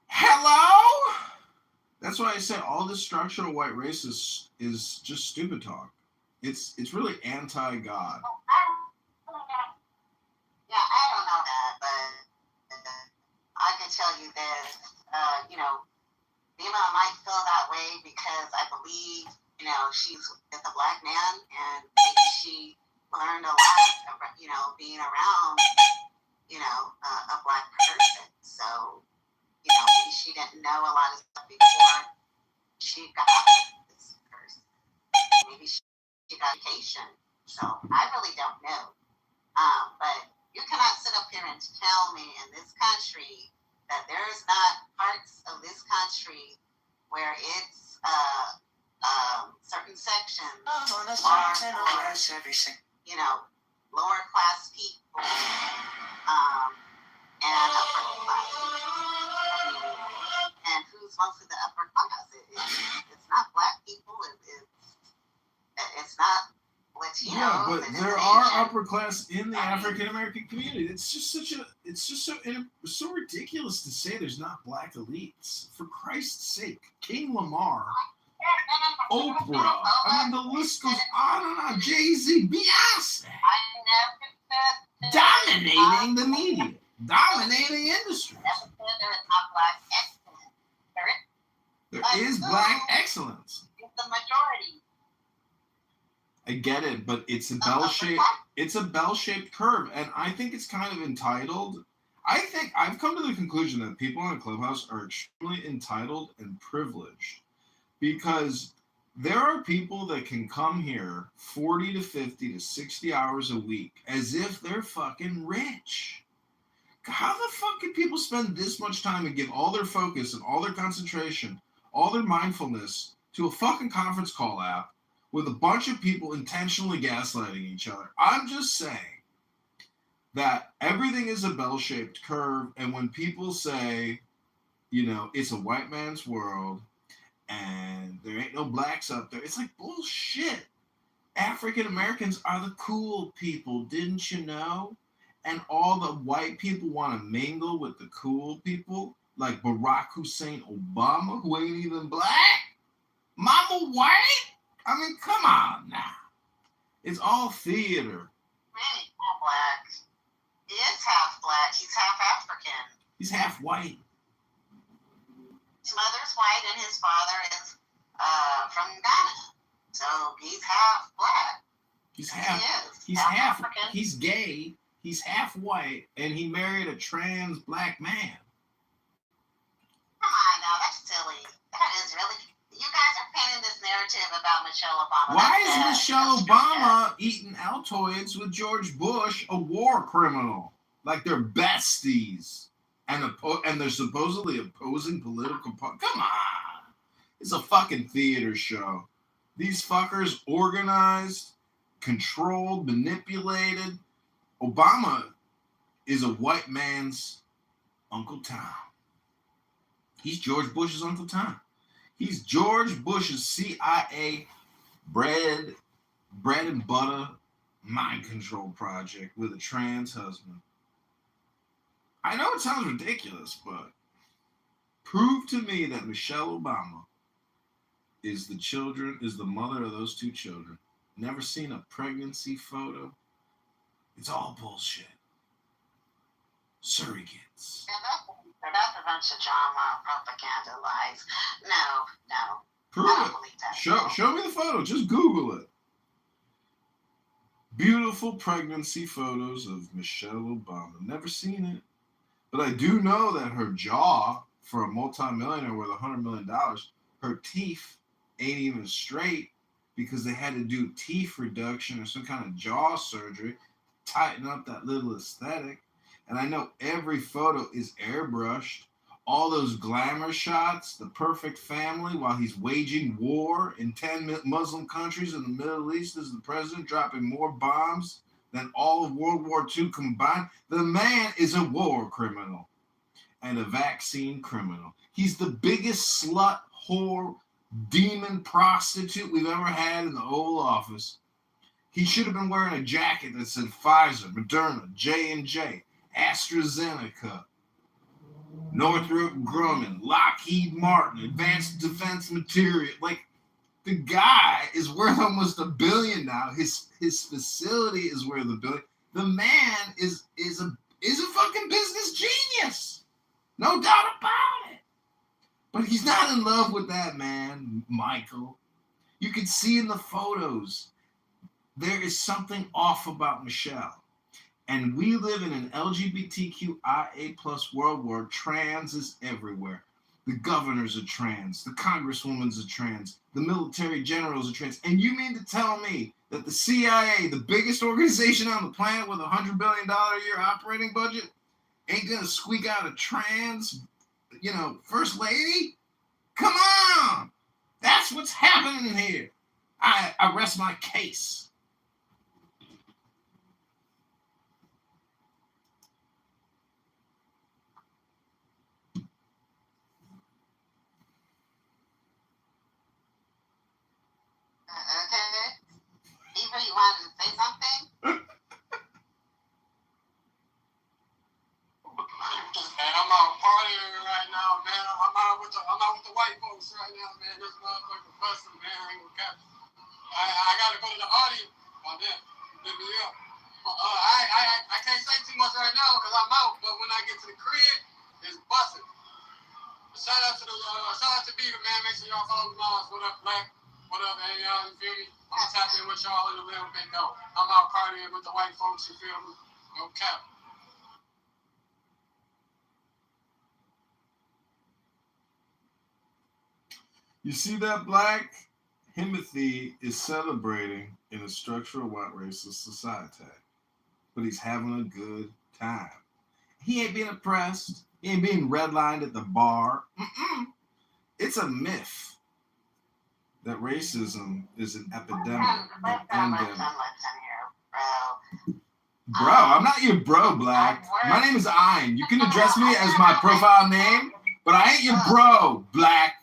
Hello? That's why I said all this structural white racist is just stupid talk. It's really anti-God. Yeah, I don't know that, but I can tell you that, Bima might feel that way because I believe, she's with a Black man, and maybe she learned a lot, being around, a Black person. So, maybe she didn't know a lot of stuff before she got this person. Maybe she got education. So, I really don't know. But you cannot sit up here and tell me in this country that there's not parts of this country where it's certain sections are for, lower class people and upper class people. And who's mostly the upper class? It's not Black people. It's not Latino. Yeah, but there are upper class in the African American community. It's just so ridiculous to say there's not Black elites. For Christ's sake, King Lamar, Oprah. I mean, the list goes on and on. Jay-Z, Beyonce, dominating the media, dominating industries. There is Black excellence. The majority. I get it, but it's a bell-shaped curve, and I think it's kind of entitled. I think I've come to the conclusion that people on Clubhouse are extremely entitled and privileged because There are people that can come here 40 to 50 to 60 hours a week as if they're fucking rich. How the fuck can people spend this much time and give all their focus and all their concentration, all their mindfulness to a fucking conference call app with a bunch of people intentionally gaslighting each other? I'm just saying that everything is a bell-shaped curve, and when people say, you know, it's a white man's world and there ain't no blacks up there, it's like bullshit. African Americans are the cool people, didn't you know? And all the white people want to mingle with the cool people, like Barack Hussein Obama, who ain't even black. Mama white? I mean, come on now. It's all theater. Really, not black. He is half black. He's half African. He's half white. His mother's white and his father is from Ghana. So he's half black. He's half African. He's gay. He's half white, and he married a trans black man. Come on now, that's silly. That is really. You guys are painting this narrative about Michelle Obama. Why is Michelle Obama eating Altoids with George Bush, a war criminal? Like they're besties, and they're supposedly opposing political. Come on, it's a fucking theater show. These fuckers organized, controlled, manipulated. Obama is a white man's Uncle Tom. He's George Bush's Uncle Tom. He's George Bush's CIA bread and butter mind control project with a trans husband. I know it sounds ridiculous, but prove to me that Michelle Obama is the mother of those two children. Never seen a pregnancy photo. It's all bullshit. Surrogates. That's a bunch of drama, propaganda, lies. No. Prove I don't it. believe that. Show me the photo. Just Google it. Beautiful pregnancy photos of Michelle Obama. Never seen it. But I do know that her jaw, for a multimillionaire with $100 million, her teeth ain't even straight because they had to do teeth reduction or some kind of jaw surgery, tighten up that little aesthetic. And I know every photo is airbrushed. All those glamour shots, the perfect family while he's waging war in 10 Muslim countries in the Middle East as the president, dropping more bombs than all of World War II combined. The man is a war criminal and a vaccine criminal. He's the biggest slut, whore, demon prostitute we've ever had in the Oval Office. He should have been wearing a jacket that said Pfizer, Moderna, J&J, AstraZeneca, Northrop Grumman, Lockheed Martin, Advanced Defense Material. Like, the guy is worth almost $1 billion now. His facility is worth $1 billion. The man is a fucking business genius. No doubt about it. But he's not in love with that man, Michael. You can see in the photos, there is something off about Michelle. And we live in an LGBTQIA plus world where trans is everywhere. The governors are trans. The congresswomen's are trans. The military generals are trans. And you mean to tell me that the CIA, the biggest organization on the planet with $100 billion a year operating budget, ain't going to squeak out a trans, first lady? Come on! That's what's happening here. I rest my case. Okay. Eva, you wanted to say something? Man, I'm out partying right now, man. I'm out with the white folks right now, man. This motherfucker busting, man. I gotta go to the audience. Oh, damn. Pick me up. I can't say too much right now because I'm out. But when I get to the crib, it's busting. Shout out to Beaver, man. Make sure y'all follow the laws. What up, Black? What up, man? Y'all, you feel me? I'm gonna tap in with y'all in a little bit, though. I'm out partying with the white folks, you feel me? No cap. You see that, Black? Timothy is celebrating in a structural white racist society, but he's having a good time. He ain't being oppressed. He ain't being redlined at the bar. It's a myth that racism is an epidemic, an endemic. Bro, I'm not your bro, Black. My name is Ein. You can address me as my profile name, but I ain't your bro, Black.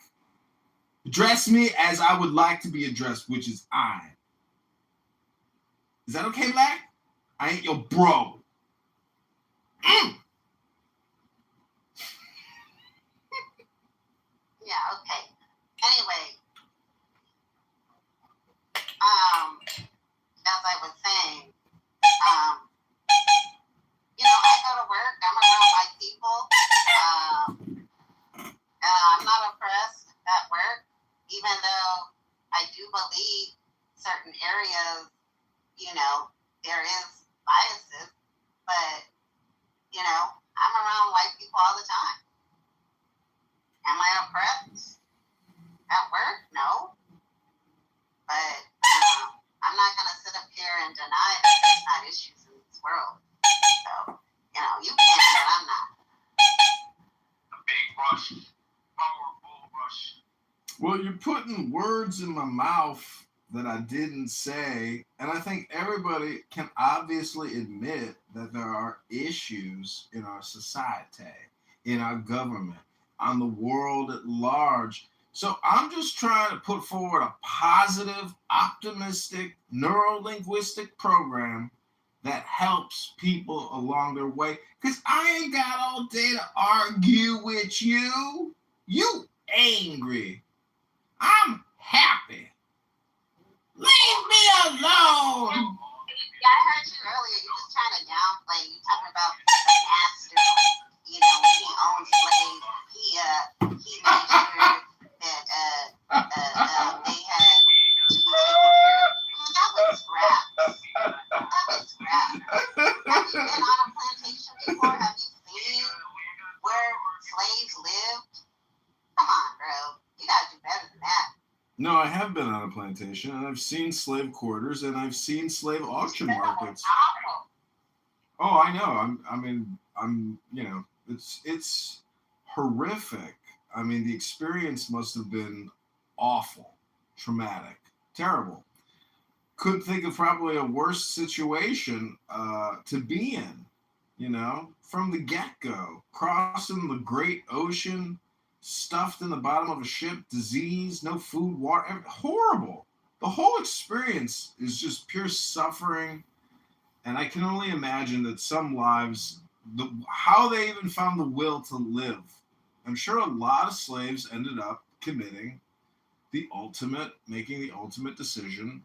Address me as I would like to be addressed, which is Ein. Is that okay, Black? I ain't your bro. Yeah, okay. Anyway, as I was saying, I go to work, I'm around white people, I'm not oppressed at work, even though I do believe certain areas, there is biases, but, I'm around white people all the time. Am I oppressed at work? No. But I'm not going to sit up here and deny that there's not issues in this world. So, you can, but I'm not. A big rush. Powerful rush. Well, you're putting words in my mouth that I didn't say, and I think everybody can obviously admit that there are issues in our society, in our government, on the world at large. So I'm just trying to put forward a positive, optimistic, neuro-linguistic program that helps people along their way. Because I ain't got all day to argue with you. You angry. I'm happy. Leave me alone. Yeah, I heard you earlier. You're just trying to downplay. You're talking about the master. When he owned slaves, he made sure that they had to be taken care of. That was scraps. Have you been on a plantation before? Have you seen where slaves lived? Come on, bro. You gotta do better than that. No, I have been on a plantation, and I've seen slave quarters, and I've seen slave auction markets. Oh, I know. It's horrific. I mean, the experience must have been awful, traumatic, terrible. Couldn't think of probably a worse situation to be in, from the get-go, crossing the great ocean, stuffed in the bottom of a ship, disease, no food, water, horrible. The whole experience is just pure suffering, and I can only imagine that some lives, how they even found the will to live. I'm sure a lot of slaves ended up making the ultimate decision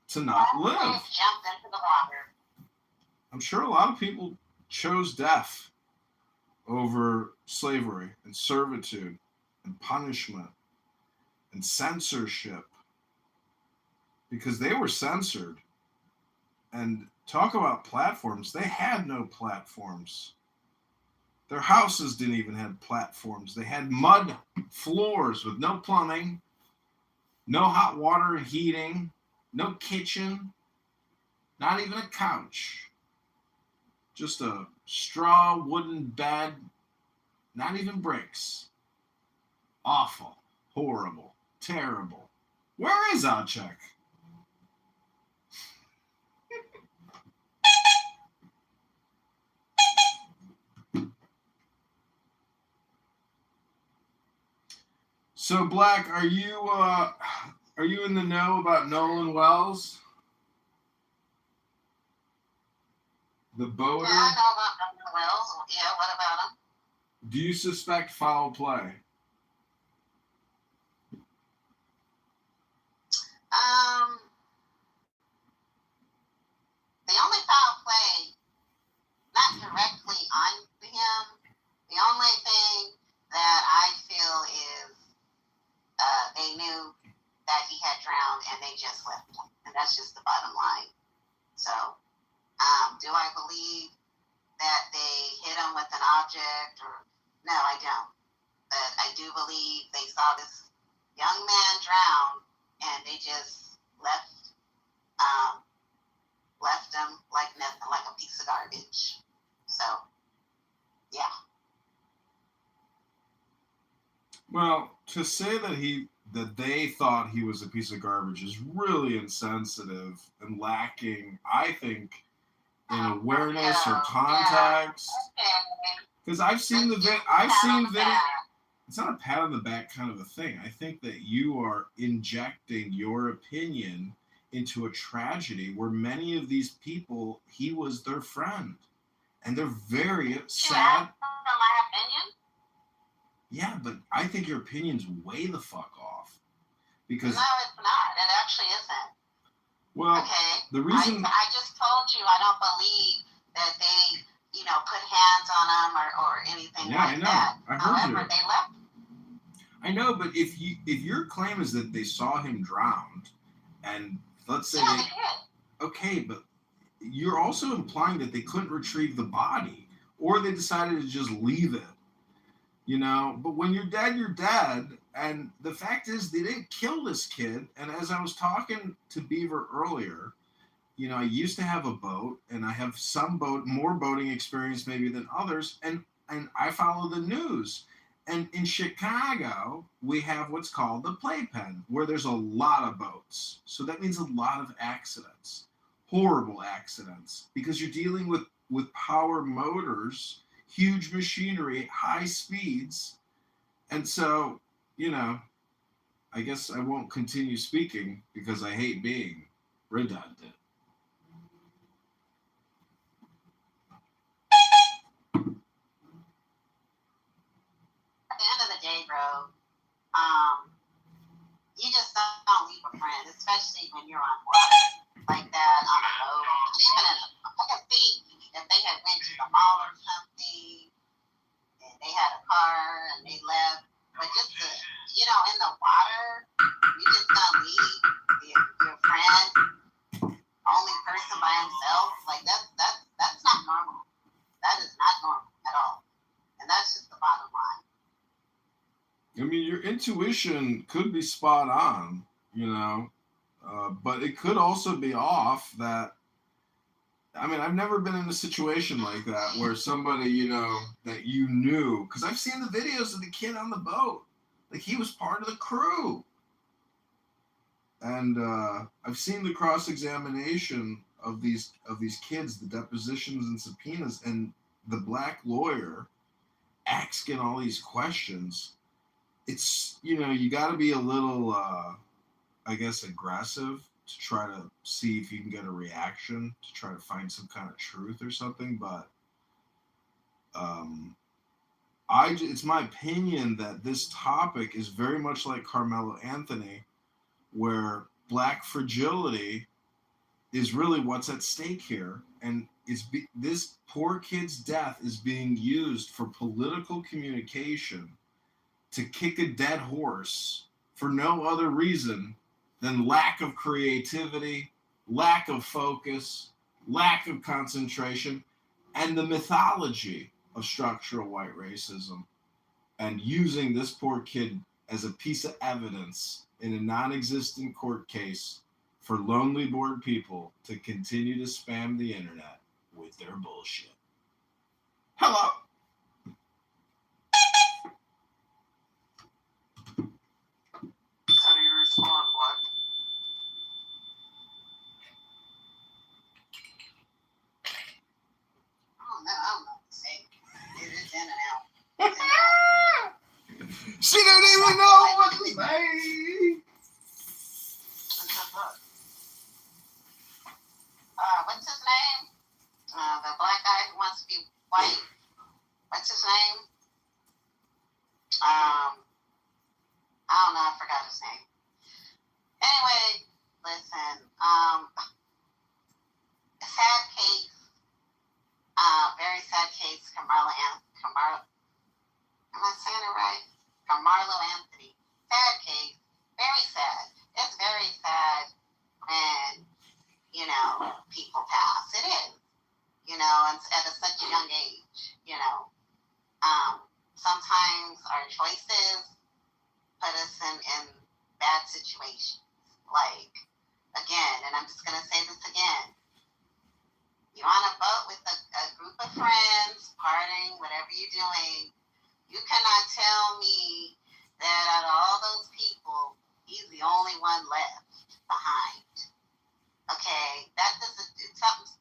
to not live. Jumped into the water. I'm sure a lot of people chose death over slavery and servitude and punishment and censorship because they were censored. And talk about platforms. They had no platforms. Their houses didn't even have platforms. They had mud floors with no plumbing, no hot water and heating, no kitchen, not even a couch. Just a straw wooden bed, not even bricks. Awful, horrible, terrible. Where is Acek? So, Black, are you in the know about Nolan Wells? The boater? Yeah, I know about Nolan Wells. Yeah, what about him? Do you suspect foul play? The only foul play, not directly on him, the only thing that I feel is they knew that he had drowned and they just left him. And that's just the bottom line. So, do I believe that they hit him with an object? No, I don't. But I do believe they saw this young man drown and they just left him like nothing, like a piece of garbage. So, yeah. Well, to say that they thought he was a piece of garbage is really insensitive and lacking, I think, in awareness or context. Because I've seen video. It's not a pat on the back kind of a thing. I think that you are injecting your opinion into a tragedy where many of these people, he was their friend, and they're very sad. My opinion? Yeah, but I think your opinion's way the fuck off. Because no, it's not. It actually isn't. Well, okay. The reason I just told you I don't believe that they, put hands on him or anything like that. I heard However, you. they left. I know, but if your claim is that they saw him drowned, and let's say they did. Okay, but you're also implying that they couldn't retrieve the body, or they decided to just leave it. But when you're dead, and the fact is they didn't kill this kid. And as I was talking to Beaver earlier, I used to have a boat, and I have more boating experience maybe than others, and I follow the news. And in Chicago, we have what's called the playpen, where there's a lot of boats. So that means a lot of accidents, horrible accidents, because you're dealing with power motors, huge machinery, high speeds. And so, I guess I won't continue speaking because I hate being redundant. At the end of the day, bro, you just don't leave a friend, especially when you're on water like that on a boat. Even I can see if they had went to the mall or something, and they had a car and they left. But just in the water, you just don't leave your friend, only person by himself. Like that's not normal. That is not normal at all. And that's just the bottom line. I mean, your intuition could be spot on, but it could also be off. I've never been in a situation like that where somebody, that you knew, because I've seen the videos of the kid on the boat, like he was part of the crew. And I've seen the cross-examination of these kids, the depositions and subpoenas, and the black lawyer asking all these questions. It's, you got to be a little, I guess, aggressive to try to see if you can get a reaction, to try to find some kind of truth or something. But it's my opinion that this topic is very much like Carmelo Anthony, where black fragility is really what's at stake here. And this poor kid's death is being used for political communication to kick a dead horse for no other reason than lack of creativity, lack of focus, lack of concentration, and the mythology of structural white racism, and using this poor kid as a piece of evidence in a non-existent court case for lonely bored people to continue to spam the internet with their bullshit. Hello. How do you respond, Black? I don't know what to say. It's in and out. She don't even know what to say. What's his name? The black guy who wants to be white. What's his name? I don't know. I forgot his name. Anyway, listen. Sad case. Very sad case. Carmelo. Am I saying it right? Carmelo Anthony. Sad case. Very sad. It's very sad when, people pass. It is. And at such a young age, sometimes our choices put us in bad situations. Like, again, and I'm just gonna say this again. You're on a boat with a group of friends, partying, whatever you're doing. You cannot tell me that out of all those people, he's the only one left behind. Okay, that something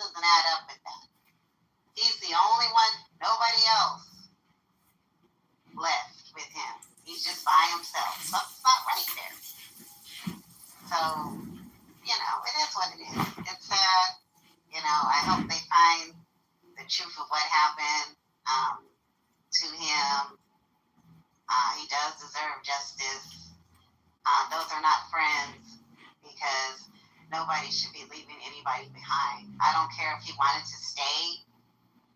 doesn't add up with that. He's the only one, nobody else left with him. He's just by himself. Something's not right there. So, it is what it is. It's sad. I hope they find the truth of what happened to him. He does deserve justice. Those are not friends because nobody should be leaving anybody behind. I don't care if he wanted to stay,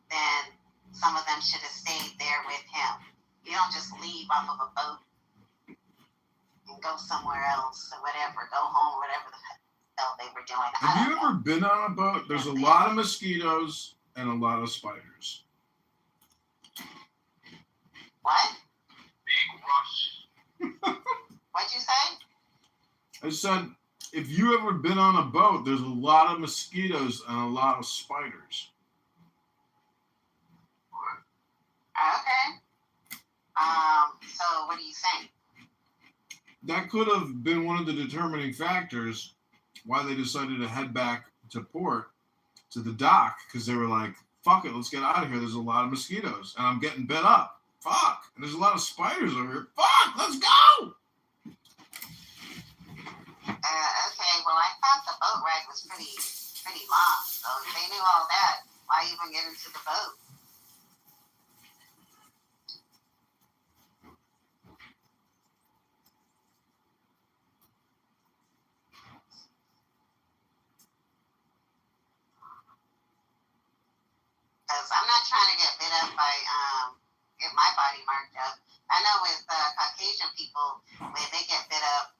then some of them should have stayed there with him. You don't just leave off of a boat and go somewhere else or whatever, go home or whatever the hell they were doing. Have you ever been on a boat? There's a lot of mosquitoes and a lot of spiders. What? Big rush. What'd you say? I said, if you ever been on a boat, there's a lot of mosquitoes and a lot of spiders. Okay. So what do you think? That could have been one of the determining factors why they decided to head back to port, to the dock, because they were like, fuck it, let's get out of here. There's a lot of mosquitoes, and I'm getting bit up. Fuck. And there's a lot of spiders over here. Fuck, let's go! Okay, well, I thought the boat ride was pretty long, so if they knew all that, why even get into the boat? Because I'm not trying to get bit up by, get my body marked up. I know with Caucasian people, when they get bit up,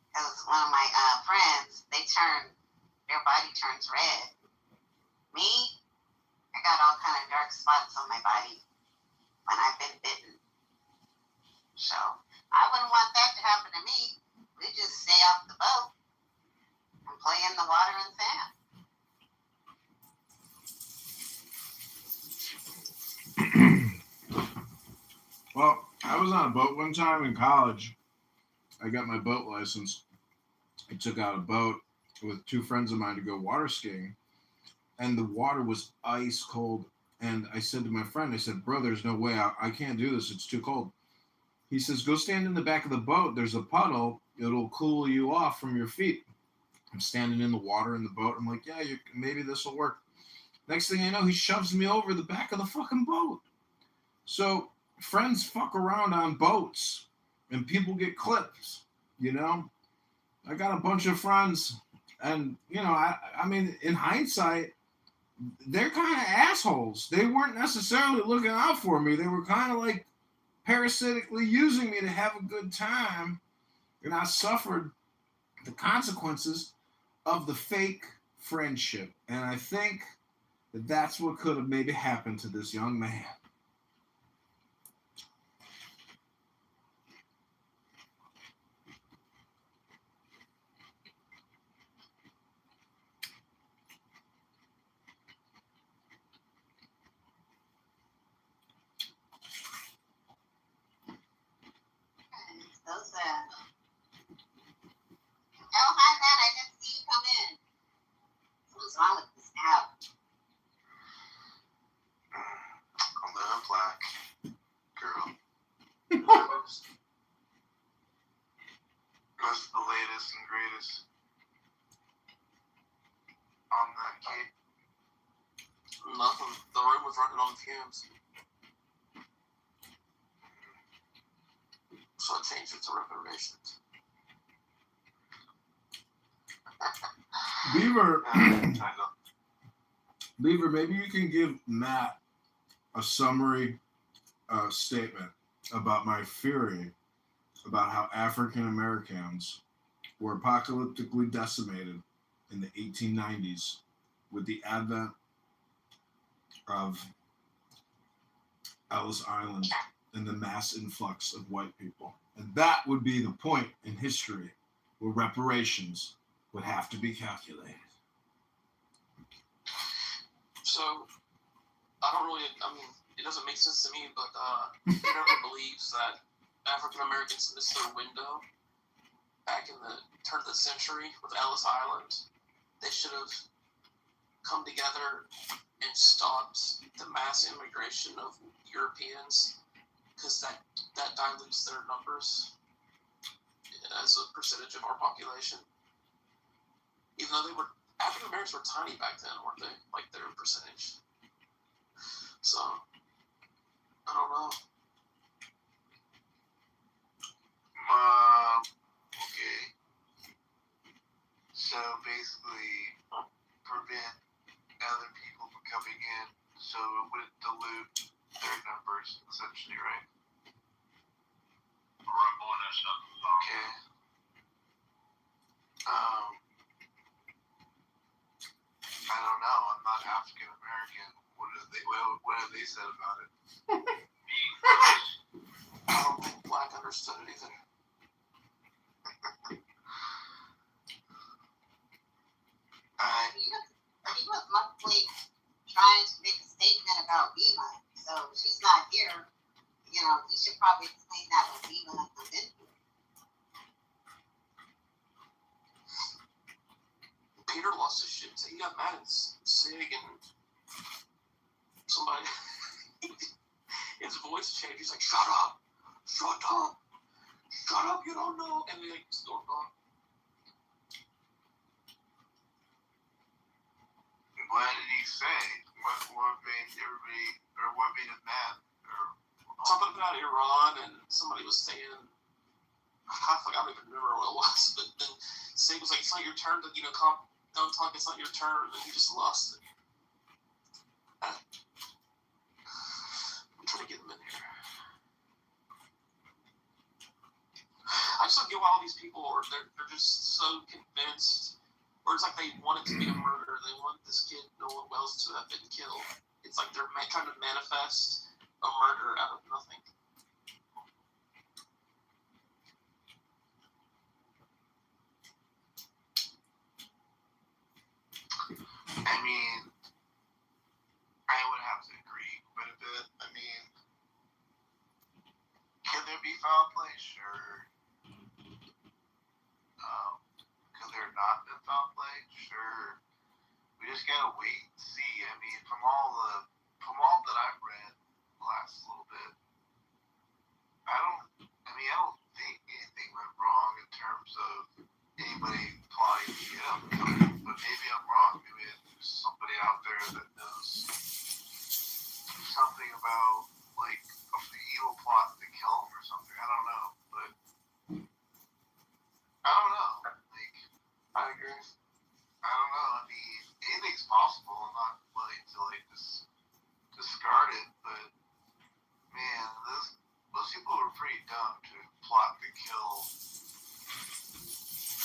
because one of my friends, their body turns red. Me, I got all kind of dark spots on my body when I've been bitten. So I wouldn't want that to happen to me. We just stay off the boat and play in the water and sand. Well, I was on a boat one time in college. I got my boat license. I took out a boat with two friends of mine to go water skiing, and the water was ice cold. And I said to my friend, I said, bro, there's no way. I can't do this. It's too cold. He says, go stand in the back of the boat. There's a puddle. It'll cool you off from your feet. I'm standing in the water in the boat. I'm like, yeah, maybe this will work. Next thing I know, he shoves me over the back of the fucking boat. So friends fuck around on boats, and people get clipped, I got a bunch of friends, and, I mean, in hindsight, they're kind of assholes. They weren't necessarily looking out for me. They were kind of like parasitically using me to have a good time, and I suffered the consequences of the fake friendship. And I think that that's what could have maybe happened to this young man. Those, hi, Matt, I didn't see you come in. What's wrong with this app? A little black girl. What's the latest and greatest on that cake? Nothing. The room was running on fumes. So I changed it to recommendations. Beaver, maybe you can give Matt a summary statement about my theory about how African Americans were apocalyptically decimated in the 1890s with the advent of Ellis Island and the mass influx of white people. And that would be the point in history where reparations would have to be calculated. So, it doesn't make sense to me, but whoever believes that African Americans missed their window back in the turn of the century with Ellis Island, they should have come together and stopped the mass immigration of Europeans, because that dilutes their numbers as a percentage of our population. Even though African Americans were tiny back then, weren't they? Like their percentage. So, I don't know. Okay. So basically, prevent other people from coming in, so it would dilute their numbers, essentially, right? Okay. I don't know. I'm not African American. What have they said about it? I don't think Black understood it either. He was mostly trying to make a statement about Viva. So if she's not here, he should probably explain that when Viva comes in here. Peter lost his shit. So he got mad and Sig and somebody. His voice changed. He's like, "Shut up! Shut up! Shut up! You don't know!" And they stormed off. What did he say? What made everybody, or what made him mad? Something about Iran, and somebody was saying, I don't even remember what it was, but then Sig was like, "It's not your turn to, don't talk, it's not your turn," and he just lost it. I'm trying to get him in here. I just don't get why all these people they're just so convinced, or it's like they want it to be a murder. They want this kid, Noah Wells, to have been killed. It's like they're trying to manifest a murder out of nothing. I mean, I would have to agree quite a bit. I mean, can there be foul play? Sure. Could there not been foul play? Sure. We just gotta wait and see. I mean, from all that I've read the last little bit, I don't think anything went wrong in terms of anybody plotting to get him. But maybe I'm wrong. Maybe there's somebody out there that knows something about like the evil plot to kill him or something. I don't know, but I don't know. Like, I agree. I don't know. I mean, anything's possible. I'm not willing to just discard it, but man, those people were pretty dumb to plot to kill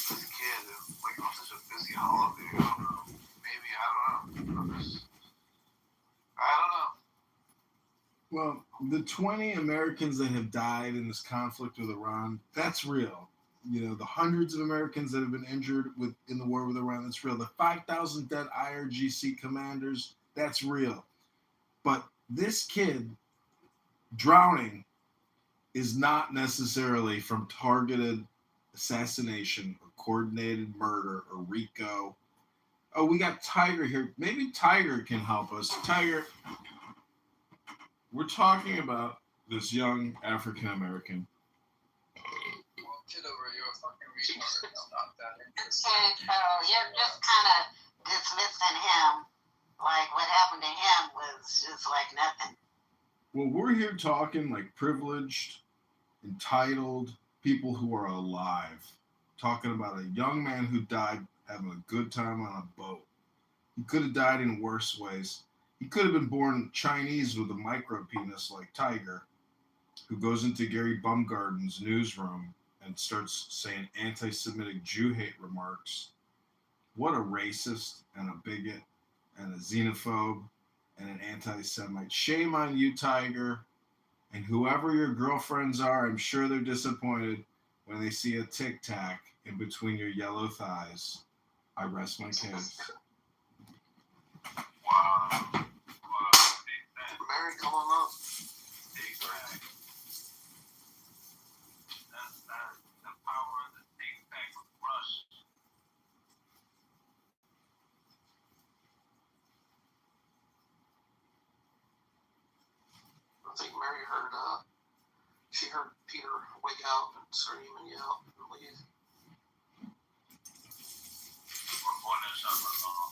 this kid on such a busy holiday. I don't know. Maybe, I don't know. I don't know. Well, the 20 Americans that have died in this conflict with Iran, that's real. The hundreds of Americans that have been injured in the war with Iran, that's real. The 5,000 dead IRGC commanders, that's real. But this kid drowning is not necessarily from targeted assassination or coordinated murder or RICO. Oh, we got Tiger here. Maybe Tiger can help us. Tiger, we're talking about this young African American. Kitover, you're a fucking retard. I'm not that interested. Okay, so you're just kind of dismissing him. Like what happened to him was just like nothing. Well, we're here talking like privileged, entitled people who are alive. Talking about a young man who died having a good time on a boat. He could have died in worse ways. He could have been born Chinese with a micro penis like Tiger, who goes into Gary Bumgarden's newsroom and starts saying anti-Semitic Jew hate remarks. What a racist and a bigot and a xenophobe and an anti-Semite. Shame on you, Tiger. And whoever your girlfriends are, I'm sure they're disappointed when they see a Tic Tac in between your yellow thighs. I rest my case. Wow. Mary, come on up. Exactly. That's the power of the take back with Rush. I think Mary heard, she heard Peter wake out and scream and yell and leave. We're going to shut my mom.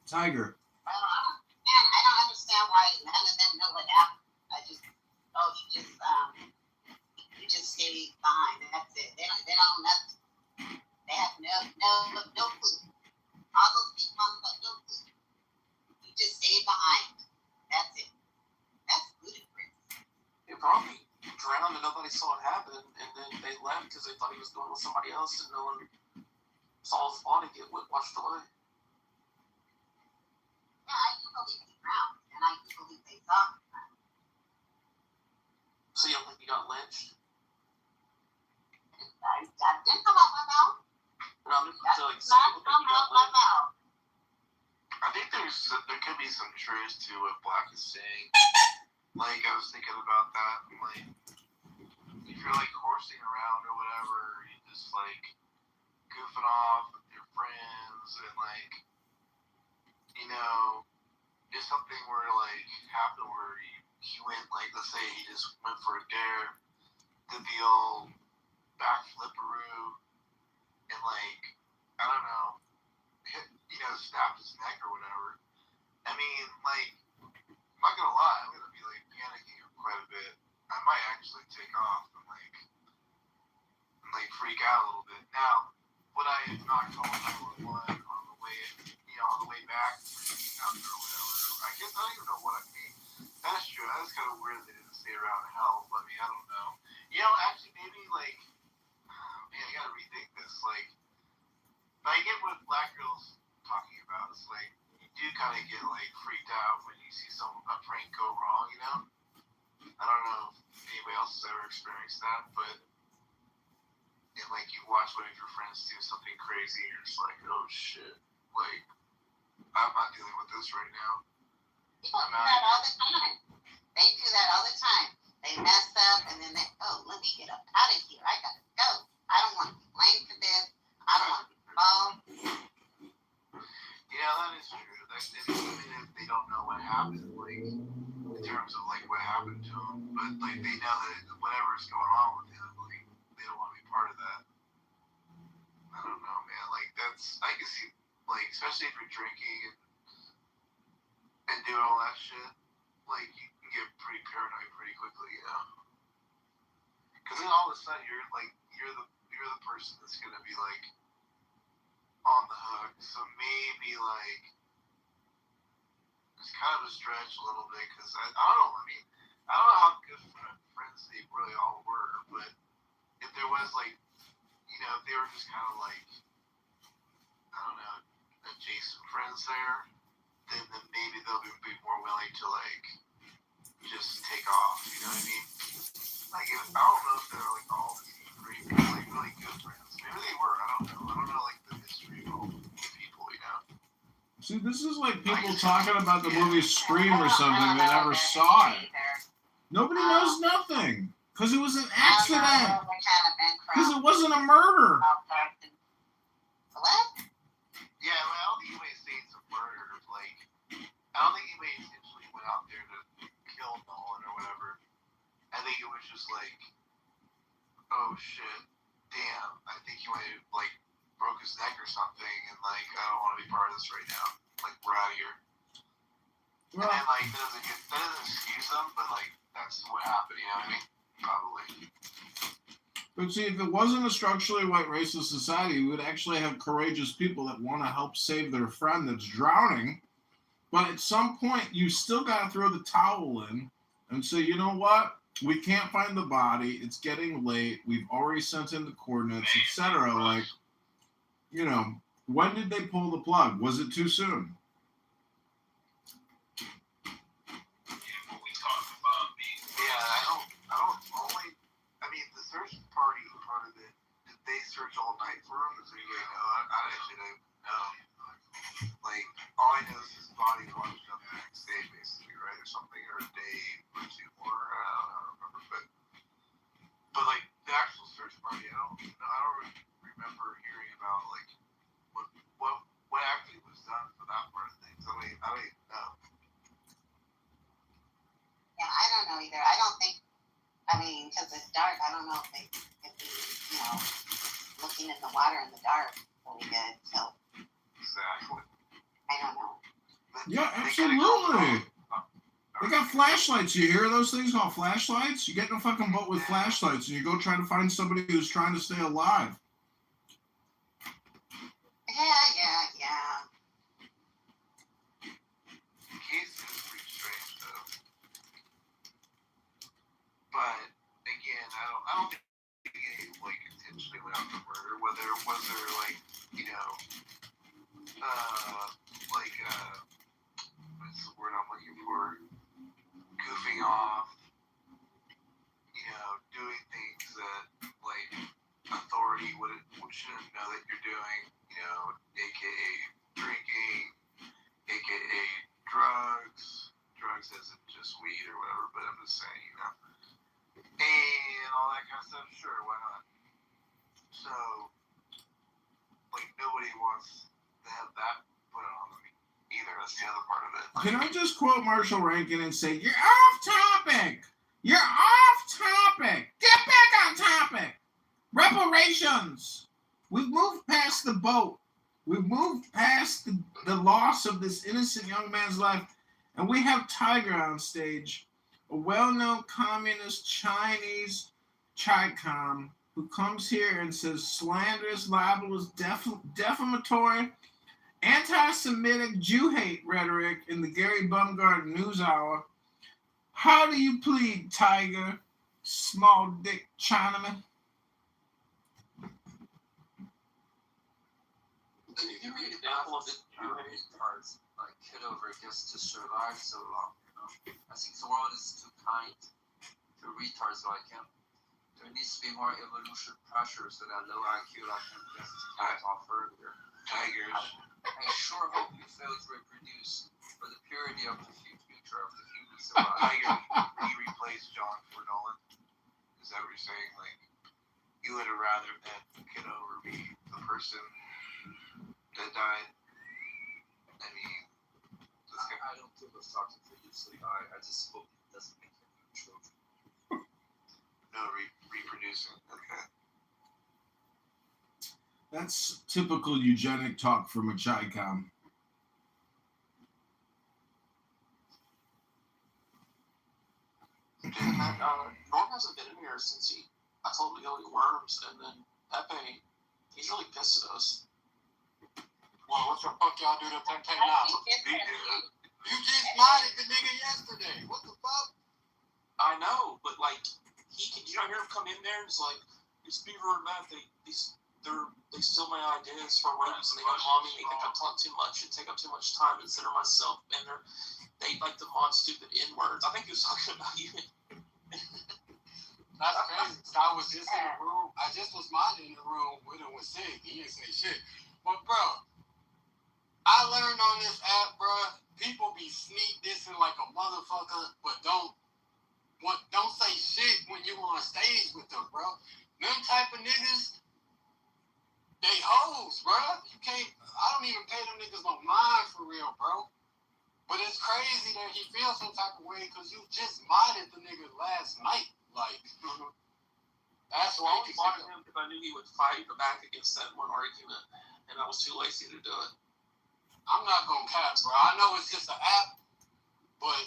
Tiger. I don't understand why none of them know what happened. You just stay behind. That's it. They don't know nothing. They have no clue. All those people have no clue. You just stay behind. That's it. That's ludicrous. He probably drowned and nobody saw it happen, and then they left because they thought he was going with somebody else, and no one saw his body get washed away. Yeah, I do believe he drowned, and I do believe they saw him drown. So you don't think he got lynched? I didn't come out my mouth. No, I'm just like, so Not you don't think come he got out my lynched? mouth. I think there could be some truth to what Black is saying. Like, I was thinking about that. Like, if you're like horsing around or whatever, you're just like goofing off with your friends, and like, you know, if something were like happen where he went, like, let's say he just went for a dare, did the old backflipperoo, and like, I don't know, hit, snapped his neck or whatever. I mean, like, I'm not gonna lie, I'm gonna be like panicking quite a bit. I might actually take off and like freak out a little bit. Now, would I have not called 911 on the way back after or whatever? I guess I don't even know what I mean. That's true. That's kind of weird they didn't stay around to help. I mean, I don't know. Actually, maybe like, man, I gotta rethink this. Like, I get what Black Girl's talking about. It's like, you do kind of get like freaked out when you see a prank go wrong, I don't know if anybody else has ever experienced that, but and like you watch one of your friends do something crazy and you're just like, oh shit, like, I'm not dealing with this right now. People do that all the time. They do that all the time. They mess up and then let me get up out of here. I gotta go. I don't want to be blamed for this. I don't want to be involved. Yeah, that is true. Even if they don't know what happened, like, in terms of like what happened to them, but like they know that whatever's going on with him, like, they don't want to be part of that. I don't know, man. Like, I can see, like, especially if you're drinking and doing all that shit, like, you can get pretty paranoid pretty quickly, Because then all of a sudden you're the person that's gonna be like on the hook. So maybe like it's kind of a stretch a little bit because I don't know. I mean, I don't know how good friends they really all were, but if there was like, if they were just kind of like, I don't know, adjacent friends there, then maybe they'll be more willing to like just take off. You know what I mean? Like, I don't know if they're like all great, like really good friends. Maybe they were. I don't know. I don't know like the history of all the people. See, this is like people talking about the movie Scream or something. They never saw it. Nobody knows nothing because it was an accident. Because it wasn't a murder. What? Yeah, well, I don't think anybody say it's a murder. Like, I don't think anybody intentionally went out there to kill Nolan or whatever. I think it was just like, oh shit, damn, I think he might have like broke his neck or something, and like, I don't want to be part of this right now. Like, we're out of here. Well, and then like, that doesn't excuse them, but like, that's what happened. You know what I mean? Probably. But see, if it wasn't a structurally white racist society, we would actually have courageous people that want to help save their friend that's drowning. But at some point, you still got to throw the towel in and say, you know what? We can't find the body. It's getting late. We've already sent in the coordinates, etc. Like, when did they pull the plug? Was it too soon? Yeah, but we talked about Yeah, I don't know either. I don't think. I mean, because it's dark. I don't know if they could be, looking in the water in the dark really good. So. Exactly. I don't know. Yeah, absolutely. They got flashlights. You hear those things called flashlights? You get in a fucking boat with flashlights and you go try to find somebody who's trying to stay alive. Yeah. Case is pretty strange though. But again, I don't think he like intentionally went out to murder. Was there like, what's the word I'm looking for? Goofing off, doing things that like authority shouldn't know that you're doing, aka drinking, aka drugs. Drugs isn't just weed or whatever, but I'm just saying, and all that kind of stuff. Sure, why not? So, like, nobody wants to have that put on them either. That's the other part of it. Can I just quote Marshall Rankin and say, you're off topic? You're off topic. Get back on topic. Reparations. We've moved past the boat. We've moved past the loss of this innocent young man's life. And we have Tiger on stage, a well-known communist Chinese Chi-Com who comes here and says slanderous, libelous, defamatory, anti-Semitic, Jew-hate rhetoric in the Gary Bumgarner News Hour. How do you plead, Tiger, small dick Chinaman? If you read enough of the Jewish parts, like Kitover gets to survive so long, I think the world is too kind to retards like him. There needs to be more evolution pressure so that low IQ like him gets to get off earlier. Tigers. I sure hope you fail to reproduce for the purity of the future of the human survival. Tiger, he replaced John for Nolan. Is that what you're saying? Like, you would have rather that Kitover be the person that died? I mean, I don't think it's talking previously. I just hope it doesn't make him children. No, reproducing. Okay. That's typical eugenic talk from a Chi-Com. Norm hasn't been in here since I told him to go eat worms, and then Pepe, he's really pissed at us. Well, what the fuck y'all do to Pepe now? You just modded the nigga yesterday. What the fuck? I know, but like, did you not hear him come in there and it's like, these Beaver and Matt, they steal my ideas for worms and they go on me, they think I talk too much and take up too much time and center myself, and they like to mod stupid N-words. I think he was talking about you. That's crazy. I was just in the room. I just was modding in the room with him with Sig. He didn't say shit. But bro, I learned on this app, bro, people be sneak dissing like a motherfucker, but don't say shit when you on stage with them, bro. Them type of niggas, they hoes, bro. You can't. I don't even pay them niggas no mind for real, bro. But it's crazy that he feels some type of way because you just modded the nigga last night. Like, that's why why I modded him, because I knew he would fight back against that one argument, and I was too lazy to do it. I'm not gonna cap, bro. I know it's just an app, but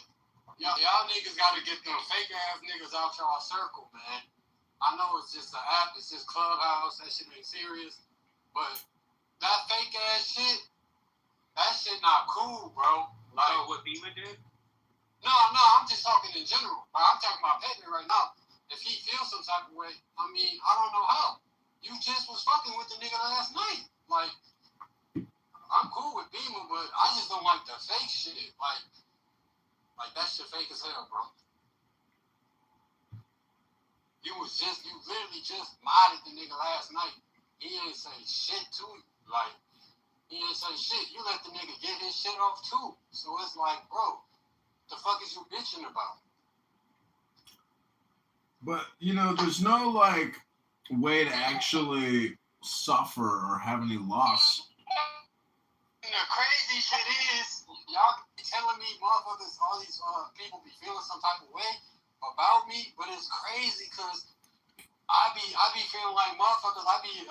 y'all niggas gotta get them fake ass niggas out y'all circle, man. I know it's just an app, it's just Clubhouse, that shit ain't serious, but that fake ass shit, that shit not cool, bro. Like, what Beeman did? No, I'm just talking in general. I'm talking about Pepe right now. If he feels some type of way, I mean, I don't know how. You just was fucking with the nigga last night. Like, I'm cool with Beamer, but I just don't like the fake shit. Like that shit fake as hell, bro. You literally just modded the nigga last night. He ain't say shit to you. Like, he ain't say shit. You let the nigga get his shit off too. So it's like, bro, the fuck is you bitching about? But, there's no, way to actually suffer or have any loss. And the crazy shit is, y'all telling me these people be feeling some type of way about me, but it's crazy because I be feeling like motherfuckers. I be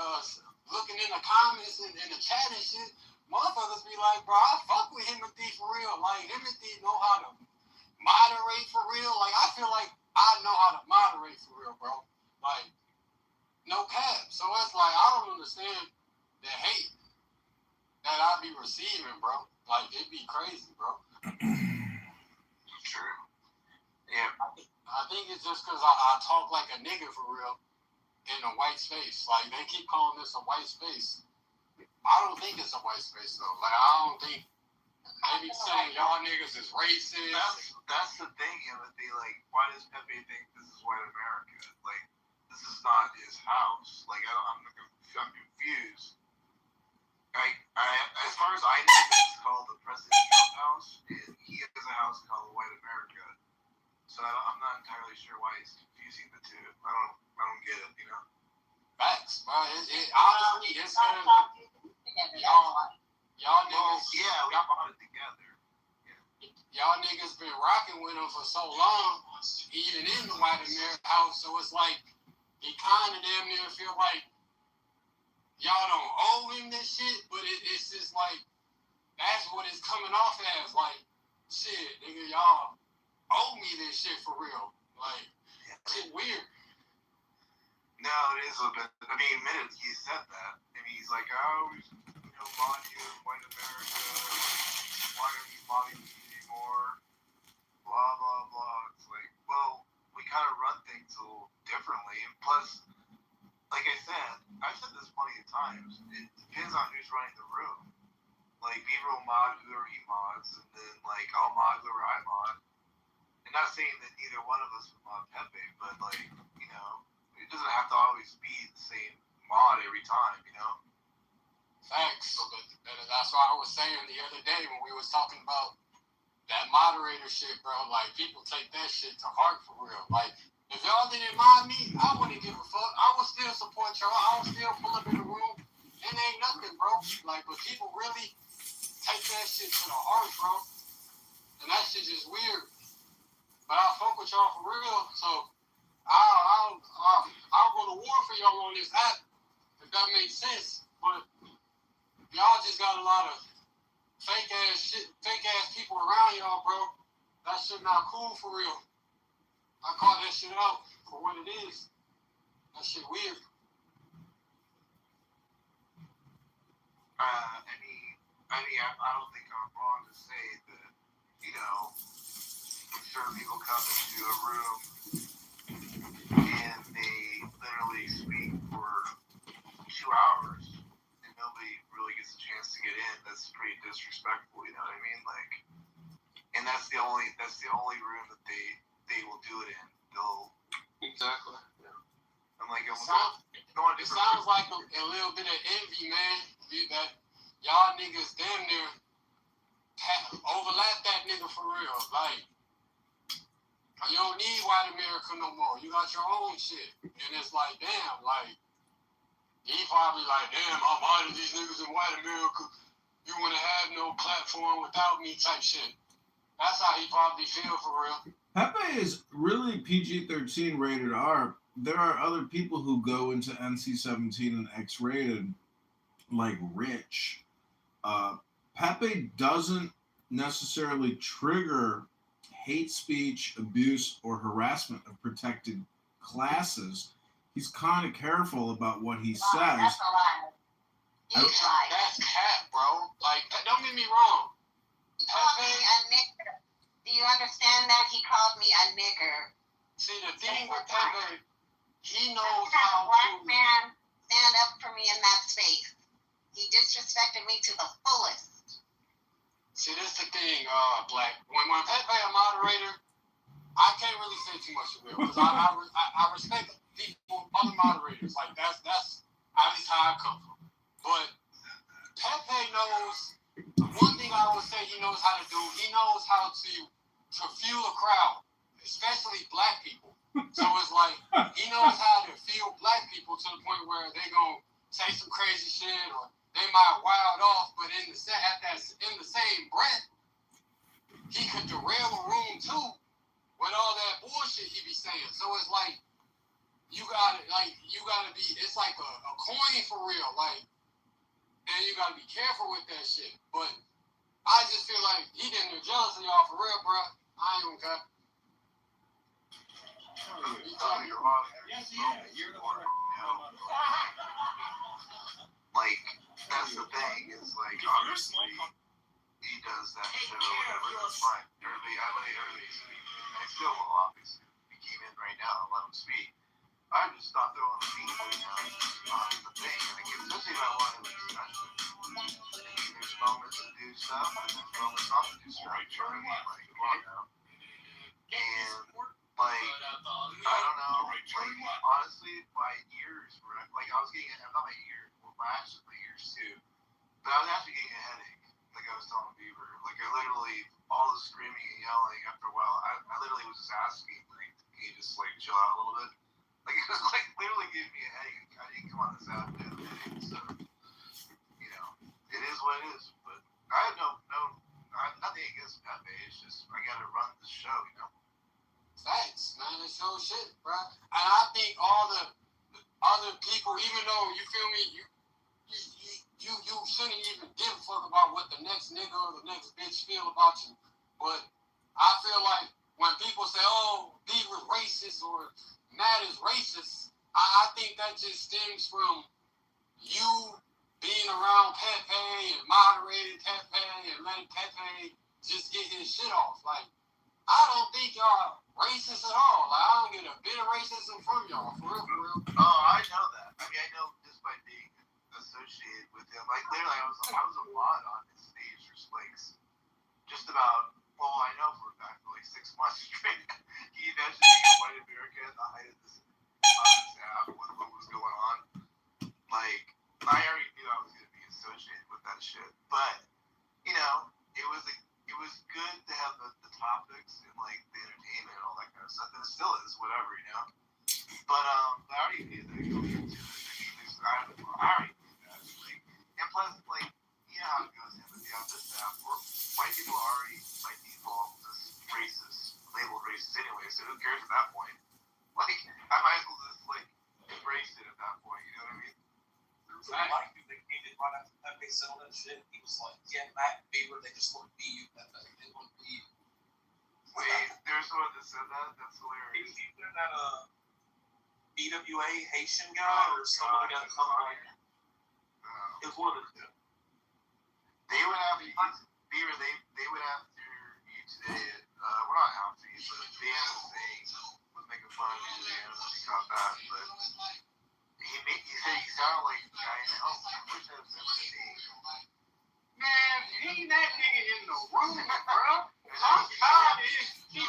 looking in the comments and in the chat and shit. Motherfuckers be like, bro, I fuck with Timothy for real. Like Timothy know how to moderate for real. Like I feel like I know how to moderate for real, bro. Like no cap. So it's like I don't understand the hate that I be receiving, bro. Like it be crazy, bro. True. Yeah. I think it's just because I talk like a nigga for real in a white space. Like they keep calling this a white space. I don't think it's a white space though. Like I don't think they be saying y'all niggas is racist. That's the thing, Timothy. Like, why does Pepe think this is white America? Like, this is not his house. Like, I'm confused. Like, as far as I know, it's called the President Trump house, and he has a house called White America. So I'm not entirely sure why he's confusing the two. I don't get it, you know? Facts, bro. Honestly, it's gonna y'all niggas. Yeah, we bought it together. Y'all niggas been rocking with him for so long, even in the White America house. So it's like he kind of damn near feel like y'all don't owe him this shit, but it's just like that's what it's coming off as. Like shit, nigga, y'all owe me this shit for real. Like shit weird. No, it is a bit. I mean, admitted he said that. I mean, he's like, I always, bought you in White America. Why aren't you buying me anymore? Blah, blah, blah. It's like, well, we kind of run things a little differently. And plus, like I said, I've said this plenty of times. It depends on who's running the room. Like, Beaver will mod whoever he mods, and then, like, I'll mod whoever I mod. And not saying that either one of us would mod Pepe, but, like, you know, it doesn't have to always be the same mod every time, you know? Thanks. That's what I was saying the other day when we was talking about that moderator shit, bro. Like, people take that shit to heart for real. Like, if y'all didn't mind me, I wouldn't give a fuck. I would still support y'all. I would still pull up in the room. It ain't nothing, bro. Like, but people really take that shit to the heart, bro. And that shit is weird. But I fuck with y'all for real, so I'll go to war for y'all on this app, if that makes sense. But y'all just got a lot of fake ass people around y'all, bro. That shit not cool for real. I call that shit out for what it is. That shit weird. I don't think I'm wrong to say that, you know, when certain people come into a room and they literally speak for 2 hours and nobody really gets a chance to get in, that's pretty disrespectful, you know what I mean? Like, and that's the only room that they will do it in. They'll Exactly. Yeah. I'm like, it sounds like a little bit of envy, man. That y'all niggas damn near overlap that nigga for real. Like, you don't need white America no more. You got your own shit. And it's like, damn, like, he probably like, damn, I'm out of these niggas in white America. You wouldn't have no platform without me type shit. That's how he probably feel for real. Pepe is really PG-13 rated R. There are other people who go into NC-17 and X-rated, like Rich. Pepe doesn't necessarily trigger hate speech, abuse, or harassment of protected classes. He's kind of careful about what he says. That's a lie. That's cat, bro. Like, don't get me wrong. He called me a nigger. Do you understand that? He called me a nigger. See, the thing with Pepe, he knows how how a black to man stand up for me in that space. He disrespected me to the fullest. See, this the thing, Black. When Pepe a moderator, I can't really say too much of it because I respect people, other moderators. Like that's at least how I come from. But Pepe knows one thing I would say he knows how to do. He knows how to fuel a crowd, especially black people. So it's like he knows how to fuel black people to the point where they gonna say some crazy shit or they might wild off, but in the same breath, he could derail a room too with all that bullshit he be saying. So it's like you gotta be. It's like a coin for real, like, and you gotta be careful with that shit. But I just feel like he damn near jealous of y'all for real, bro. I ain't gonna cut. Yes, yeah. You're the one. Like, that's the thing. It's like, obviously, he does that show, whatever, that's fine. Early speak. And I still will, obviously. He came in right now, let him speak. I just stop throwing the beat right now. It's the thing. And again, especially if I want to discussion. There's moments to do stuff, and there's moments not to do stuff. You know what I mean? Like, come on now. And, like, I don't know. Like, honestly, my ears were, like, I was getting, not my ears, well, my ears too. But I was actually getting a headache, like I was telling Beaver. Like, I literally, all the screaming and yelling after a while, I literally was just asking, like, can you just, like, chill out a little bit? Like, it was, like, literally giving me a headache. I didn't come on this app to have a headache, so, you know, it is what it is. But I have nothing against Pepe. It's just, I gotta run the show, you know? Facts, man. It's your shit, bro. And I think all the other people, even though, you feel me, you shouldn't even give a fuck about what the next nigga or the next bitch feel about you. But I feel like when people say, oh, B was racist or Matt is racist, I think that just stems from you being around Pepe and moderating Pepe and letting Pepe just get his shit off. Like, I don't think y'all racist at all. Like, I don't get a bit of racism from y'all, for real. Oh, I know that. I mean, I know just by being associated with him. Like, literally, I was a lot on his stage for like just about, well, I know for a fact for like 6 months straight. He mentioned being a white American at the height of this app, what was going on. Like, I already knew I was going to be associated with that shit. But, you know, it was good to have the topics and, like, the entertainment and all that kind of stuff. And it still is, whatever, you know. But, I already knew that going into it. I already knew that. Like, and plus, like, you know how it goes on this app. White people are already, by default, just racist, labeled racist anyway, so who cares at that point? Like, I might as well just, like, embrace it at that point, you know what I mean? There was a white dude that came in right after Pepe said all that shit. He was like, yeah, Matt and Beaver, they just want to be you, Pepe. They want to be you. Wait, there's someone that said that? That's hilarious. He's that, BWA Haitian guy or someone that got caught. It was one of the two. They went after you, Beaver. They went after you today. Well, not after you, but Dan was making fun of you today. I don't know if you caught that, but he said you sound like the guy in hell. Which has sympathy. Man, ain't that nigga in the room, bro? I'm tired of his shit.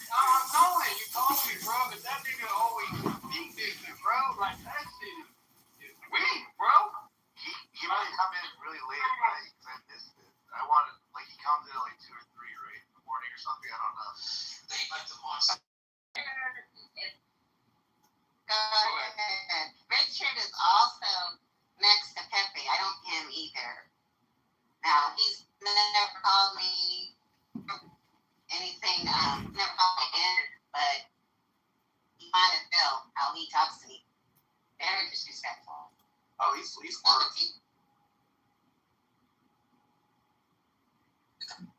I'm knowing you told me, bro, but that nigga always deep business, bro. Like, that shit is weak, bro. He might come in really late at night because I missed it. I wanted, like, he comes in at like 2 or 3, right, in the morning or something. I don't know. They like to watch. Go ahead. Richard is also next to Pepe. I don't him either. Now, he's never called me anything, never called me in, but you might have felt how he talks to me. Very disrespectful. Oh, he's working.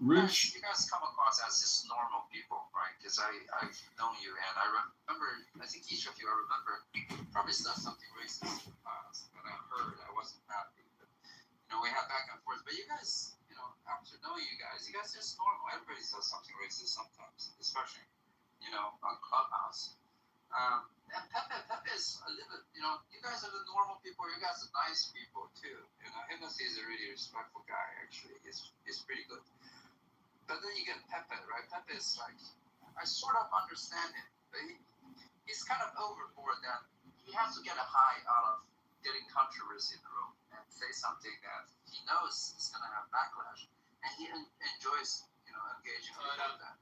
Rich, You guys come across as just normal people, right? Because I've known you, and I remember, I think each of you, I remember, probably said something racist in the past, and I heard, I wasn't happy. But, you know, we had back and forth, but you guys, you know, after knowing you guys just normal. Everybody says something racist sometimes, especially, you know, on Clubhouse. And Pepe is a little bit, you know, you guys are the normal people, you guys are nice people too. You know, Hennessy is a really respectful guy, actually. He's pretty good. But then you get Pepe, right? Pepe is like, I sort of understand him, but he's kind of overboard that he has to get a high out of getting controversy in the room and say something that he knows is going to have backlash, and he enjoys, you know, engaging with that.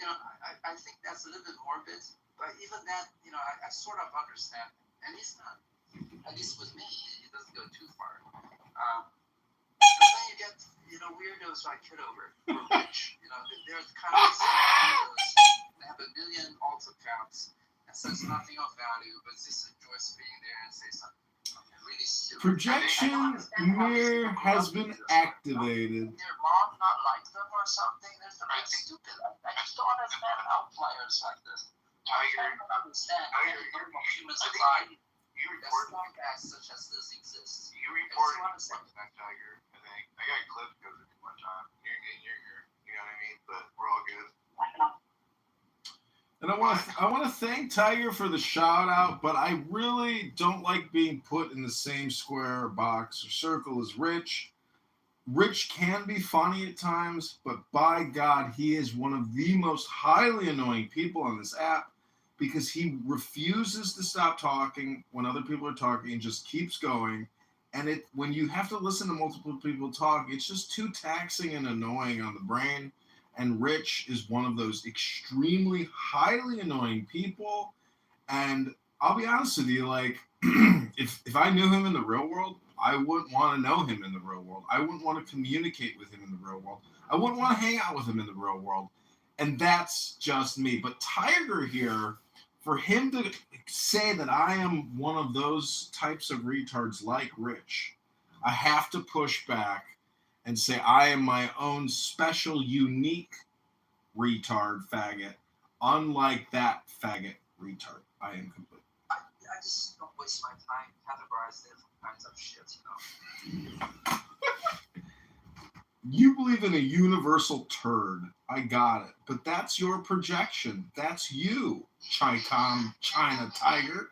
You know, I think that's a little bit morbid, but even that, you know, I sort of understand him, and he's not, at least with me, he doesn't go too far. But then you get weirdos like Kitover or Rich. There's kind of some weirdos that have a million alt accounts and says nothing of value, but just enjoys being there and say something really stupid. Projection mirror has been activated. Their mom not like them or something. There's something stupid. I just don't understand outliers like this. I don't understand normal human society. Scumbags such as this exist. You reported that Tiger, I think. I got clipped because of it one time. You're here. You know what I mean? But we're all good. And I want to thank Tiger for the shout out, but I really don't like being put in the same square, box, or circle as Rich. Rich can be funny at times, but by God, he is one of the most highly annoying people on this app because he refuses to stop talking when other people are talking and just keeps going. And when you have to listen to multiple people talk, it's just too taxing and annoying on the brain. And Rich is one of those extremely highly annoying people. And I'll be honest with you, like, if I knew him in the real world, I wouldn't want to know him in the real world. I wouldn't want to communicate with him in the real world. I wouldn't want to hang out with him in the real world. And that's just me. But Tiger here, for him to say that I am one of those types of retards like Rich, I have to push back and say I am my own special, unique retard faggot, unlike that faggot retard. I am complete. I just don't waste my time categorizing different kinds of shit, You believe in a universal turd. I got it. But that's your projection. That's you, China Tiger.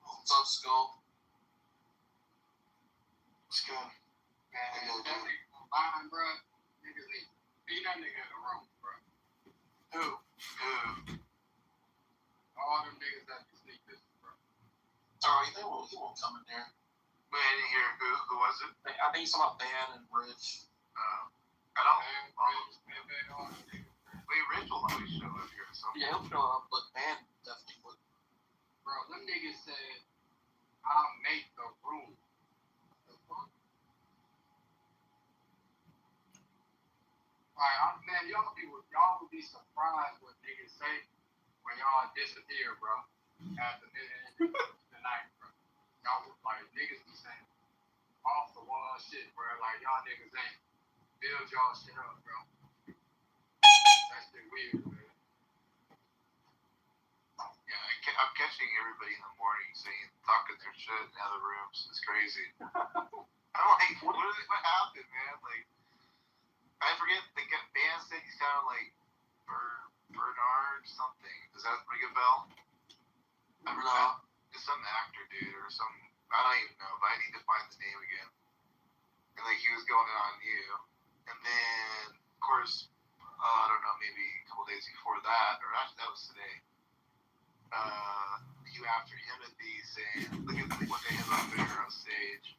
What's up, Skull? What's good? Man, definitely lying, bro. Niggas need to beat that nigga in the room, bro. Who? All them niggas that be sneak this, bro. Oh, he won't come in there. Wait, I didn't hear who was it? I think he's talking about Dan and Rich. I don't. Wait, Rich will always show up here. Yeah, he'll show up, but Dan definitely would. Bro, them niggas said, I'll make the room. The fuck? Like, man, y'all would be surprised what niggas say when y'all disappear, bro. At the end of the night, bro. Y'all would, like, niggas be saying off the wall shit, bro. Like, y'all niggas ain't build y'all shit up, bro. That shit weird, man. Yeah, I'm catching everybody in the morning talking their shit in other rooms. It's crazy. I'm like, what happened, man? Like, I forget the band said he sounded like Bernard something. Does that ring a bell? I don't know. It's some actor dude or some. I don't even know, but I need to find the name again. And like he was going on you, and then of course, I don't know, maybe a couple days before that, or actually that was today. You after Timothy saying, look at what they have up there on stage.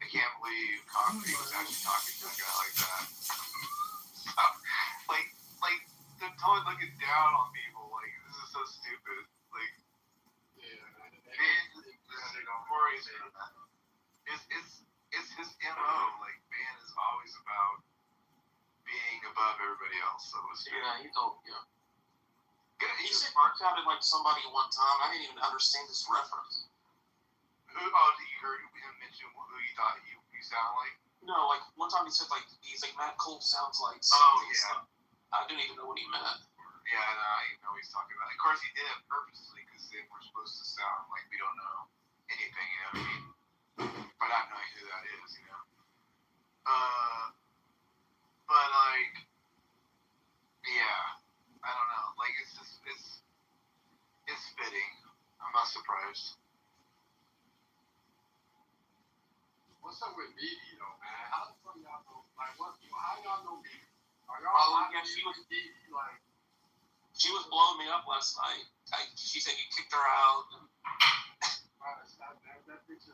I can't believe Concrete was actually talking to a guy like that. So, like they're totally looking down on people. Like this is so stupid. Like, it's his MO. Like, man is always about being above everybody else. So it's he don't. Yeah. He said Mark sounded like somebody one time. I didn't even understand this reference. Did you heard him mention who you thought you sound like? No, like one time he said he's like Matt Cole sounds like. Yeah. I didn't even know what he meant. Yeah, no, I didn't know what he's talking about. Of course, he did it purposely because they were supposed to sound like we don't know anything. You know what I mean? By not knowing who that is, you know. But like, yeah, I don't know. Like, it's just it's fitting. I'm not surprised. What's up with BD though, man? How the fuck y'all know? Like, how y'all know BD? Are y'all BD like? She was blowing me up last night. She said you kicked her out. That bitch is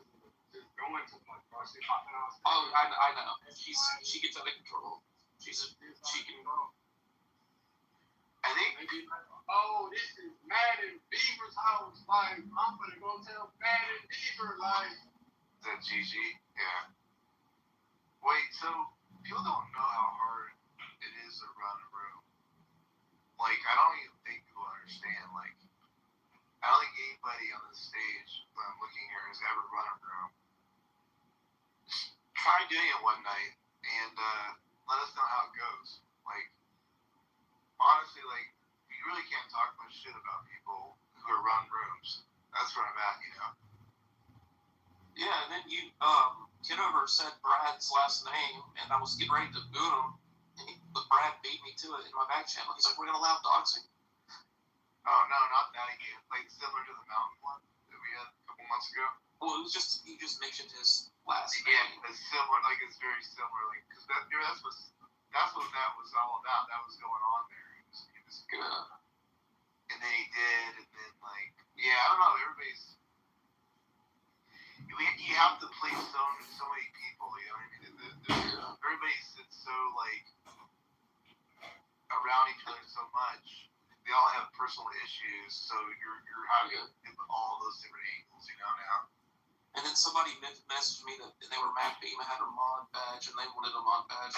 just going too much, bro. She popping out. Oh, I know. She gets out of control. She can. I think. Oh, this is Madden Beaver's house. Like, I'm gonna go tell Madden Beaver, like, Is that Gigi? Yeah. Wait, so people don't know how hard it is to run a room. Like, I don't even think people understand. Like, I don't think anybody on the stage that I'm looking here has ever run a room. Try doing it one night and let us know how it goes. Like, honestly, like, you really can't talk much shit about people who are run rooms. That's where I'm at, you know. Yeah, and then you, Kitover said Brad's last name, and I was getting ready to boot him, but Brad beat me to it in my back channel. He's like, we're going to allow doxing. Oh, no, not that again. Like, similar to the mountain one that we had a couple months ago. Well, it was just, he just mentioned his last Yeah, name. it's similar, like, it's very similar. Like, because that's what that was all about. That was going on there. It was good. And then he did, and then, like, yeah, I don't know, everybody's, you have to please so many people, you know what I mean? Everybody sits so, like, around each other so much. They all have personal issues, so you're having to hit all those different angles, you know, now. And then somebody messaged me that they were mad Beam had her mod badge, and they wanted a mod badge.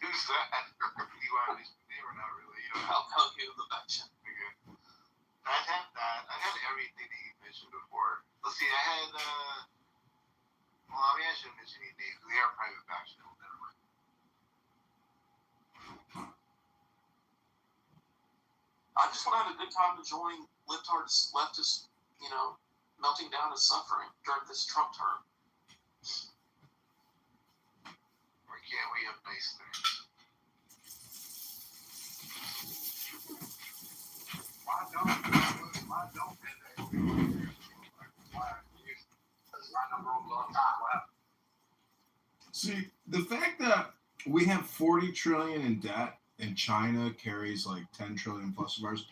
Who's that? You want to they were not really, you know. I'll tell you the back channel. Okay. I had that. I had everything that you mentioned before. Let's see, I had, well, I mean, I shouldn't mention any names, because they are private back channel, never mind. I just want to have a good time enjoying leftist, you know, melting down and suffering during this Trump term. Or can't we have nice things? Why don't they? See, the fact that we have 40 trillion in debt and China carries like 10 trillion plus of ours,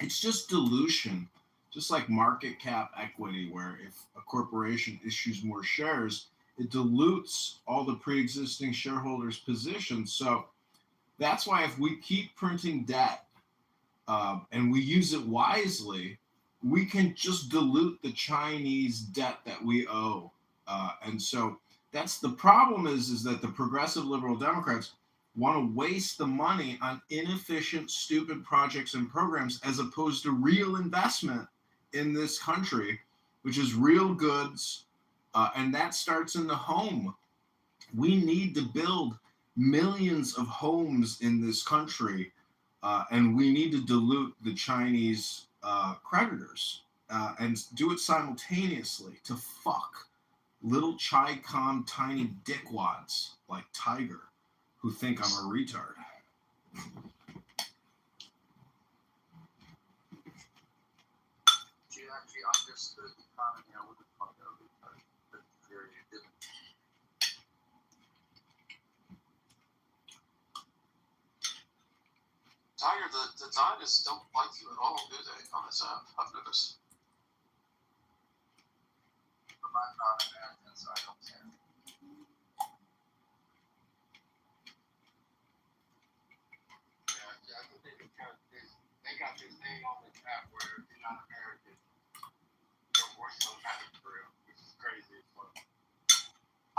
it's just dilution. Just like market cap equity, where if a corporation issues more shares, it dilutes all the pre-existing shareholders' positions. So that's why if we keep printing debt and we use it wisely, we can just dilute the Chinese debt that we owe. And so that's the problem is that the progressive liberal Democrats want to waste the money on inefficient, stupid projects and programs as opposed to real investment in this country, which is real goods, and that starts in the home. We need to build millions of homes in this country, and we need to dilute the Chinese creditors and do it simultaneously to fuck little Chi-Com tiny dickwads like Tiger who think I'm a retard. If you actually understood the economy, I wouldn't call it a retard. But you didn't. Tiger, the Zionists don't like you at all, do they, on this app? I've noticed. But I'm not American, so I don't care. Yeah, I think they got this thing on the app where if you're not American, your voice don't matter for real, which is crazy as fuck.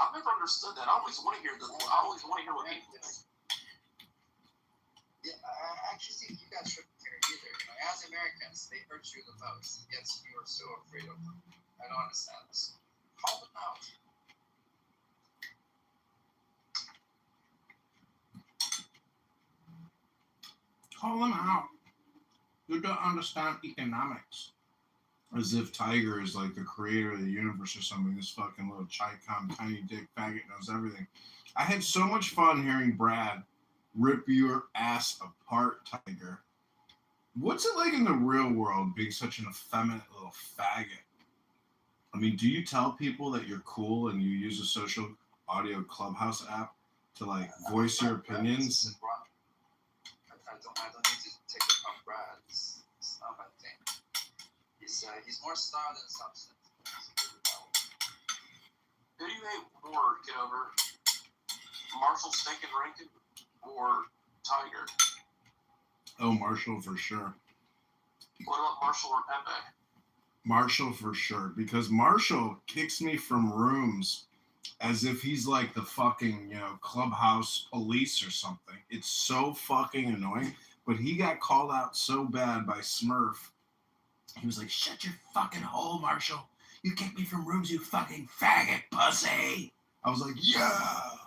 I've never understood that. I always want to hear what people think. Yeah, I actually think you guys shouldn't care either. You know, as Americans, they hurt you the most, yet you are so afraid of them. I don't understand this. Call them out. Call them out. You don't understand economics. As if Tiger is like the creator of the universe or something. This fucking little Chi-Com tiny dick faggot knows everything. I had so much fun hearing Brad rip your ass apart, Tiger. What's it like in the real world being such an effeminate little faggot? I mean, do you tell people that you're cool and you use a social audio clubhouse app to like voice your opinions? I don't need to take it from Brad. It's not my thing. He's more style than substance. Who do you hate more, Kitover? Marshall Stinkin' Rankin or Tiger? Oh, Marshall for sure. What about Marshall or Pepe? Marshall for sure, because Marshall kicks me from rooms as if he's like the fucking, clubhouse police or something. It's so fucking annoying. But he got called out so bad by Smurf. He was like, shut your fucking hole, Marshall. You kicked me from rooms, you fucking faggot pussy. I was like, yeah.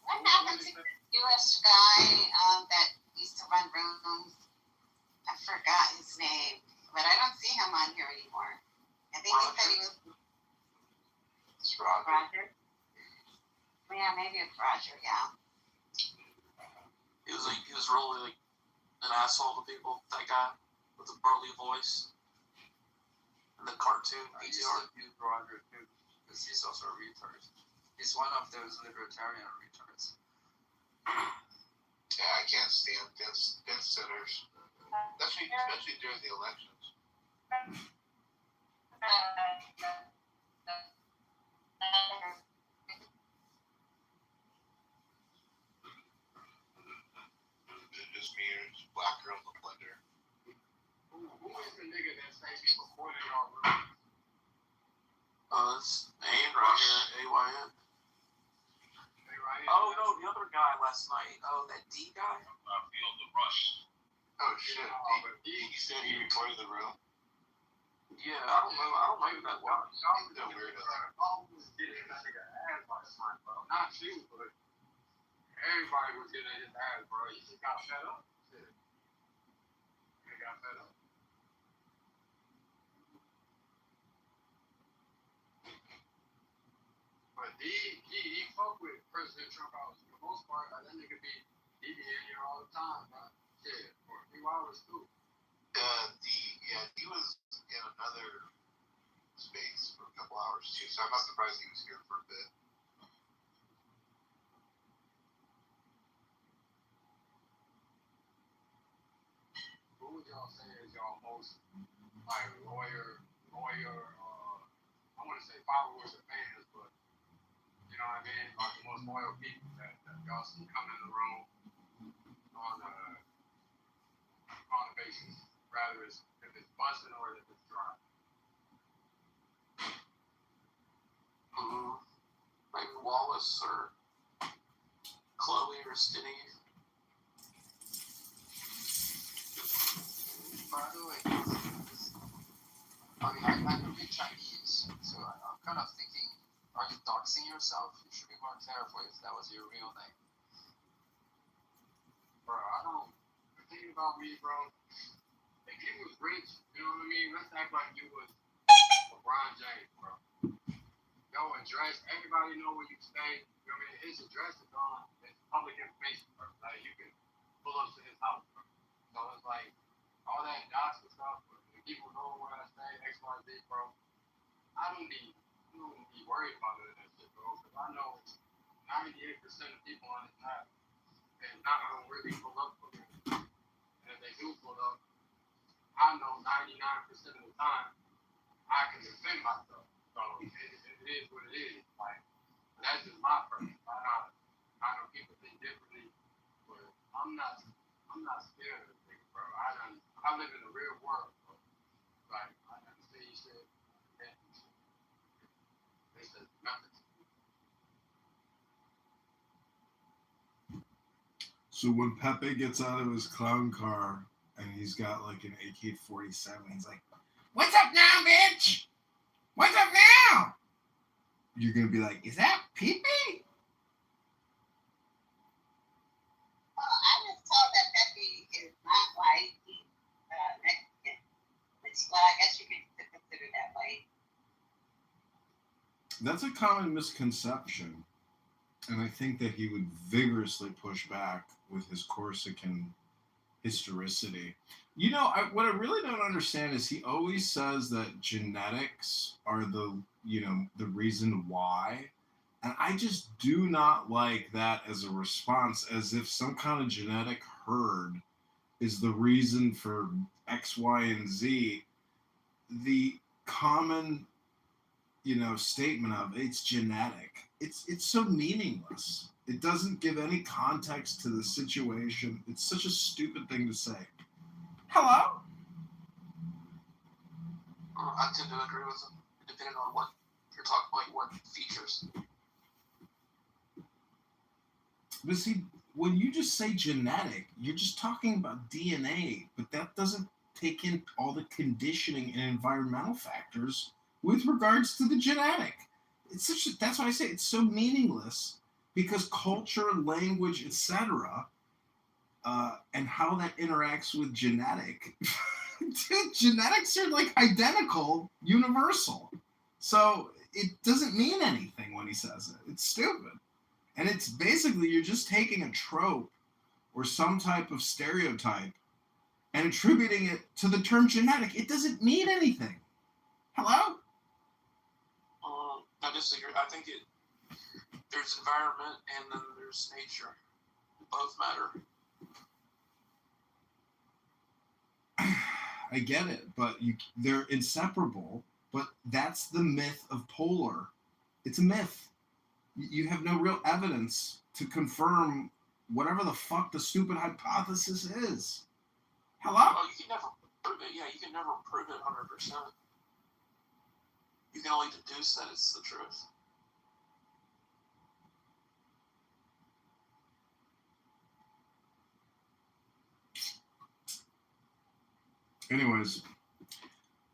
What happened to the Jewish guy that used to run rooms? I forgot his name, but I don't see him on here anymore. I think he said he was Roger. Yeah, maybe it's Roger. Yeah. He was really like an asshole to people. That guy with the burly voice and the cartoon. I used to use Roger too, because he's also a retard. He's one of those libertarian retards. Yeah, I can't stand fence sitters, especially during the elections. It's just me or just black girl in the blender. Who is the nigga that says he's recording our room? It's Ayn right here, AYN. Oh no, the other guy last night. Oh, that D guy. Feel the rush. Oh shit! He said he recorded the room. Yeah, I don't know who that was. He's a weirdo there. Always getting that nigga ass last night, bro. Not you, but everybody was getting his ass, bro. He just got fed up. Shit. He got fed up. But he fuck with President Trump out for the most part. That nigga he be in here all the time, bro. Shit, for a few hours too. He was in another space for a couple hours too, so I'm not surprised he was here for a bit. Who would y'all say is y'all most like lawyer? I want to say followers or fans, but you know what I mean? Like the most loyal people that y'all see come in the room on a basis, rather if it's busting or if it's dry. Maybe Wallace or Chloe or Stinny. By the way, I'm read Chinese, so I'm kind of thinking, are you doxing yourself? You should be more careful if that was your real name. Bro, the thing about me, bro, if you was rich, you know what I mean? Let's act like you was LeBron James, bro. Yo, address, everybody know where you stay. You know what I mean? His address is on, it's public information, bro. Like, you can pull up to his house, bro. So it's like, all that dots and stuff, the people know where I stay, X, Y, Z, bro. I don't be worried about it, that shit, bro. Because I know 98% of people on this map is not going to really pull up for me. And if they do pull up, I know 99% of the time I can defend myself. So it is what it is. Like, that's just my purpose. I know people think differently, but I'm not scared of this, bro. I live in the real world, bro. Like, I done see shit. This is nothing. So when Pepe gets out of his clown car and he's got like an AK-47, he's like, "What's up now, bitch? What's up now?" You're gonna be like, "Is that Pepe?" Well, I was told that Pepe is not white. He's Mexican. Well, I guess you could consider that white. That's a common misconception. And I think that he would vigorously push back with his Corsican historicity. What I really don't understand is he always says that genetics are the reason why. And I just do not like that as a response, as if some kind of genetic herd is the reason for X, Y, and Z. the common, statement of it's genetic. It's so meaningless. It doesn't give any context to the situation. It's such a stupid thing to say. Hello? I tend to agree with them, depending on what you're talking about, what features. But see, when you just say genetic, you're just talking about DNA, but that doesn't take in all the conditioning and environmental factors with regards to the genetic. That's why I say it's so meaningless, because culture, language, etc., and how that interacts with genetic. Dude, genetics are like identical, universal. So it doesn't mean anything when he says it. It's stupid. And it's basically, you're just taking a trope or some type of stereotype and attributing it to the term genetic. It doesn't mean anything. Hello? I disagree. I think there's environment and then there's nature. Both matter. I get it, but they're inseparable. But that's the myth of polar. It's a myth. You have no real evidence to confirm whatever the fuck the stupid hypothesis is. Hello? Well, you can never prove it. Yeah, you can never prove it 100%. You can only deduce that it's the truth. Anyways,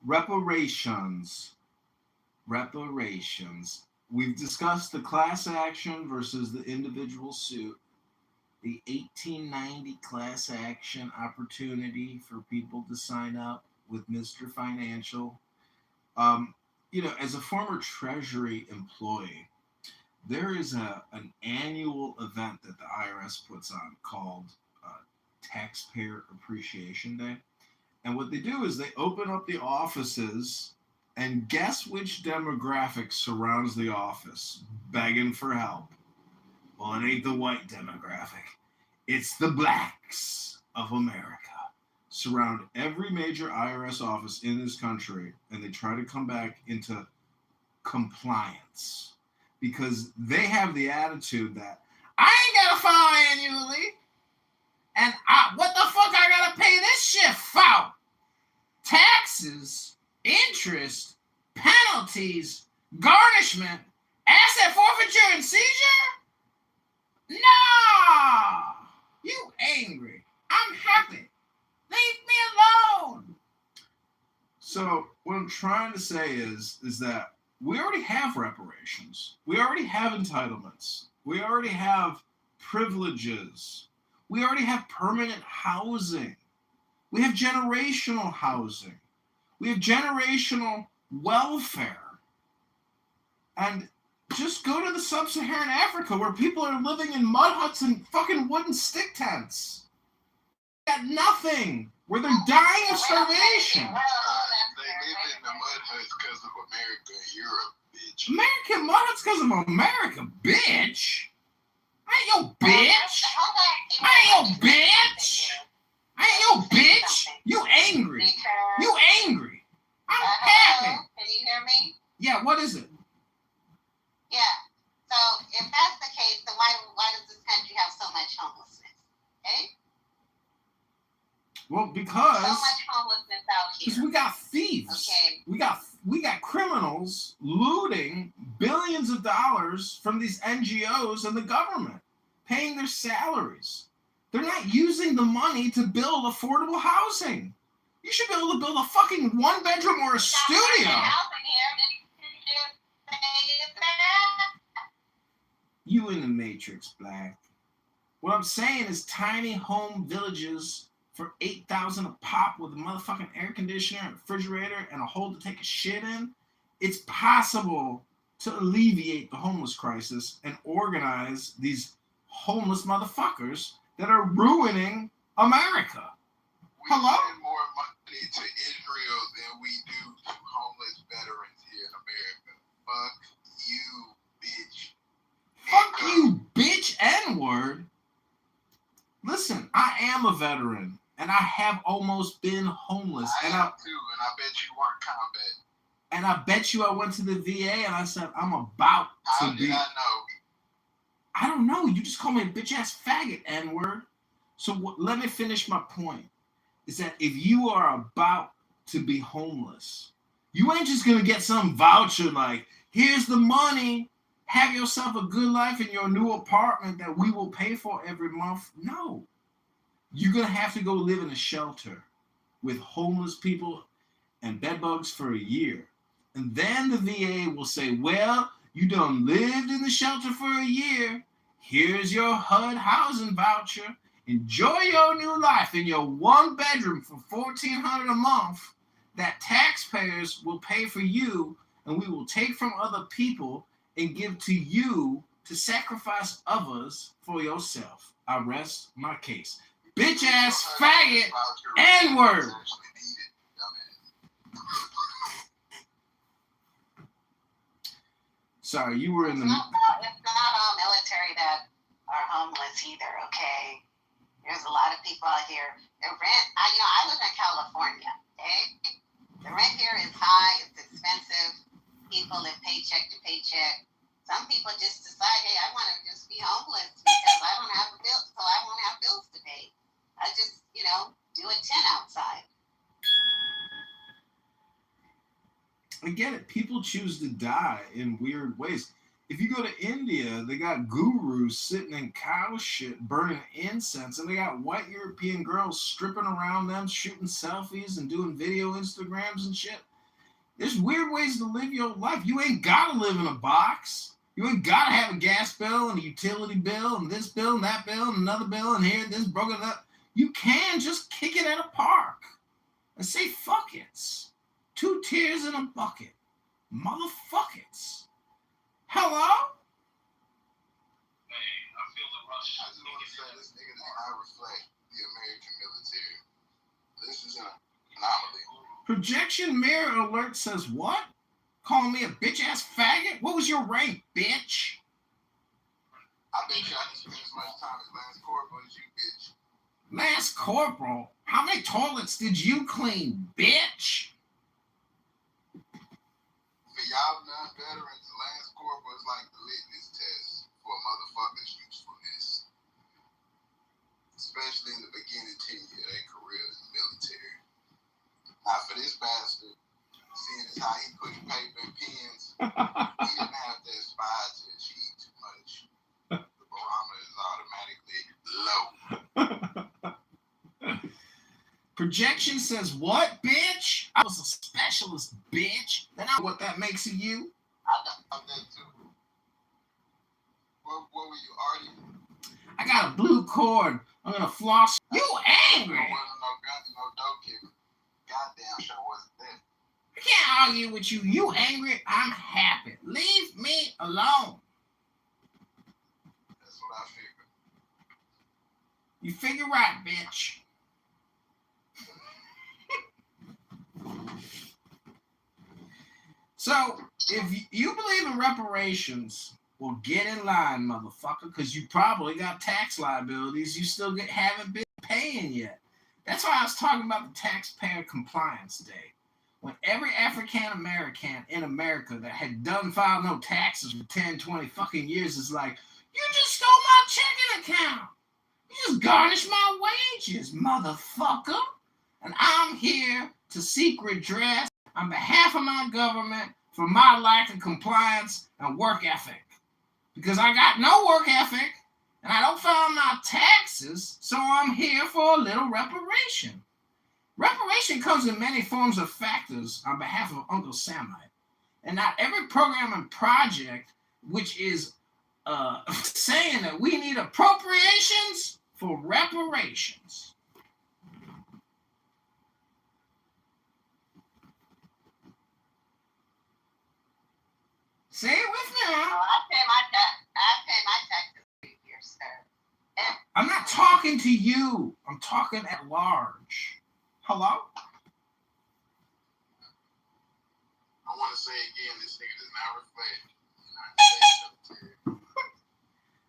reparations. We've discussed the class action versus the individual suit, the 1890 class action opportunity for people to sign up with Mr. Financial. As a former Treasury employee, there is an annual event that the IRS puts on called Taxpayer Appreciation Day. And what they do is they open up the offices, and guess which demographic surrounds the office begging for help? Well, it ain't the white demographic. It's the blacks of America. Surround every major IRS office in this country, and they try to come back into compliance because they have the attitude that I ain't got to file annually. And what the fuck I gotta pay this shit for? Taxes, interest, penalties, garnishment, asset forfeiture, and seizure? No! You angry. I'm happy. Leave me alone. So what I'm trying to say is that we already have reparations. We already have entitlements. We already have privileges. We already have permanent housing. We have generational housing. We have generational welfare. And just go to the sub-Saharan Africa where people are living in mud huts and fucking wooden stick tents. Got nothing. Where they're dying of starvation. They live in the mud huts because of America and Europe, bitch. American mud huts because of America, bitch. I ain't your bitch. I ain't your bitch. I ain't your bitch. You angry. You angry. I'm happy. Can you hear me? Yeah, what is it? Yeah. So if that's the case, then why does this country have so much homelessness? Okay? Well, because so much homelessness out here. We got thieves. Okay. We got criminals looting billions of dollars from these NGOs and the government, paying their salaries. They're not using the money to build affordable housing. You should be able to build a fucking 1-bedroom or a studio. You in the Matrix, Black. What I'm saying is tiny home villages for $8,000 a pop with a motherfucking air conditioner, a refrigerator, and a hole to take a shit in. It's possible to alleviate the homeless crisis and organize these homeless motherfuckers that are ruining America. Hello? We send more money to Israel than we do to homeless veterans here in America. Fuck you, bitch. Fuck you, bitch, N-word. Listen, I am a veteran. And I have almost been homeless. I am too, and I bet you weren't combat. And I bet you I went to the VA and I said, I'm about to be. How did I know? I don't know. You just called me a bitch-ass faggot, N-word. So let me finish my point. Is that if you are about to be homeless, you ain't just going to get some voucher like, here's the money, have yourself a good life in your new apartment that we will pay for every month. No. You're going to have to go live in a shelter with homeless people and bedbugs for a year. And then the VA will say, well, you done lived in the shelter for a year. Here's your HUD housing voucher. Enjoy your new life in your one bedroom for $1,400 a month that taxpayers will pay for you, and we will take from other people and give to you to sacrifice others for yourself. I rest my case. Bitch ass faggot N-word. Sorry, you were in the. It's not all military that are homeless either. Okay, there's a lot of people out here. The rent, I live in California. Okay, the rent here is high. It's expensive. People live paycheck to paycheck. Some people just decide, hey, I want to just be homeless because I don't have a bill, so I won't have bills to pay. I just, do a 10 outside. I get it. People choose to die in weird ways. If you go to India, they got gurus sitting in cow shit, burning incense, and they got white European girls stripping around them, shooting selfies and doing video Instagrams and shit. There's weird ways to live your life. You ain't gotta live in a box. You ain't gotta have a gas bill and a utility bill and this bill and that bill and another bill and here, this broken up. You can just kick it at a park and say, fuck it. 2 tears in a bucket. Motherfuckers. Hello? Hey, I feel the rush. I just want to say this nigga does not reflect the American military. This is an anomaly. Projection mirror alert says what? Calling me a bitch-ass faggot? What was your rank, bitch? I bet you I didn't spend as much time as Lance Corporal as you, bitch. Lance Corporal? How many toilets did you clean, bitch? For y'all non-veterans, Lance Corporal is like the litmus test for a motherfucker's usefulness. Especially in the beginning tenure of their career in the military. Now for this bastard, seeing as how he pushed paper and pens, he didn't have to aspire to achieve too much. The barometer is automatically low. Projection says what, bitch? I was a specialist, bitch. Then I know what that makes of you. I got that too. What were you arguing? I got a blue cord. I'm gonna floss. You angry? There wasn't no dope kick. Goddamn sure wasn't there. I can't argue with you. You angry? I'm happy. Leave me alone. That's what I figured. You figure right, bitch. So, if you believe in reparations, well, get in line, motherfucker, because you probably got tax liabilities you still haven't been paying yet. That's why I was talking about the Taxpayer Compliance Day. When every African American in America that had done file no taxes for 10, 20 fucking years is like, you just stole my checking account. You just garnished my wages, motherfucker. And I'm here to seek redress on behalf of my government for my lack of compliance and work ethic. Because I got no work ethic and I don't file my taxes, so I'm here for a little reparation. Reparation comes in many forms of factors on behalf of Uncle Samite. And not every program and project which is saying that we need appropriations for reparations. Say it with me now. I pay my taxes every year, sir. I'm not talking to you. I'm talking at large. Hello? I want to say again, this nigga does not reflect the United States military.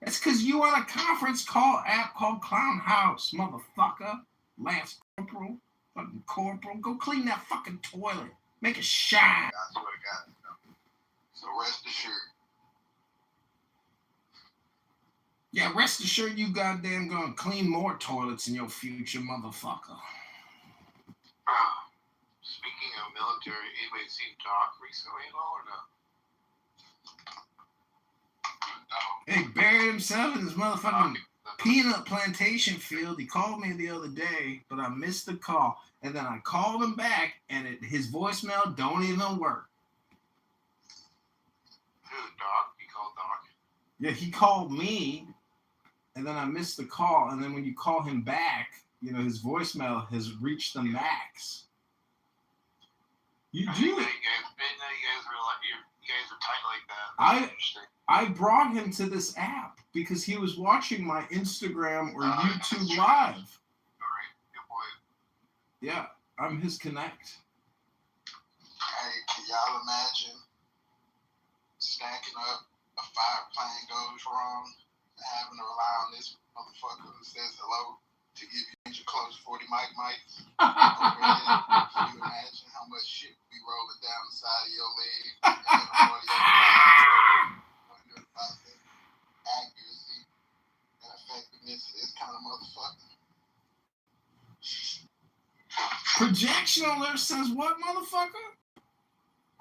That's because you on a conference call app called Clown House, motherfucker. Lance Corporal. Fucking Corporal. Go clean that fucking toilet. Make it shine. I swear to God. So rest assured. Yeah, rest assured you goddamn gonna clean more toilets in your future, motherfucker. Speaking of military, anybody seen Doc recently at all or no? He buried himself in his motherfucking peanut plantation field. He called me the other day, but I missed the call. And then I called him back, and his voicemail don't even work. Who, Doc? He called Doc? Yeah, he called me, and then I missed the call. And then when you call him back, you know, his voicemail has reached the max. You do it. You guys are tight like that. I brought him to this app because he was watching my Instagram or YouTube live. Alright, good boy. Yeah, I'm his connect. Hey, can y'all imagine stacking up a 5 plane goes wrong and having to rely on this motherfucker who says hello to give you your close 40 mics? Can you imagine how much shit be rolling down the side of your leg? Wonder about the accuracy and effectiveness of this kind of motherfucker. Projection alert says what, motherfucker?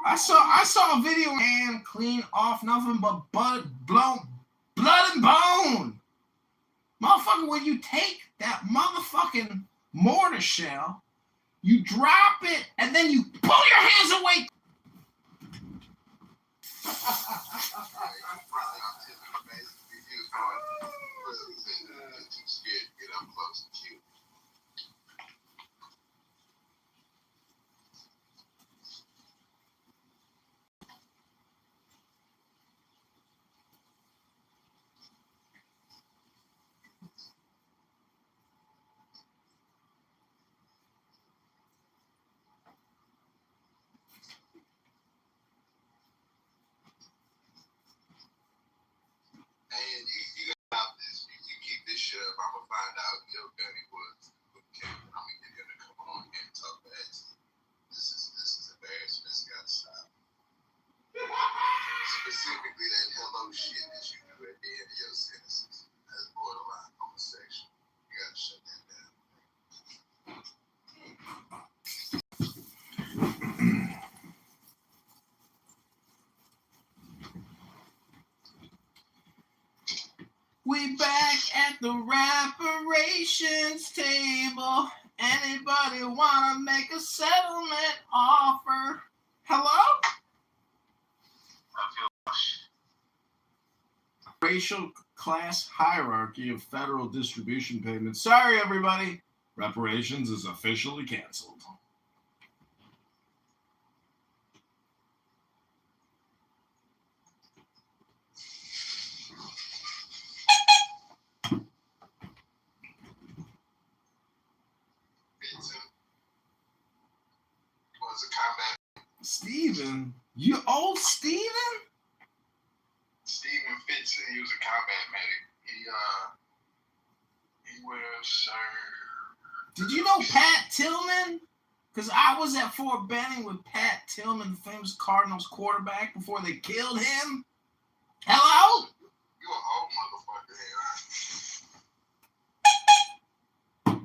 I saw a video and clean off nothing but blood and bone. Motherfucker, when you take that motherfucking mortar shell, you drop it, and then you pull your hands away. And you got this. You keep this shit up. I'm gonna find out your Benny was. Okay, I'm gonna get him to come on and talk back. This is embarrassing. This gotta stop. Specifically, that hello shit that you do at the end of your sentences. That's borderline homosexual. You gotta shut that down. We back at the reparations table. Anybody wanna make a settlement offer? Hello? Racial class hierarchy of federal distribution payments. Sorry, everybody. Reparations is officially canceled. Steven? You old Steven? Steven Fitson, he was a combat medic. He was Did you know Pat Tillman? Because I was at Fort Benning with Pat Tillman, the famous Cardinals quarterback, before they killed him. Hello? You an old motherfucker here.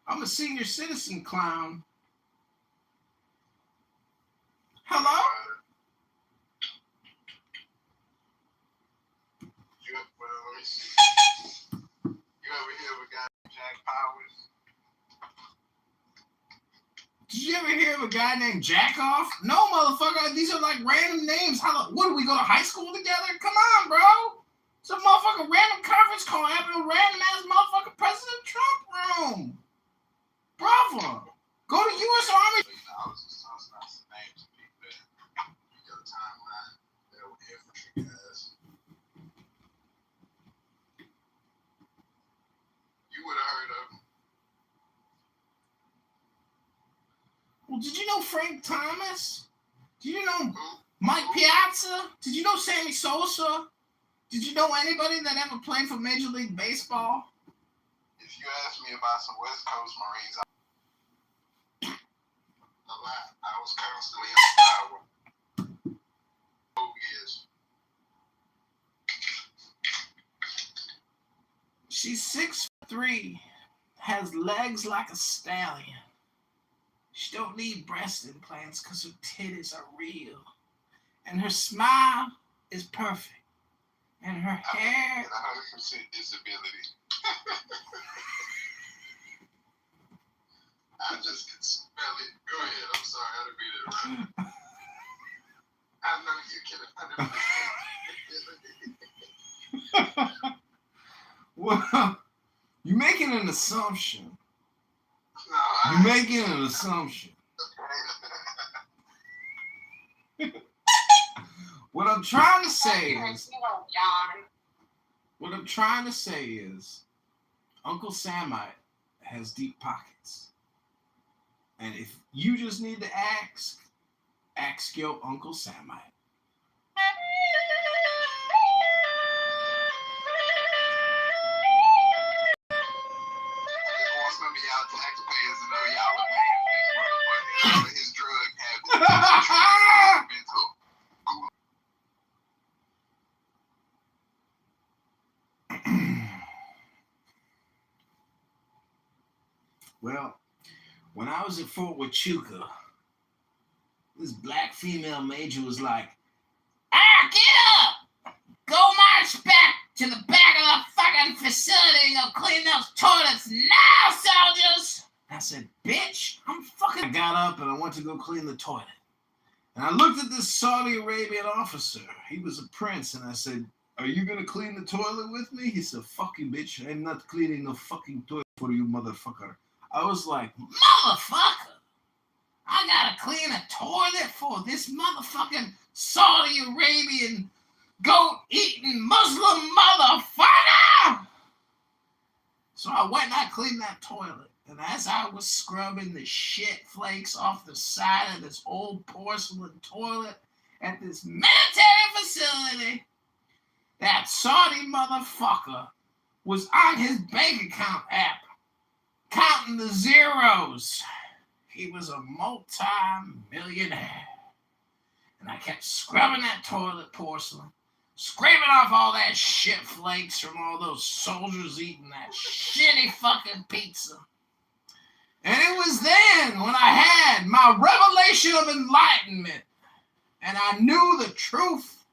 I'm a senior citizen clown. Hello? Let me see. You ever hear of a guy named Jack Powers? Did you ever hear of a guy named Jackoff? No, motherfucker. These are like random names. What, do we go to high school together? Come on, bro. It's a motherfucking random conference call happening in a random ass motherfucking President Trump room. Bravo. Go to U.S. Army. I was just tossing out some names of people that in your timeline that were infantry guys. You would have heard of them. Well, did you know Frank Thomas? Did you know Mike Piazza? Did you know Sammy Sosa? Did you know anybody that ever played for Major League Baseball? If you you asked me about some West Coast Marines, a lot. I was constantly on Iowa. Oh, yes. She's 6'3", has legs like a stallion. She don't need breast implants because her titties are real. And her smile is perfect. And her hair... 100% disability. I just can smell it. Go ahead. I'm sorry. I didn't mean to interrupt. I know you can 100% disability. Well, you're making an assumption. No, You're making an assumption. What I'm trying to say is, Uncle Samite has deep pockets. And if you just need to ask your Uncle Samite. Some of y'all taxpayers to know y'all are paying for this motherfucker. All of his drug habits. Mental. Well, when I was at Fort Huachuca, this black female major was like, get up! Go march back to the back of the fucking facility and go clean those toilets now, soldiers! I said, bitch, I got up and I went to go clean the toilet. And I looked at this Saudi Arabian officer. He was a prince. And I said, are you going to clean the toilet with me? He said, fuck you, bitch. I'm not cleaning no fucking toilet for you, motherfucker. I was like, motherfucker! I gotta clean a toilet for this motherfucking Saudi Arabian goat-eating Muslim motherfucker! So I went and I cleaned that toilet. And as I was scrubbing the shit flakes off the side of this old porcelain toilet at this military facility, that Saudi motherfucker was on his bank account app, counting the zeros. He was a multi-millionaire. And I kept scrubbing that toilet porcelain, scraping off all that shit flakes from all those soldiers eating that shitty fucking pizza. And it was then when I had my revelation of enlightenment and I knew the truth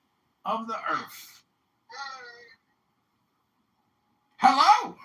of the earth. Hello?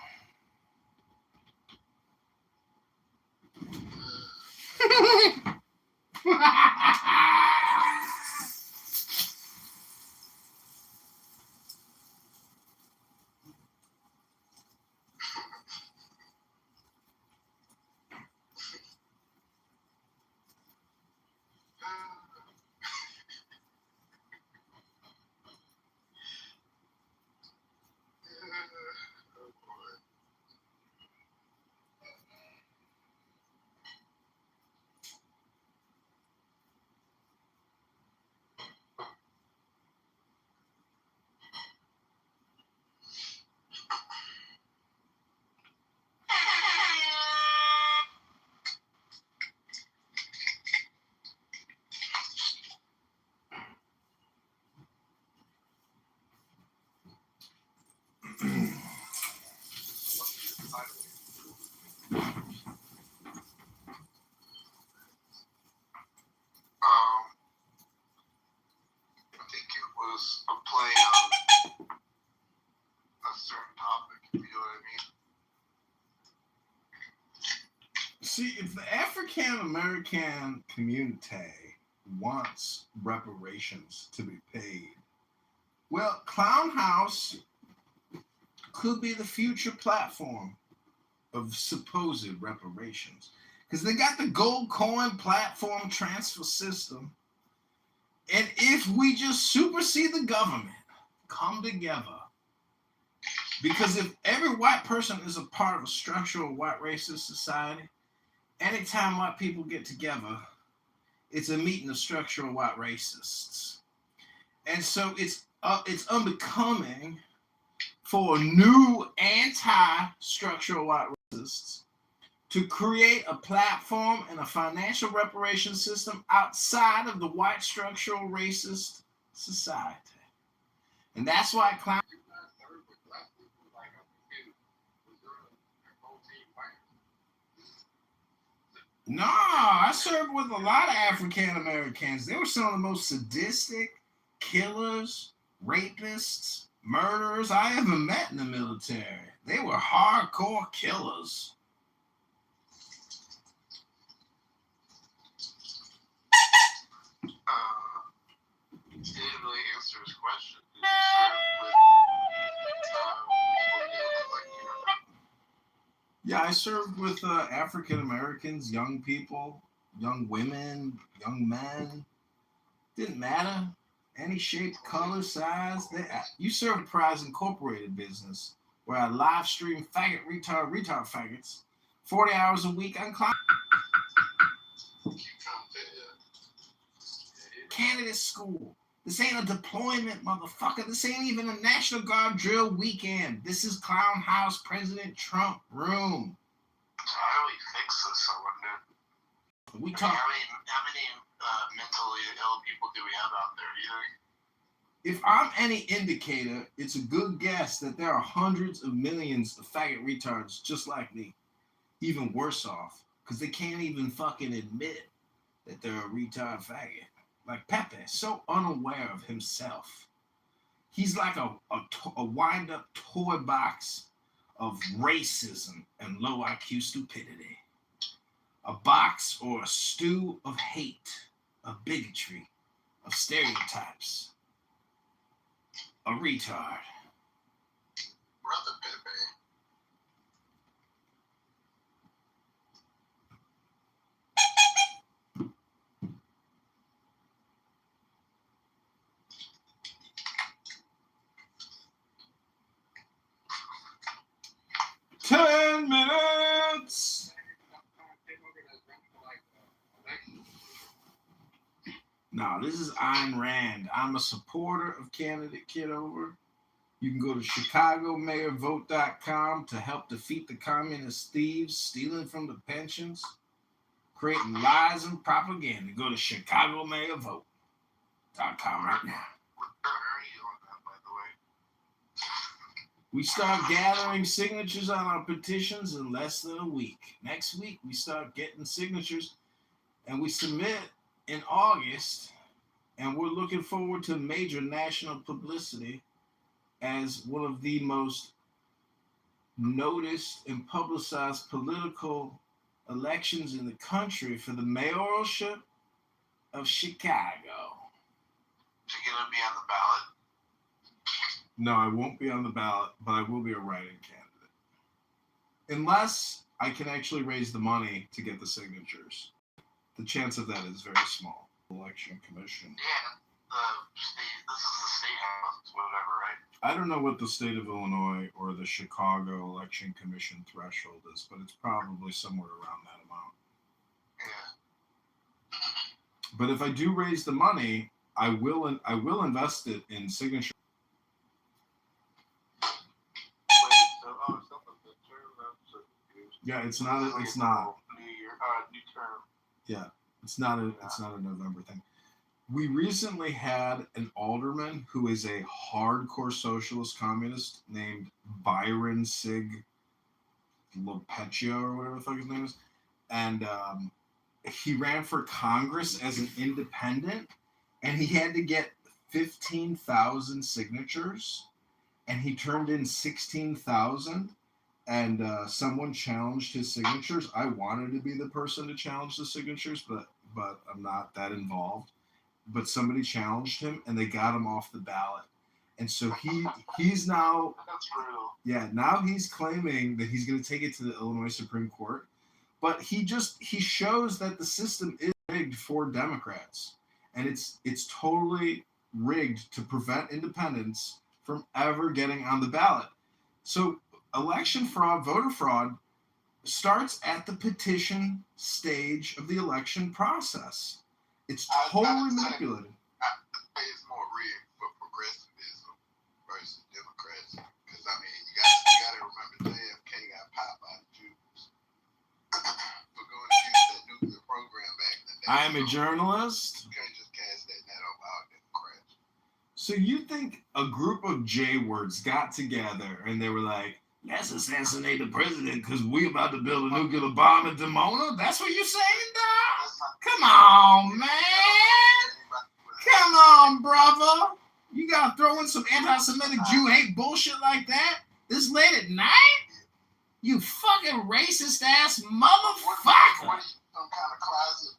I think it was a play on a certain topic, you know what I mean? See, if the African American community wants reparations to be paid, well, Clown House could be the future platform of supposed reparations. Because they got the gold coin platform transfer system. And if we just supersede the government, come together. Because if every white person is a part of a structural white racist society, anytime white people get together, it's a meeting of structural white racists. And so it's unbecoming for new anti-structural white racists to create a platform and a financial reparations system outside of the white structural racist society. And that's why clown. No, I served with a lot of African Americans. They were some of the most sadistic killers, rapists, murderers I ever met in the military. They were hardcore killers. You didn't really answer his question. Did you serve with Yeah, I served with African Americans, young people, young women, young men. Didn't matter. Any shape, color, size. You served Prize Incorporated business, where I live stream faggot, retard faggots, 40 hours a week on cloud. Candidate school. This ain't a deployment, motherfucker. This ain't even a National Guard drill weekend. This is Clown House President Trump room. How do we fix this? I wonder. We talk. How many mentally ill people do we have out there? If I'm any indicator, it's a good guess that there are hundreds of millions of faggot retards just like me. Even worse off, because they can't even fucking admit that they're a retard faggot. Like Pepe, so unaware of himself. He's like a wind-up toy box of racism and low IQ stupidity. A box or a stew of hate, of bigotry, of stereotypes. A retard. Brother Pepe. 10 minutes. No, this is Ayn Rand. I'm a supporter of candidate Kitover. You can go to ChicagoMayorVote.com to help defeat the communist thieves stealing from the pensions, creating lies and propaganda. Go to ChicagoMayorVote.com right now. We start gathering signatures on our petitions in less than a week. Next week, we start getting signatures, and we submit in August, and we're looking forward to major national publicity as one of the most noticed and publicized political elections in the country for the mayoralship of Chicago. Is it going to be on the ballot? No, I won't be on the ballot, but I will be a write-in candidate. Unless I can actually raise the money to get the signatures. The chance of that is very small. Election Commission. Yeah, this is the state house, whatever, right? I don't know what the state of Illinois or the Chicago Election Commission threshold is, but it's probably somewhere around that amount. Yeah. But if I do raise the money, I will invest it in signature. Yeah, it's not. New term. Yeah, it's not a November thing. We recently had an alderman who is a hardcore socialist communist named Byron Sig Lopecchio or whatever the fuck his name is, and he ran for Congress as an independent, and he had to get 15,000 signatures, and he turned in 16,000. And someone challenged his signatures. I wanted to be the person to challenge the signatures, but I'm not that involved. But somebody challenged him, and they got him off the ballot. And so he's now. That's brutal. Yeah, now he's claiming that he's going to take it to the Illinois Supreme Court. But he shows that the system is rigged for Democrats, and it's totally rigged to prevent independents from ever getting on the ballot. So election fraud, voter fraud, starts at the petition stage of the election process. It's totally manipulated. I think it's more rigged for progressivism versus Democrats, because I mean, I am a journalist. You can't just cast that net over our Democrats. So you think a group of J-words got together and they were like, let's assassinate the president because we about to build a nuclear bomb in Dimona? That's what you're saying, dog? Come on, man. Come on, brother. You gotta throw in some anti-Semitic Jew hate bullshit like that this late at night? You fucking racist ass motherfucker. What, some kind of closet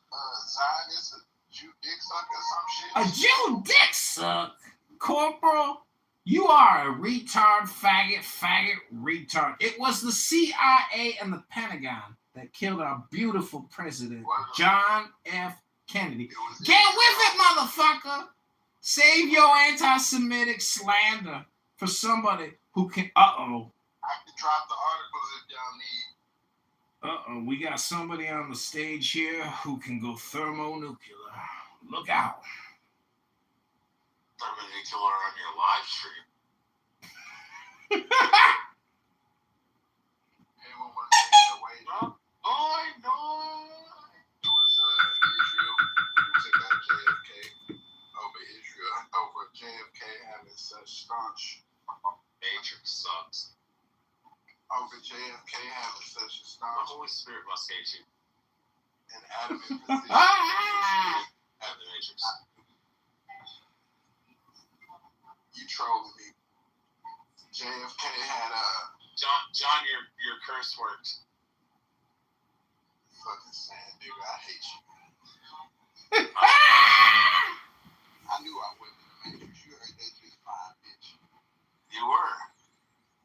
Zionist, a Jew dick sucker or some shit? A Jew dick suck? Corporal, you are a retard, faggot, retard. It was the CIA and the Pentagon that killed our beautiful president, John F. Kennedy. Get with it, motherfucker. Save your anti-Semitic slander for somebody who can... Uh-oh. I can drop the articles if y'all need. We got somebody on the stage here who can go thermonuclear. Look out. Thermonuclear on your live stream. Anyone want to take it away? No. It was Israel who took out JFK over JFK having such staunch Matrix sucks. Over JFK having such a staunch. The Holy Spirit must hate you. An adamant position. Have the Matrix. You trolling me. JFK had John, your curse worked. Fucking saying, dude, I hate you. I knew I wasn't in the Matrix. You heard that just fine, bitch. You were.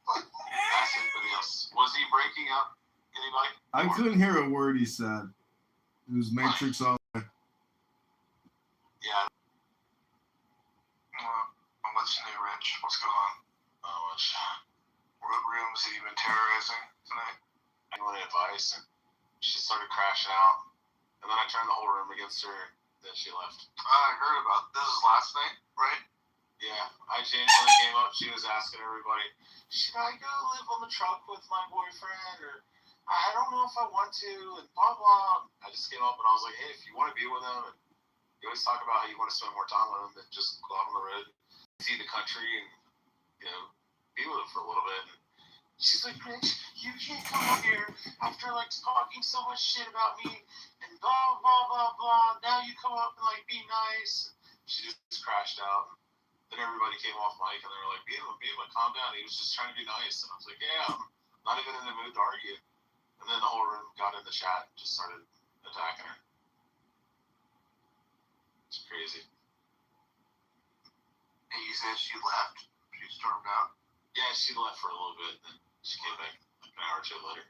But that's anybody else. Was he breaking up anybody? I couldn't hear a word he said. It was Matrix all the way. Yeah. What's new, Rich? What's going on? What room has he been terrorizing tonight? I wanted advice, and she started crashing out. And then I turned the whole room against her, then she left. I heard about this is last night, right? Yeah, I genuinely came up. She was asking everybody, should I go live on the truck with my boyfriend? Or I don't know if I want to, and blah, blah. I just came up and I was like, hey, if you want to be with him, and you always talk about how you want to spend more time with him, then just go out on the road, see the country, and, be with him for a little bit. And she's like, Rich, you can't come up here after, talking so much shit about me, and blah, blah, blah, blah. Now you come up and, be nice. She just crashed out. Then everybody came off mic, and they were like, Beam, calm down. He was just trying to be nice. And I was like, yeah, I'm not even in the mood to argue. And then the whole room got in the chat and just started attacking her. It's crazy. And you said she left? She stormed out? Yeah, she left for a little bit, and then she came back an hour or two later.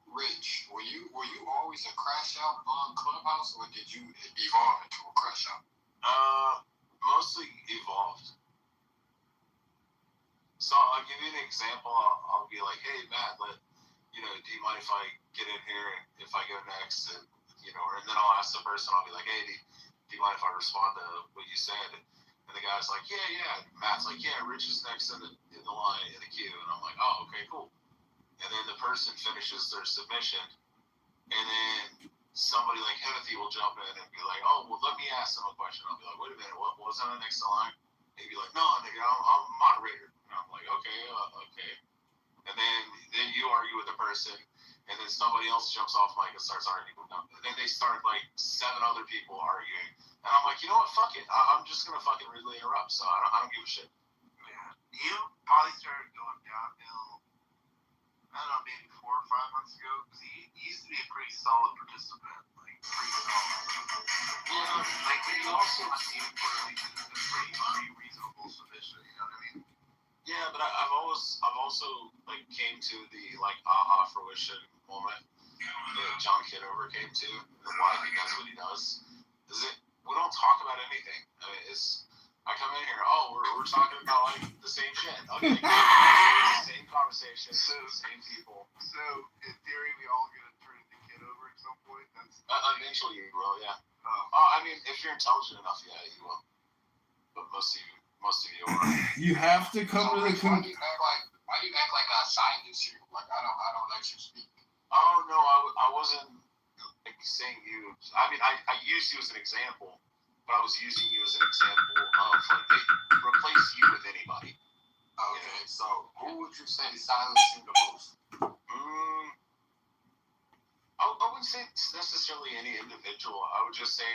Rich, were you always a crash out on Clubhouse, or did you evolve into a crash out? Mostly evolved. So I'll give you an example. I'll be like, hey, Matt, do you mind if I get in here and if I go next? And, and then I'll ask the person, I'll be like, hey, do you mind if I respond to what you said? And the guy's like, yeah. Matt's like, yeah, Rich is next in the line, in the queue. And I'm like, oh, okay, cool. And then the person finishes their submission, and then somebody like Hennessy will jump in and be like, oh, well, let me ask them a question. I'll be like, wait a minute, what was on the next in line? And he'd be like, no, nigga, I'm a moderator. And I'm like, okay. And then you argue with the person, and then somebody else jumps off mic and starts arguing with them. And then they start 7 other people arguing. And I'm like, you know what, fuck it. I'm just going to fucking rudely interrupt, so I don't give a shit. Yeah. You probably started going downhill, I don't know, maybe 4 or 5 months ago, because he used to be a pretty solid participant. Pretty solid. Yeah. He also seemed for a pretty reasonable submission, you know what I mean? Yeah, but I've also came to the aha fruition moment that John Kitover came to, and why he does what he does. We don't talk about anything. I mean, I come in here, we're talking about the same shit. Okay, same conversation, same people. So in theory, we all gonna turn into Kitover at some point. That's eventually you will, yeah. Oh. I mean, if you're intelligent enough, yeah, you will. But most of you are. You have to come to the conclusion. Why do you act like a scientist here? I don't let you speak. Oh no, I wasn't saying you. I mean, I used you as an example, but I was using you as an example of like they replace you with anybody. Okay, so who would you say silenced you the most? I wouldn't say it's necessarily any individual. I would just say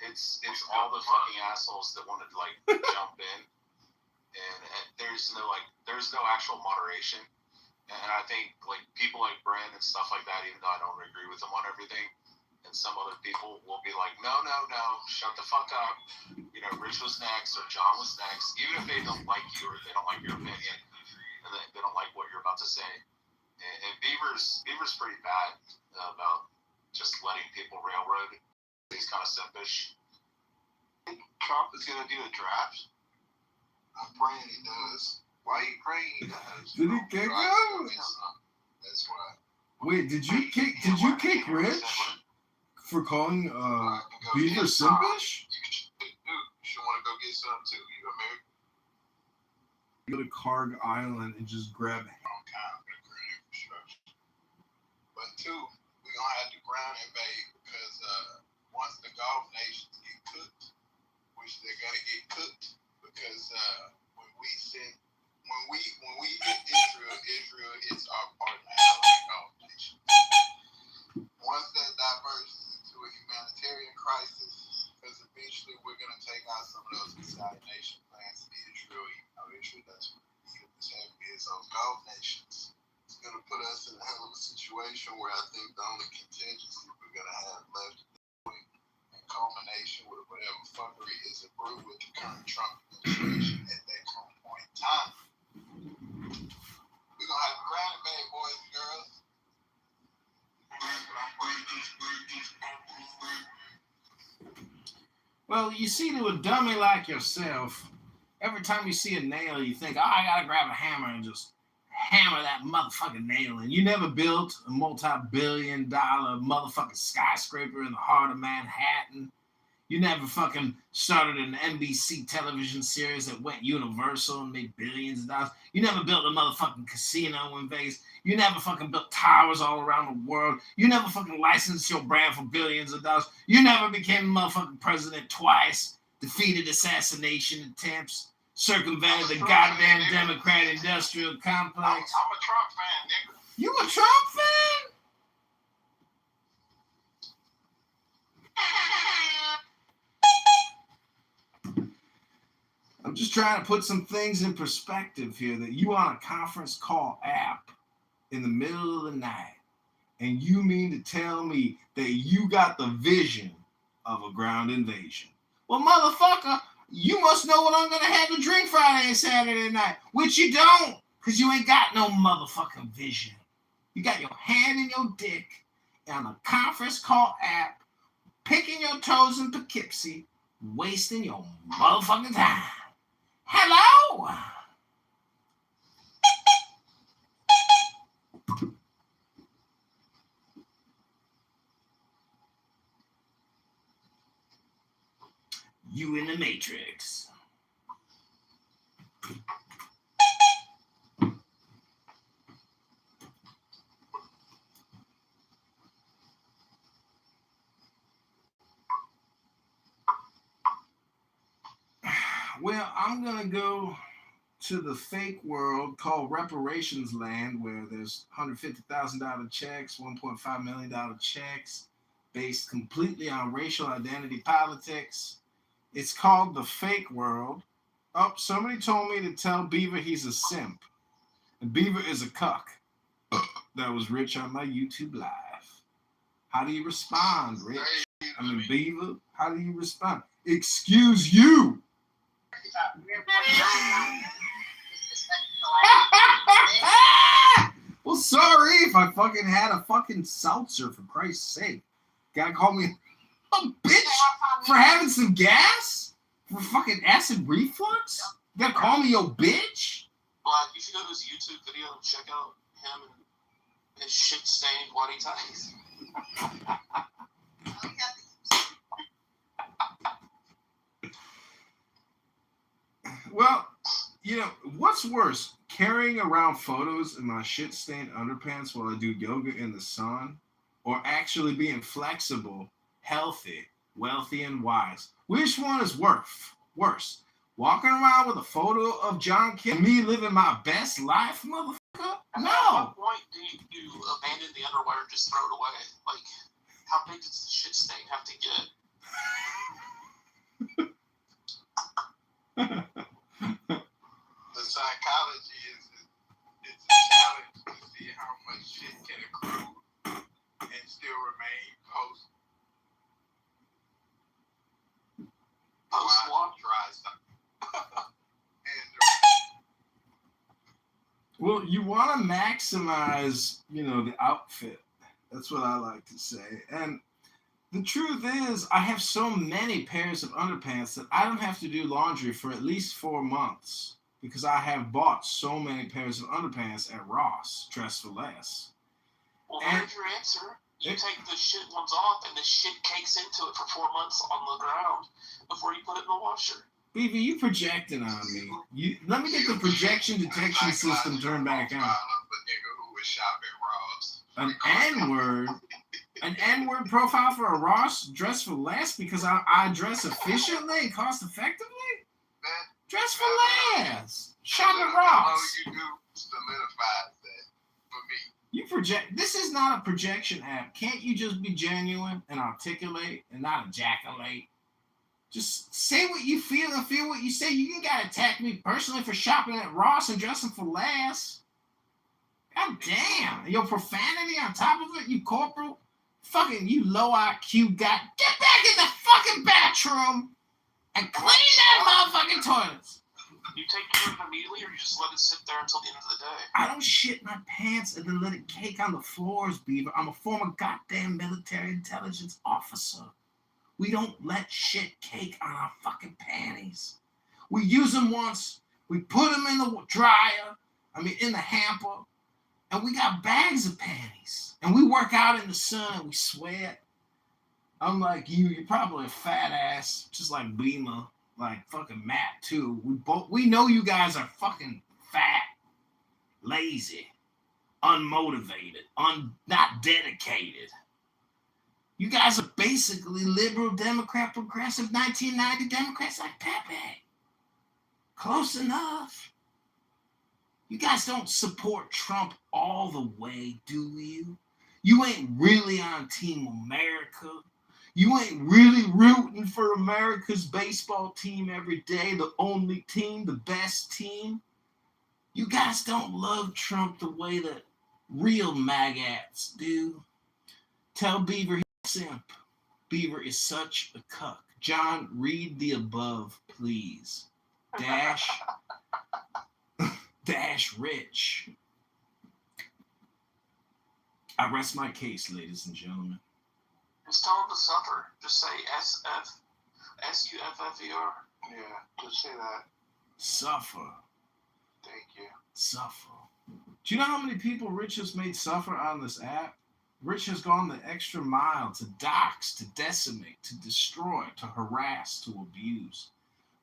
it's all the fucking assholes that want to like jump in, and there's no actual moderation. And I think like people like Brent and stuff like that, even though I don't agree with them on everything, and some other people will be like, no, shut the fuck up. You know, Rich was next or John was next, even if they don't like you or they don't like your opinion and they don't like what you're about to say. And Beaver's pretty bad about just letting people railroad. He's kind of simpish. I think Trump is gonna do a draft. I'm praying he does. Why are you praying he does? Did he kick him? That's why. Wait, did you kick Rich for calling Beaver simpish? You should want to go get some too. You American. Go to Carg Island and just grab But two, we're gonna have to ground invade because once the Gulf nations get cooked, which they're gonna get cooked, because when we hit Israel hits our part of the Gulf nations. Once that diverges into a humanitarian crisis, because eventually we're gonna take out some of those assassination plans in Israel, even though Israel doesn't need as heavy as those Gulf nations. It's going to put us in a hell of a situation where I think the only contingency we're going to have left in culmination with whatever fuckery is approved with the current Trump administration at that current point in time. We're going to have a ground invade, boys and girls. Well, you see, to a dummy like yourself, every time you see a nail, you think, oh, I gotta grab a hammer and just hammer that motherfucking nail in. You never built a multi-billion-dollar motherfucking skyscraper in the heart of Manhattan. You never fucking started an NBC television series that went universal and made billions of dollars. You never built a motherfucking casino in Vegas. You never fucking built towers all around the world. You never fucking licensed your brand for billions of dollars. You never became a motherfucking president twice, defeated assassination attempts, circumvented the goddamn Democrat industrial complex. I'm a Trump fan, nigga. You a Trump fan? I'm just trying to put some things in perspective here, that you on a conference call app in the middle of the night, and you mean to tell me that you got the vision of a ground invasion. Well, motherfucker, you must know what I'm going to have to drink Friday and Saturday night, which you don't, because you ain't got no motherfucking vision. You got your hand in your dick on a conference call app, picking your toes in Poughkeepsie, wasting your motherfucking time. Hello? You in the Matrix. Well, I'm going to go to the fake world called reparations land, where there's $150,000 checks, $1.5 million checks, based completely on racial identity politics. It's called the fake world. Oh, somebody told me to tell Beaver he's a simp. And Beaver is a cuck. That was Rich on my YouTube Live. How do you respond, Rich? I mean, Beaver, how do you respond? Excuse you. Well, sorry if I fucking had a fucking seltzer, for Christ's sake. Gotta call me a bitch for having some gas? For fucking acid reflux? You gotta call me your bitch? Black, you should go to his YouTube video and check out him and his shit-stained whitey ties. Well, you know, what's worse, carrying around photos in my shit-stained underpants while I do yoga in the sun, or actually being flexible, healthy, wealthy, and wise. Which one is worse? Walking around with a photo of John Kim, me living my best life, motherfucker? No. At what point do you abandon the underwear and just throw it away? Like, how big does the shit stain have to get? The psychology is it's a challenge to see how much shit can accrue and still remain post what? Dry stuff. Well, you want to maximize, the outfit. That's what I like to say. And the truth is, I have so many pairs of underpants that I don't have to do laundry for at least 4 months because I have bought so many pairs of underpants at Ross, Dress for Less. Well, there's your answer. You take the shit ones off and the shit cakes into it for 4 months on the ground before you put it in the washer. BB, you projecting on me. Let me get the projection detection system turned back on. An N-word? An N-word profile for a Ross Dress for Less because I dress efficiently and cost effectively? Dress for Less. Shop at Ross. You do solidifies that for me. You project. This is not a projection app. Can't you just be genuine and articulate and not ejaculate? Just say what you feel and feel what you say. You ain't gotta attack me personally for shopping at Ross and dressing for less. God damn. Your profanity on top of it, you corporal. Fucking you low IQ guy. Get back in the fucking bathroom and clean that motherfucking toilets. You take care of it immediately or you just let it sit there until the end of the day? I don't shit my pants and then let it cake on the floors, Beaver. I'm a former goddamn military intelligence officer. We don't let shit cake on our fucking panties. We use them once, we put them in the dryer, in the hamper, and we got bags of panties. And we work out in the sun, we sweat. I'm like you're probably a fat ass, just like Beamer, like fucking Matt too. We know you guys are fucking fat, lazy, unmotivated, not dedicated. You guys are basically liberal, Democrat, progressive, 1990 Democrats like Pepe. Close enough. You guys don't support Trump all the way, do you? You ain't really on Team America. You ain't really rooting for America's baseball team every day, the only team, the best team. You guys don't love Trump the way that real maggots do. Tell Beaver simp. Beaver is such a cuck. John, read the above, please. Dash rich. I rest my case, ladies and gentlemen. Just tell him to suffer. Just say S-U-F-F-E-R. Yeah, just say that. Suffer. Thank you. Suffer. Do you know how many people Rich has made suffer on this app? Rich has gone the extra mile to dox, to decimate, to destroy, to harass, to abuse.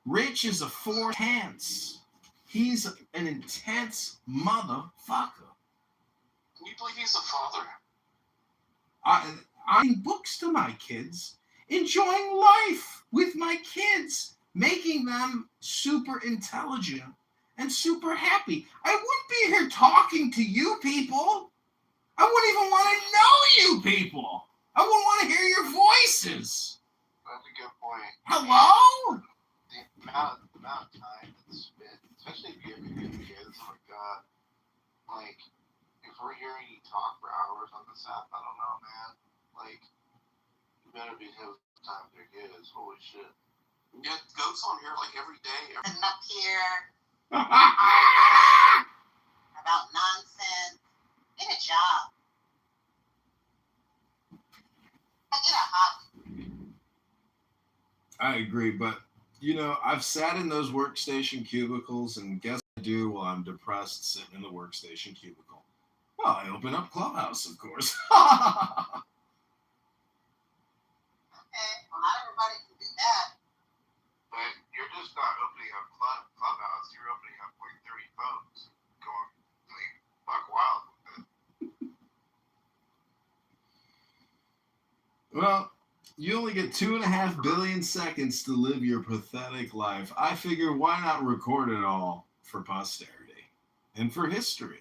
Rich is a 4-tenths. He's an intense motherfucker. Can you believe he's a father? I'm reading books to my kids, enjoying life with my kids, making them super intelligent and super happy. I wouldn't be here talking to you people. I wouldn't even want to know you people. I wouldn't want to hear your voices. That's a good point. Hello? The amount of time that's spent, especially if you have good kids, oh my god. Like, if we're hearing you talk for hours on this app, I don't know, man. Like, you better be having time with your kids. Holy shit. You get goats on here like every day. And up here about nonsense. Get a job. Get a hobby. I agree, but I've sat in those workstation cubicles, and guess what I do while I'm depressed sitting in the workstation cubicle? Well, I open up Clubhouse, of course. Okay, well, not everybody can do that. But you're just not opening up Clubhouse. You're opening up like 30 phones, going like buck wild with it. Well, You only get 2.5 billion seconds to live your pathetic life. I figure why not record it all for posterity and for history.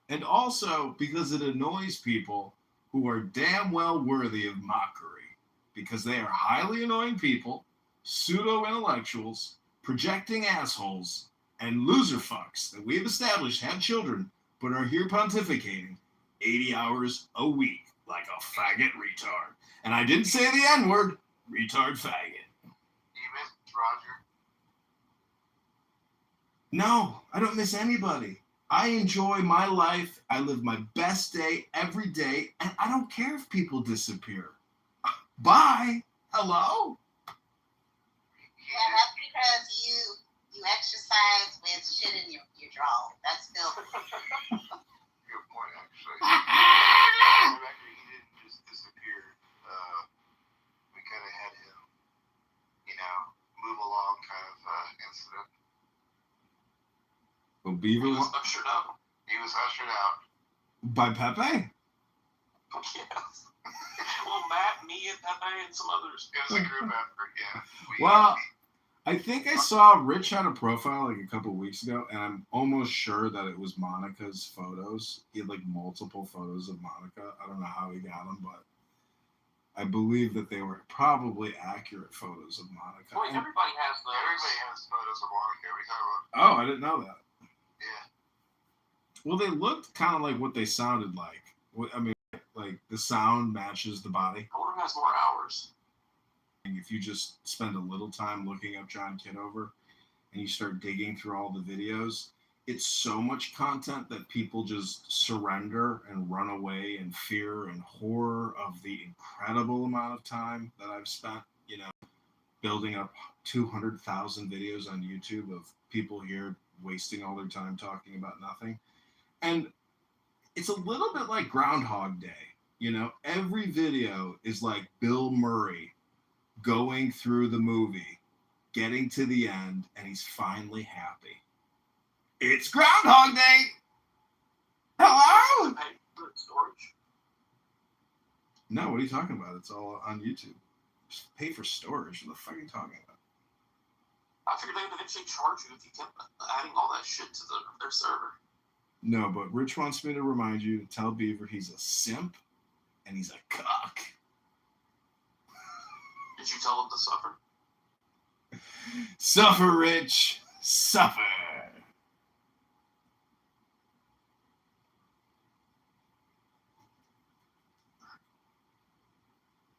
And also because it annoys people who are damn well worthy of mockery. Because they are highly annoying people, pseudo intellectuals, projecting assholes, and loser fucks that we've established have children but are here pontificating 80 hours a week like a faggot retard. And I didn't say the N-word, retard faggot. You missed Roger. No, I don't miss anybody. I enjoy my life. I live my best day every day, and I don't care if people disappear. Bye. Hello? Yeah, that's because you exercise with shit in your draw. That's still Good point, actually. He didn't just disappear. We kind of had him, move along kind of incident. Well, Beaver He was ushered out. He was ushered out. by Pepe? Yes. Well, Matt, me, and Pepe, and some others. It was a group effort, yeah. Well, I think I saw Rich had a profile like a couple weeks ago, and I'm almost sure that it was Monica's photos. He had like multiple photos of Monica. I don't know how he got them, but I believe that they were probably accurate photos of Monica. Well, everybody has those. Everybody has photos of Monica. We talk about. Oh, I didn't know that. Yeah. Well, they looked kind of like what they sounded like. I mean, like the sound matches the body. I wonder who has more hours. If you just spend a little time looking up John Kitover and you start digging through all the videos, it's so much content that people just surrender and run away in fear and horror of the incredible amount of time that I've spent, building up 200,000 videos on YouTube of people here wasting all their time talking about nothing. And it's a little bit like Groundhog Day. Every video is like Bill Murray going through the movie, getting to the end, and he's finally happy. It's Groundhog Day! Hello? Storage. No, what are you talking about? It's all on YouTube. Just pay for storage. What the fuck are you talking about? I figured they would eventually charge you if you kept adding all that shit to their server. No, but Rich wants me to remind you to tell Beaver he's a simp and he's a cock. Did you tell him to suffer? Suffer, Rich. Suffer.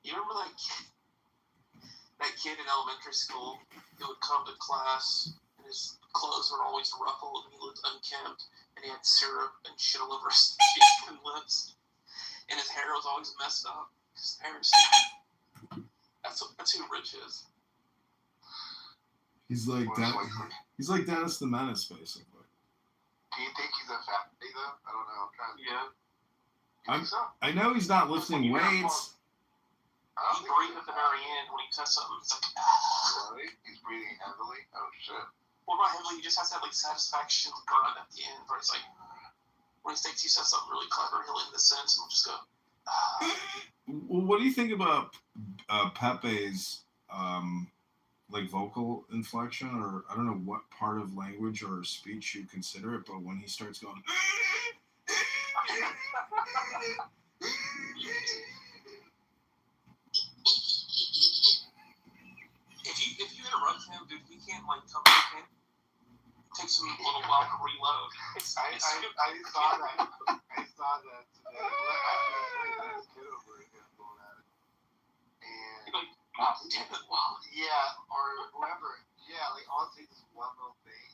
You remember that kid in elementary school who would come to class and his clothes were always ruffled and he looked unkempt and he had syrup and shit all over his cheeks and lips and his hair was always messed up. His hair is that's who Rich is. He's like he's like Dennis the Menace, basically. Do you think he's a fatty though? I don't know. I'm trying to. Yeah. You think so? I know he's not lifting weights. He breathed at the very end when he says something. It's like, Really? He's breathing heavily? Oh shit. well, not heavily. He just has that like satisfaction grunt at the end where it's like, when he thinks he says something really clever, he'll end the sentence and he'll just go, Well, what do you think about Pepe's like vocal inflection, or I don't know what part of language or speech you consider it, but when he starts going, if you interrupt him, dude, he can't like come back in. It takes him a little while to reload. I saw that. I saw that today. After Kitover again going at it. And You're like, God damn it, wow. yeah, or whoever. Yeah, like honestly, this one little thing,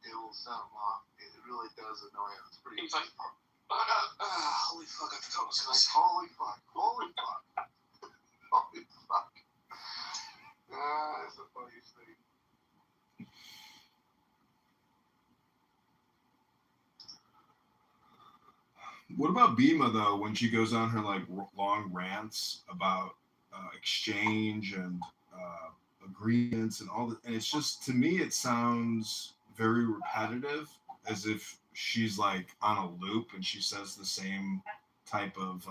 it will set him off. It really does annoy him. It's pretty. He's like, holy fuck, I forgot what I was gonna say. Holy fuck. Holy fuck. Holy fuck. That's the funniest thing. what about Bima though, when she goes on her like long rants about exchange and agreements and all that, and it's just, to me, it sounds very repetitive, as if she's like on a loop and she says the same type of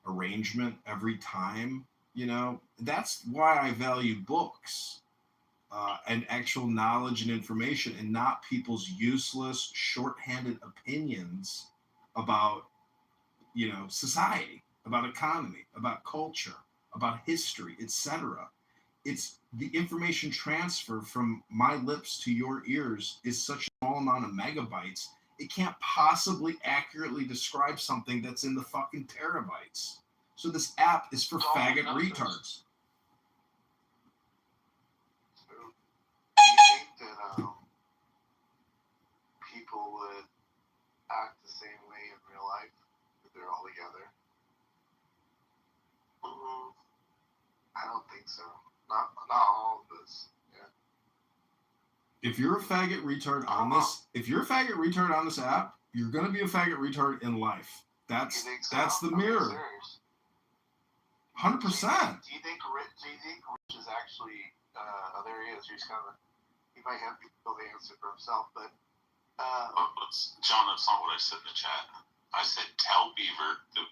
arrangement every time. You know, that's why I value books and actual knowledge and information, and not people's useless, shorthanded opinions about, you know, society, about economy, about culture, about history, etc. It's the information transfer from my lips to your ears is such a small amount of megabytes. It can't possibly accurately describe something that's in the fucking terabytes. So this app is for faggot retards. Do you think that people would act the same way in real life if they're all together? I don't think so. Not all of us. Yeah. If you're a faggot retard on this, app, you're gonna be a faggot retard in life. That's the mirror. 100%. Do you think Rich is actually other areas? He might have to know the answer for himself, but John, that's not what I said in the chat. I said tell Beaver that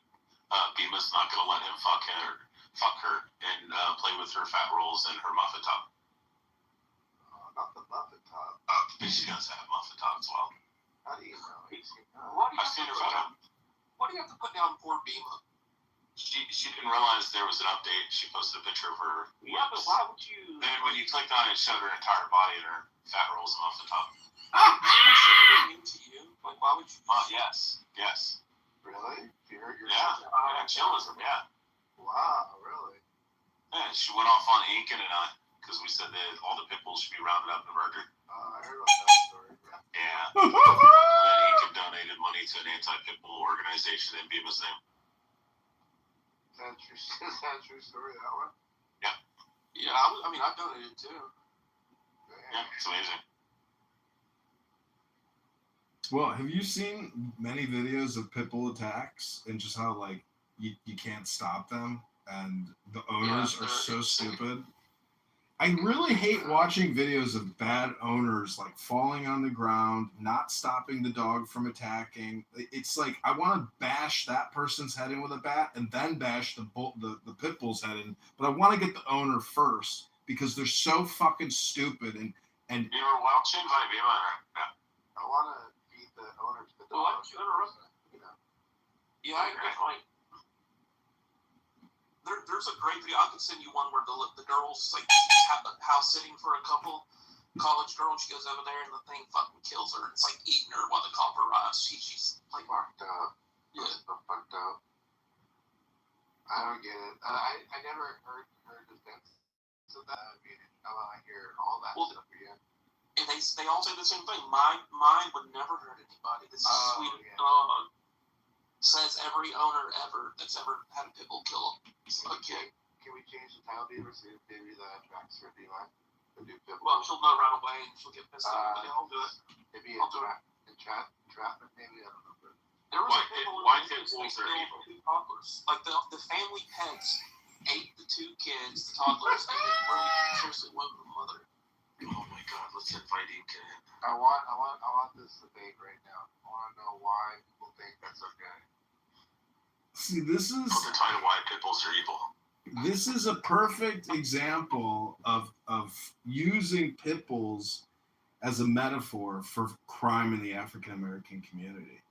Beaver's not gonna let him fuck her and play with her fat rolls and her muffin top. Not the muffin top. But she does have muffin top as well. How do you know? I've seen her photo. What do you have to put down poor Beaver? She didn't realize there was an update. She posted a picture of her. Yeah, but why would you? Then when you clicked on it, it showed her entire body and her fat rolls and muffin top. Mean to you? Like, why would you? Yes. Really? Yeah, chillism, yeah. Wow, really? Yeah, she went off on Incan and I, because we said that all the pit bulls should be rounded up and murdered. I heard about that story. Yeah. And then Incan donated money to an anti-pit bull organization in Bima's name. Is that a true story, that one? Yeah. Yeah, I donated too. Yeah, it's amazing. Well, have you seen many videos of pit bull attacks and just how, like, you can't stop them and the owners are so stupid? I really hate watching videos of bad owners, like, falling on the ground, not stopping the dog from attacking. It's like, I want to bash that person's head in with a bat and then bash the pit bull's head in, but I want to get the owner first because they're so fucking stupid. And you were watching by Bima. I want to beat the owner to the dog. Yeah, I agree. There's a great video. I can send you one where the girl's like house sitting for a couple, college girl, and she goes over there and the thing fucking kills her. It's like eating her while the cop arrives. She's like fucked up. Yeah. Fucked up. I don't get it. I never heard her defense of that. I mean, I hear all that stuff again. And they all say the same thing. Mine would never hurt anybody. This is sweet dog. Says every owner ever that's ever had a pit bull kill him. Okay. Can we change the title Beaver so maybe the tracks for D-line? Well, she'll know right away and she'll get pissed off. But I'll do it. Maybe in traffic, maybe, I don't know. There was a pit bull in the news. They killed 2 toddlers. Like the family pets ate the 2 kids, the toddlers, and they really seriously went with the mother. Oh my God! Let's invite Incan. I want this debate right now. I want to know why people think that's okay. See, this is the title why pit bulls are evil. This is a perfect example of using pit bulls as a metaphor for crime in the African American community,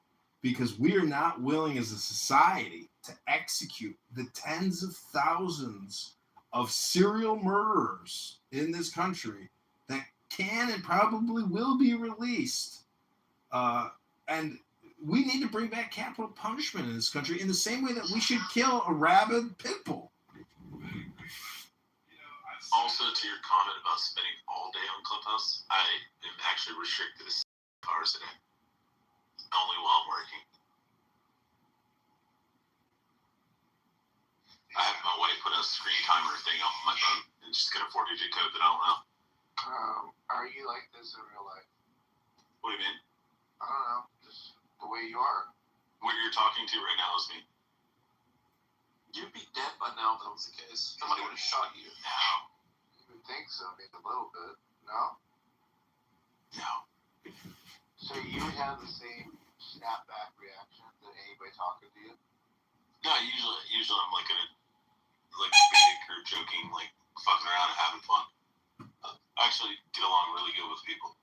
because we are not willing as a society to execute the tens of thousands of serial murderers in this country that can and probably will be released. And we need to bring back capital punishment in this country in the same way that we should kill a rabid pit bull. Also, to your comment about spending all day on Clubhouse, I am actually restricted to 6 hours a day. Only while I'm working. I have my wife put a screen timer thing on my phone and she's got a 4-digit code that I don't know. Are you like this in real life? What do you mean? I don't know. Just the way you are. What you're talking to right now is me. You'd be dead by now if that was the case. Somebody would have shot you. No. You would think so, maybe a little bit. No? No. So you would have the same snapback reaction to anybody talking to you? No, usually I'm like a comedic or actually get along really good with people.